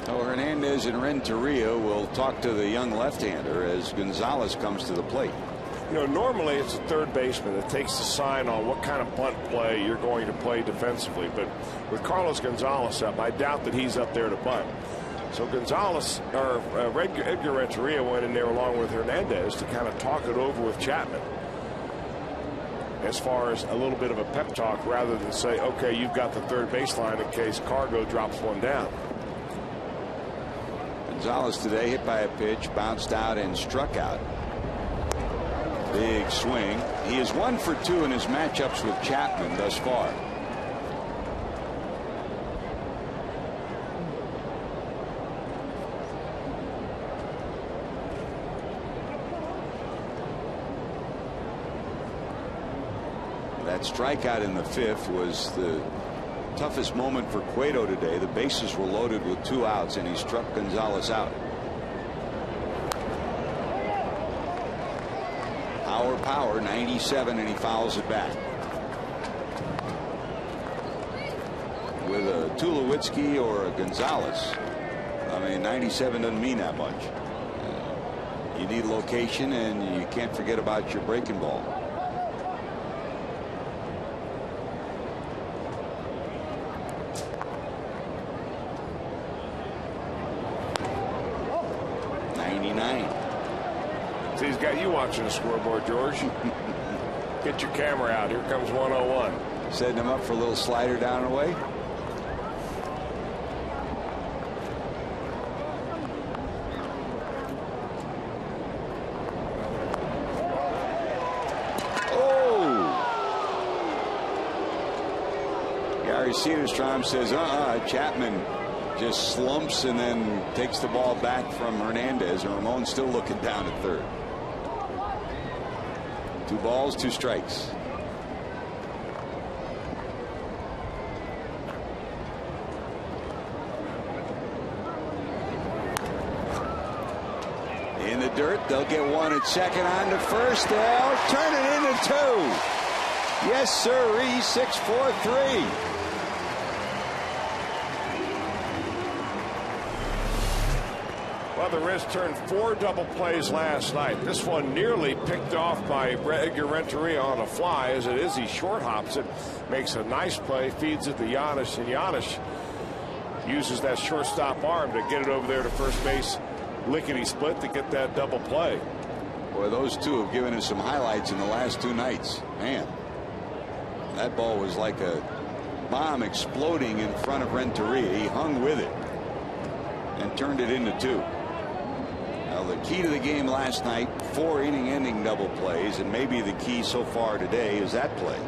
Hernandez and Renteria will talk to the young left-hander as Gonzalez comes to the plate. You know, normally it's a third baseman that takes the sign on what kind of bunt play you're going to play defensively. But with Carlos Gonzalez up, I doubt that he's up there to bunt. So Gonzalez, or Edgar Renteria, went in there along with Hernandez to kind of talk it over with Chapman, as far as a little bit of a pep talk, rather than say, okay, you've got the third baseline in case Cargo drops one down. Gonzalez today hit by a pitch, bounced out and struck out. Big swing. He is 1 for 2 in his matchups with Chapman thus far. That strikeout in the 5th was the toughest moment for Cueto today. The bases were loaded with 2 outs, and he struck Gonzalez out. Power, 97, and he fouls it back. With a Tulowitzki or a Gonzalez, I mean, 97 doesn't mean that much. You need location, and you can't forget about your breaking ball. See, he's got you watching the scoreboard, George. Get your camera out. Here comes 101. Setting him up for a little slider down and away. Cedarstrom says, Chapman just slumps and then takes the ball back from Hernandez. And Ramon's still looking down at third. 2 balls, 2 strikes. In the dirt, they'll get 1 at second, on to first. They'll turn it into 2. Yes, sirree. 6-4-3. Well, the Reds turned 4 double plays last night. This one nearly picked off by Edgar Renteria on a fly. As it is, he short hops it, makes a nice play, feeds it to Giannis, and Giannis uses that shortstop arm to get it over there to first base. Lickety split to get that double play. Boy, those two have given us some highlights in the last 2 nights. Man, that ball was like a bomb exploding in front of Renteria. He hung with it and turned it into 2. Now, the key to the game last night, 4 inning-ending double plays, and maybe the key so far today is that play.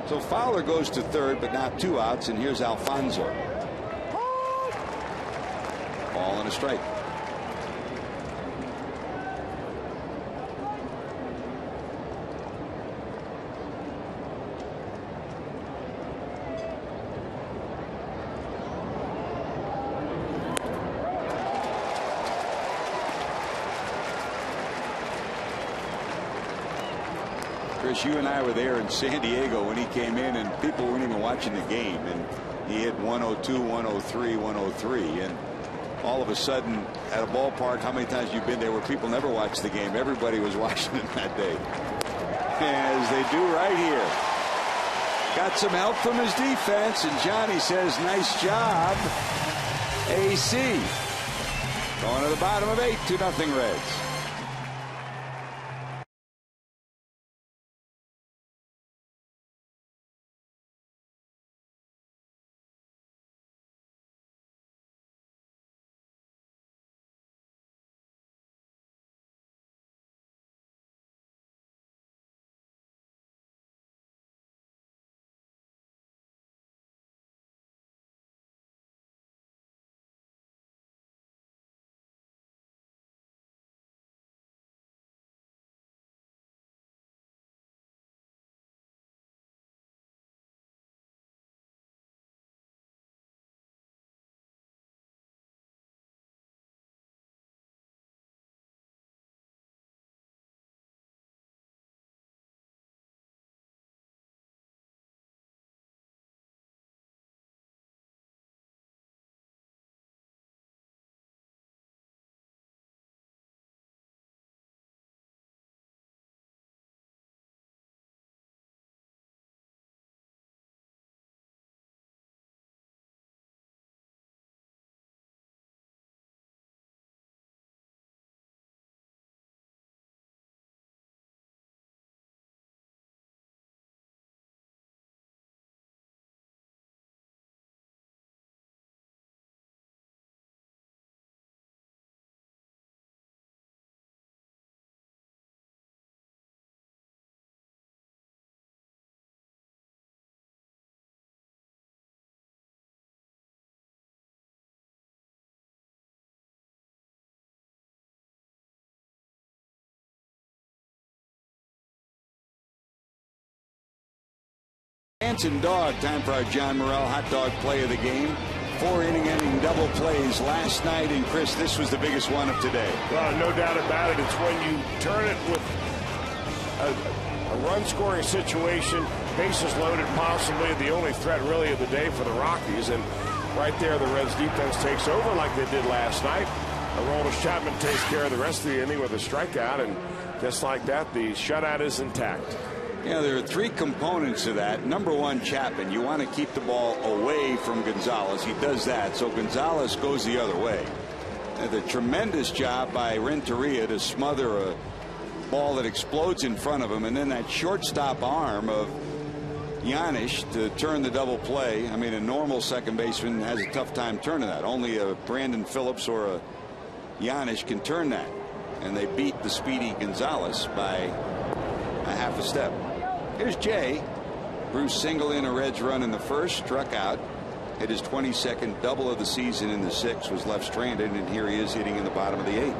So Fowler goes to third, but now 2 outs, and here's Alfonso. Ball and a strike. Chris, you and I were there in San Diego when he came in, and people weren't even watching the game, and he hit 102, 103, 103, and all of a sudden at a ballpark, how many times you've been there where people never watch the game? Everybody was watching it that day, as they do right here. Got some help from his defense, and Johnny says, nice job, AC. Going to the bottom of 8, 2-0 Reds. Hanson dog, time for our John Morrell hot dog play of the game. 4 inning-ending double plays last night, and Chris, this was the biggest one of today. Well, no doubt about it. It's when you turn it with a run-scoring situation, bases loaded, possibly the only threat really of the day for the Rockies, and right there the Reds defense takes over like they did last night. Aroldis Chapman takes care of the rest of the inning with a strikeout, and just like that, the shutout is intact. Yeah, there are 3 components to that. Number 1, Chapman. You want to keep the ball away from Gonzalez. He does that, so Gonzalez goes the other way. And a tremendous job by Renteria to smother a ball that explodes in front of him, and then that shortstop arm of Giannis to turn the double play. I mean, a normal second baseman has a tough time turning that. Only a Brandon Phillips or a Giannis can turn that, and they beat the speedy Gonzalez by a half a step. Here's Jay. Bruce singled in a Reds run in the first, struck out. Hit his 22nd double of the season in the 6th, was left stranded, and here he is hitting in the bottom of the 8th.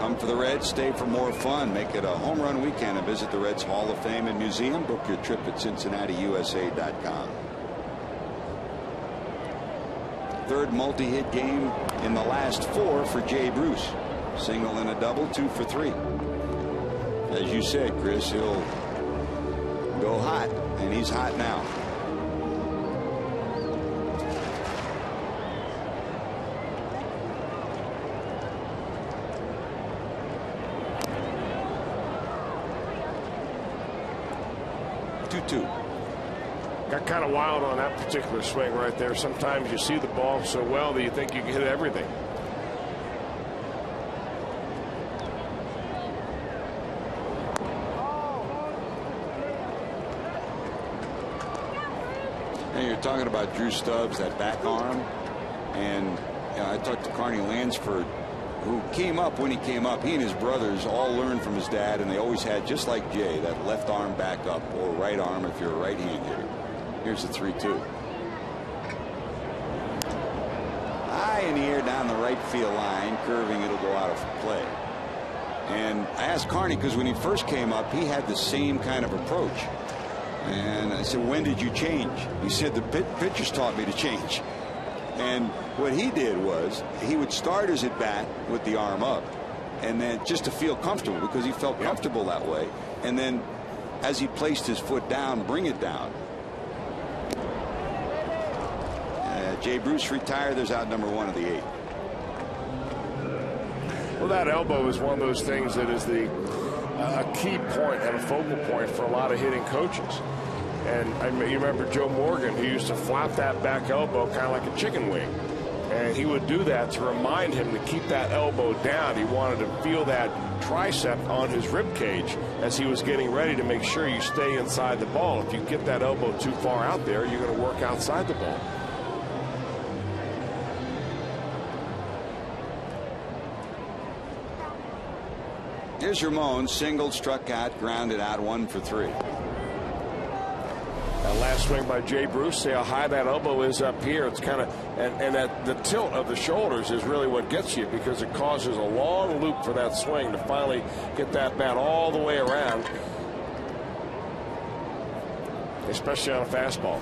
Come for the Reds, stay for more fun. Make it a home run weekend and visit the Reds Hall of Fame and Museum. Book your trip at CincinnatiUSA.com. Third multi-hit game in the last 4 for Jay Bruce. Single and a double, 2 for 3. As you said, Chris, he'll go hot, and he's hot now. Got kind of wild on that particular swing right there. Sometimes you see the ball so well that you think you can hit everything. And you're talking about Drew Stubbs, that back arm, and I talked to Carney Lansford, who came up when he came up. He and his brothers all learned from his dad, and they always had, just like Jay, that left arm back up, or right arm if you're a right-hand hitter. Here's the 3-2. High in the air down the right field line, curving, it'll go out of play. And I asked Carney, because when he first came up, he had the same kind of approach. And I said, when did you change? He said, the pitchers taught me to change. And what he did was he would start his at bat with the arm up, and then just to feel comfortable, because he felt comfortable that way. And then as he placed his foot down, bring it down. Jay Bruce retired. There's out number 1 of the 8th. Well, that elbow is one of those things that is a key point and a focal point for a lot of hitting coaches. And you remember Joe Morgan, who used to flap that back elbow kind of like a chicken wing. And he would do that to remind him to keep that elbow down. He wanted to feel that tricep on his rib cage as he was getting ready to make sure you stay inside the ball. If you get that elbow too far out there, you're going to work outside the ball. Here's Ramon, singled, struck out, grounded out, 1 for 3. That last swing by Jay Bruce, see how high that elbow is up here. It's kind of, and that the tilt of the shoulders is really what gets you, because it causes a long loop for that swing to finally get that bat all the way around, especially on a fastball.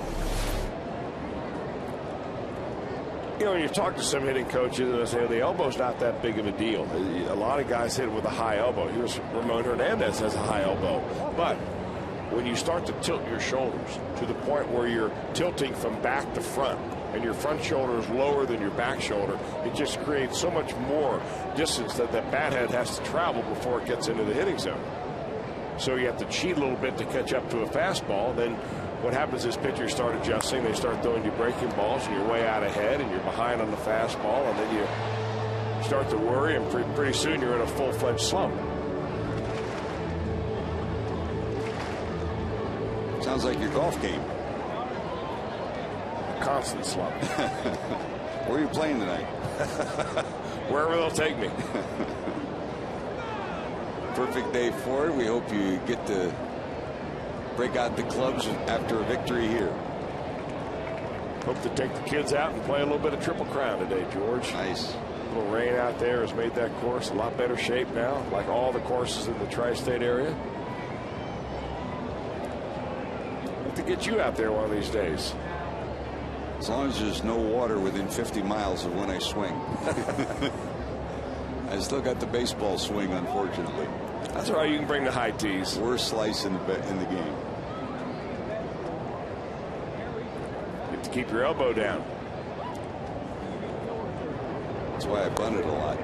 You know, when you talk to some hitting coaches, they say the elbow's not that big of a deal. A lot of guys hit with a high elbow. Here's Ramon Hernandez has a high elbow. But when you start to tilt your shoulders to the point where you're tilting from back to front, and your front shoulder is lower than your back shoulder, it just creates so much more distance that that bat head has to travel before it gets into the hitting zone. So you have to cheat a little bit to catch up to a fastball. Then what happens is pitchers start adjusting. They start throwing you breaking balls, and you're way out ahead, and you're behind on the fastball, and then you start to worry, and pretty soon you're in a full-fledged slump. Sounds like your golf game. A constant slump. Where are you playing tonight? Wherever they'll take me. Perfect day for it. We hope you get to break out the clubs after a victory here. Hope to take the kids out and play a little bit of Triple Crown today, George. Nice. A little rain out there has made that course a lot better shape now, like all the courses in the tri-state area. Hope to get you out there one of these days. As long as there's no water within 50 miles of when I swing. I still got the baseball swing, unfortunately. That's all right. You can bring the high tees. Worst slice in the game. Get to keep your elbow down. That's why I bunted a lot.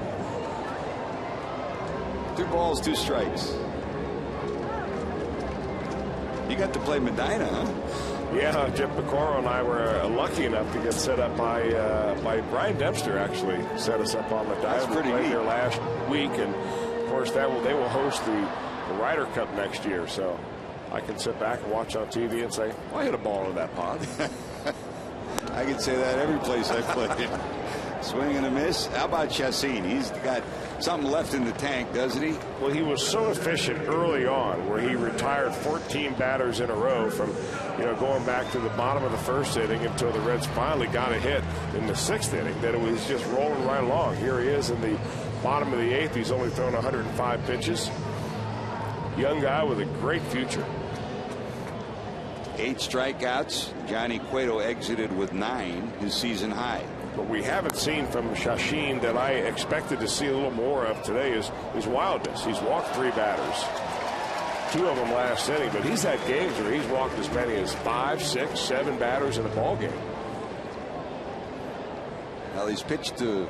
2 balls, 2 strikes. You got to play Medina, huh? Yeah, Jim Picoro and I were lucky enough to get set up by Brian Dempster. Actually set us up on Medina. That's pretty neat. We played there last week, and of course they will host the Ryder Cup next year. So I can sit back and watch on TV and say, well, I hit a ball in that pond. I can say that every place I played. Swing and a miss. How about Chacin? He's got something left in the tank, doesn't he? Well, he was so efficient early on, where he retired 14 batters in a row from, going back to the bottom of the first inning until the Reds finally got a hit in the 6th inning, that it was just rolling right along. Here he is in the bottom of the 8th. He's only thrown 105 pitches. Young guy with a great future. 8 strikeouts. Johnny Cueto exited with 9, his season high. What we haven't seen from Chacin that I expected to see a little more of today is his wildness. He's walked 3 batters, 2 of them last inning, but he's had games where he's walked as many as 5, 6, 7 batters in a ball game. Well, he's pitched an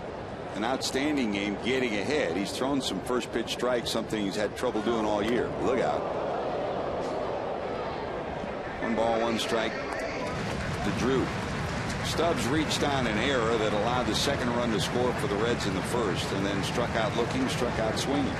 outstanding game getting ahead. He's thrown some first pitch strikes, something he's had trouble doing all year. Look out. 1 ball, 1 strike to Drew. Stubbs reached on an error that allowed the second run to score for the Reds in the first, and then struck out looking, struck out swinging.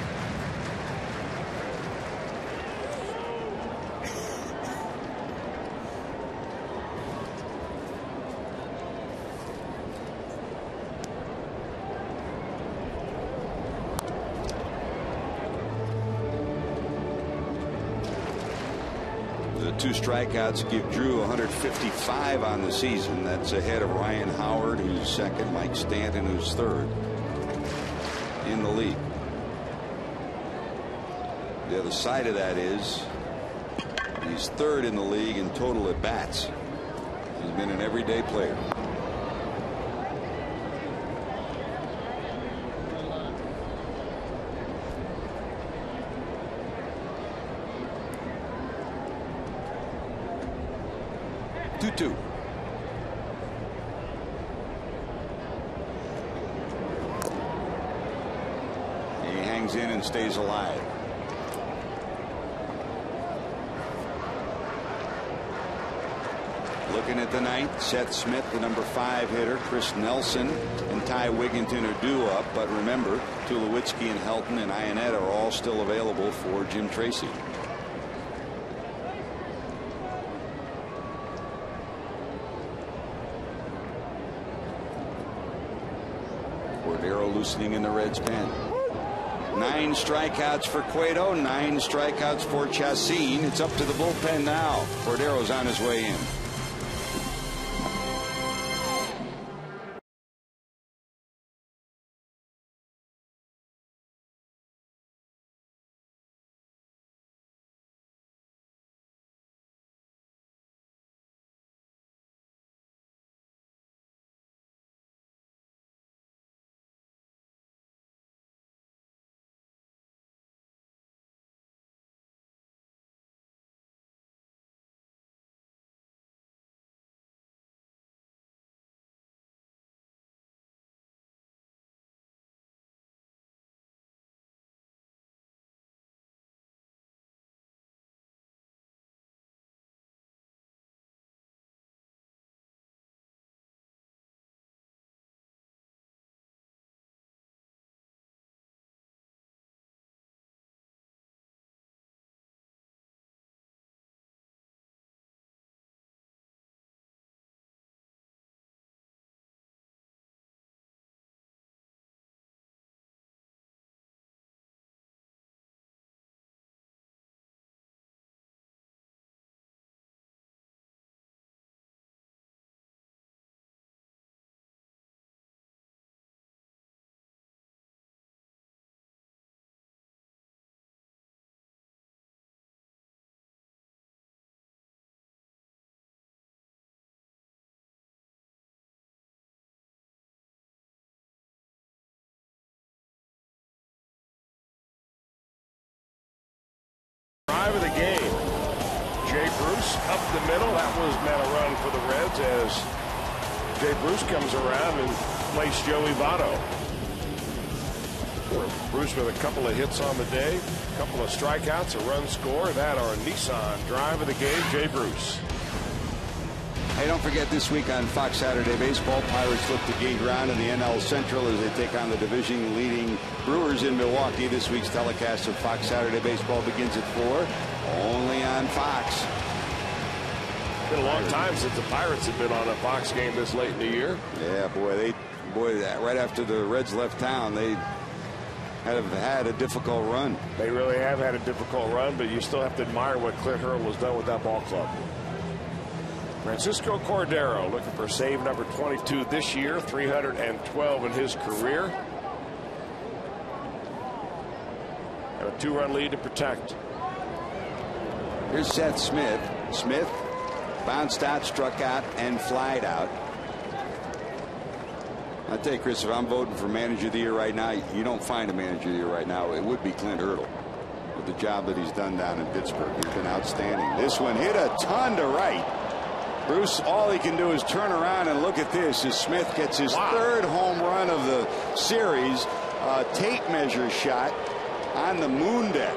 The 2 strikeouts give Drew 155 on the season. That's ahead of Ryan Howard, who's second, Mike Stanton, who's third in the league. The other side of that is he's third in the league in total at bats. He's been an everyday player. Two. He hangs in and stays alive. Looking at the ninth, Seth Smith, the number 5 hitter, Chris Nelson and Ty Wigginton are due up, but remember, Tulowitzki and Helton and Ionetta are all still available for Jim Tracy. Cordero loosening in the Reds' pen. 9 strikeouts for Cueto, 9 strikeouts for Chacin. It's up to the bullpen now. Cordero's on his way in. Drive of the game. Jay Bruce up the middle. That was meant a run for the Reds as Jay Bruce comes around and plays Joey Votto. Bruce with a couple of hits on the day, a couple of strikeouts, a run score. That our Nissan drive of the game, Jay Bruce. Hey, don't forget this week on Fox Saturday Baseball, Pirates look to gain ground in the NL Central as they take on the division-leading Brewers in Milwaukee. This week's telecast of Fox Saturday Baseball begins at 4, only on Fox. It's been a long time since the Pirates have been on a Fox game this late in the year. Yeah, boy, boy, right after the Reds left town, they have had a difficult run. They really have had a difficult run, but you still have to admire what Clint Hurdle has done with that ball club. Francisco Cordero looking for save number 22 this year, 312 in his career. And a 2-run lead to protect. Here's Seth Smith. Smith bounced out, struck out, and flied out. I tell you, Chris, if I'm voting for manager of the year right now, you don't find a manager of the year right now. It would be Clint Hurdle with the job that he's done down in Pittsburgh. He's been outstanding. This one hit a ton to right. Bruce, all he can do is turn around and look at this as Smith gets his third home run of the series. A tape measure shot on the moon deck.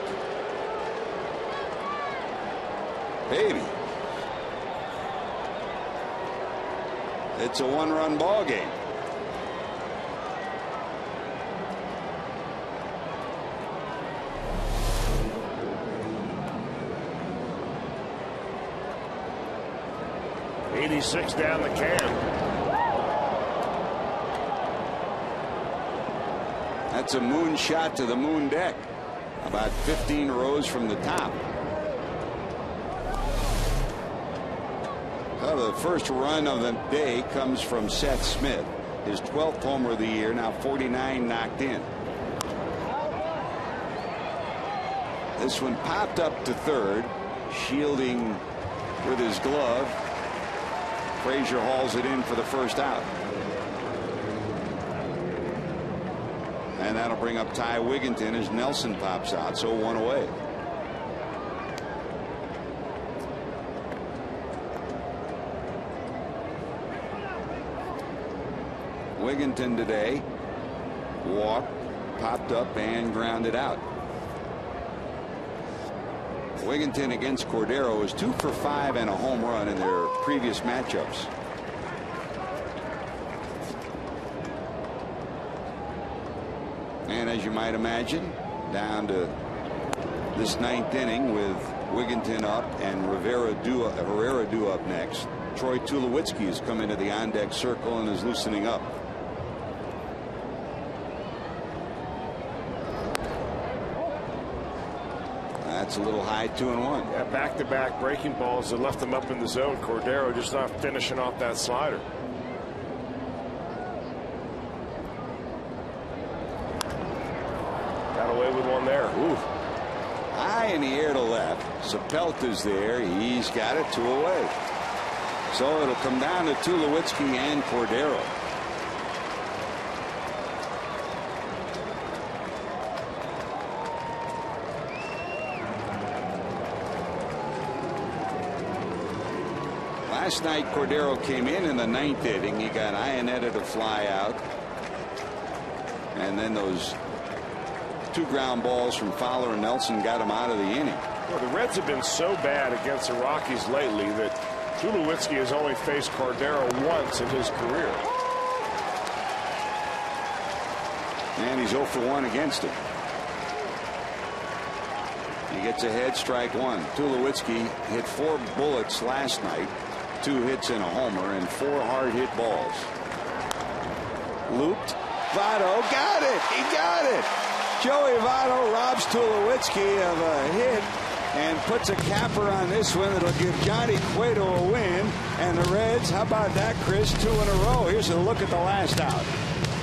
Baby. It's a 1-run ball game. '86 down the can. That's a moon shot to the moon deck, about 15 rows from the top. Well, the first run of the day comes from Seth Smith, his 12th homer of the year, now 49 knocked in. This one popped up to third, shielding with his glove. Frazier hauls it in for the first out. And that'll bring up Ty Wigginton as Nelson pops out, so 1 away. Wigginton today walked, popped up, and grounded out. Wigginton against Cordero is 2 for 5 and a home run in their previous matchups. And as you might imagine, down to this 9th inning with Wigginton up and Herrera due up next. Troy Tulowitzki has come into the on-deck circle and is loosening up. That's a little high, 2-1. Yeah, back-to-back breaking balls that left them up in the zone. Cordero just not finishing off that slider. Got away with one there. Ooh. High in the air to left. Sepelta's there. He's got it, 2 away. So it'll come down to Tulowitzki and Cordero. Last night, Cordero came in the 9th inning. He got Iannetta to fly out. And then those 2 ground balls from Fowler and Nelson got him out of the inning. Well, the Reds have been so bad against the Rockies lately that Tulowitzki has only faced Cordero once in his career. And he's 0 for 1 against him. He gets ahead, strike 1. Tulowitzki hit 4 bullets last night. 2 hits and a homer and 4 hard hit balls. Looped. Votto got it. He got it. Joey Votto robs Tulowitzki of a hit and puts a capper on this one that'll give Johnny Cueto a win. And the Reds, how about that, Chris? 2 in a row. Here's a look at the last out.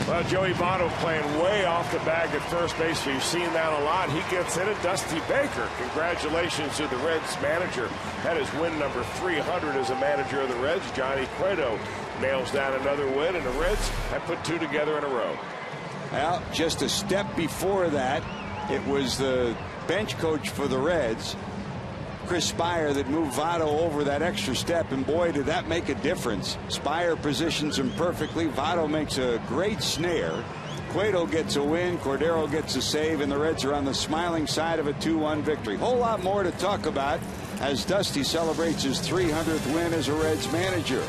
Well, Joey Votto playing way off the bag at first base. We've seen that a lot. He gets in it. Dusty Baker, congratulations to the Reds manager. That is win number 300 as a manager of the Reds. Johnny Cueto nails down another win, and the Reds have put 2 together in a row. Well, just a step before that, it was the bench coach for the Reds, Chris Spire, that moved Votto over that extra step, and boy, did that make a difference. Spire positions him perfectly. Votto makes a great snare. Cueto gets a win. Cordero gets a save, and the Reds are on the smiling side of a 2-1 victory. Whole lot more to talk about as Dusty celebrates his 300th win as a Reds manager.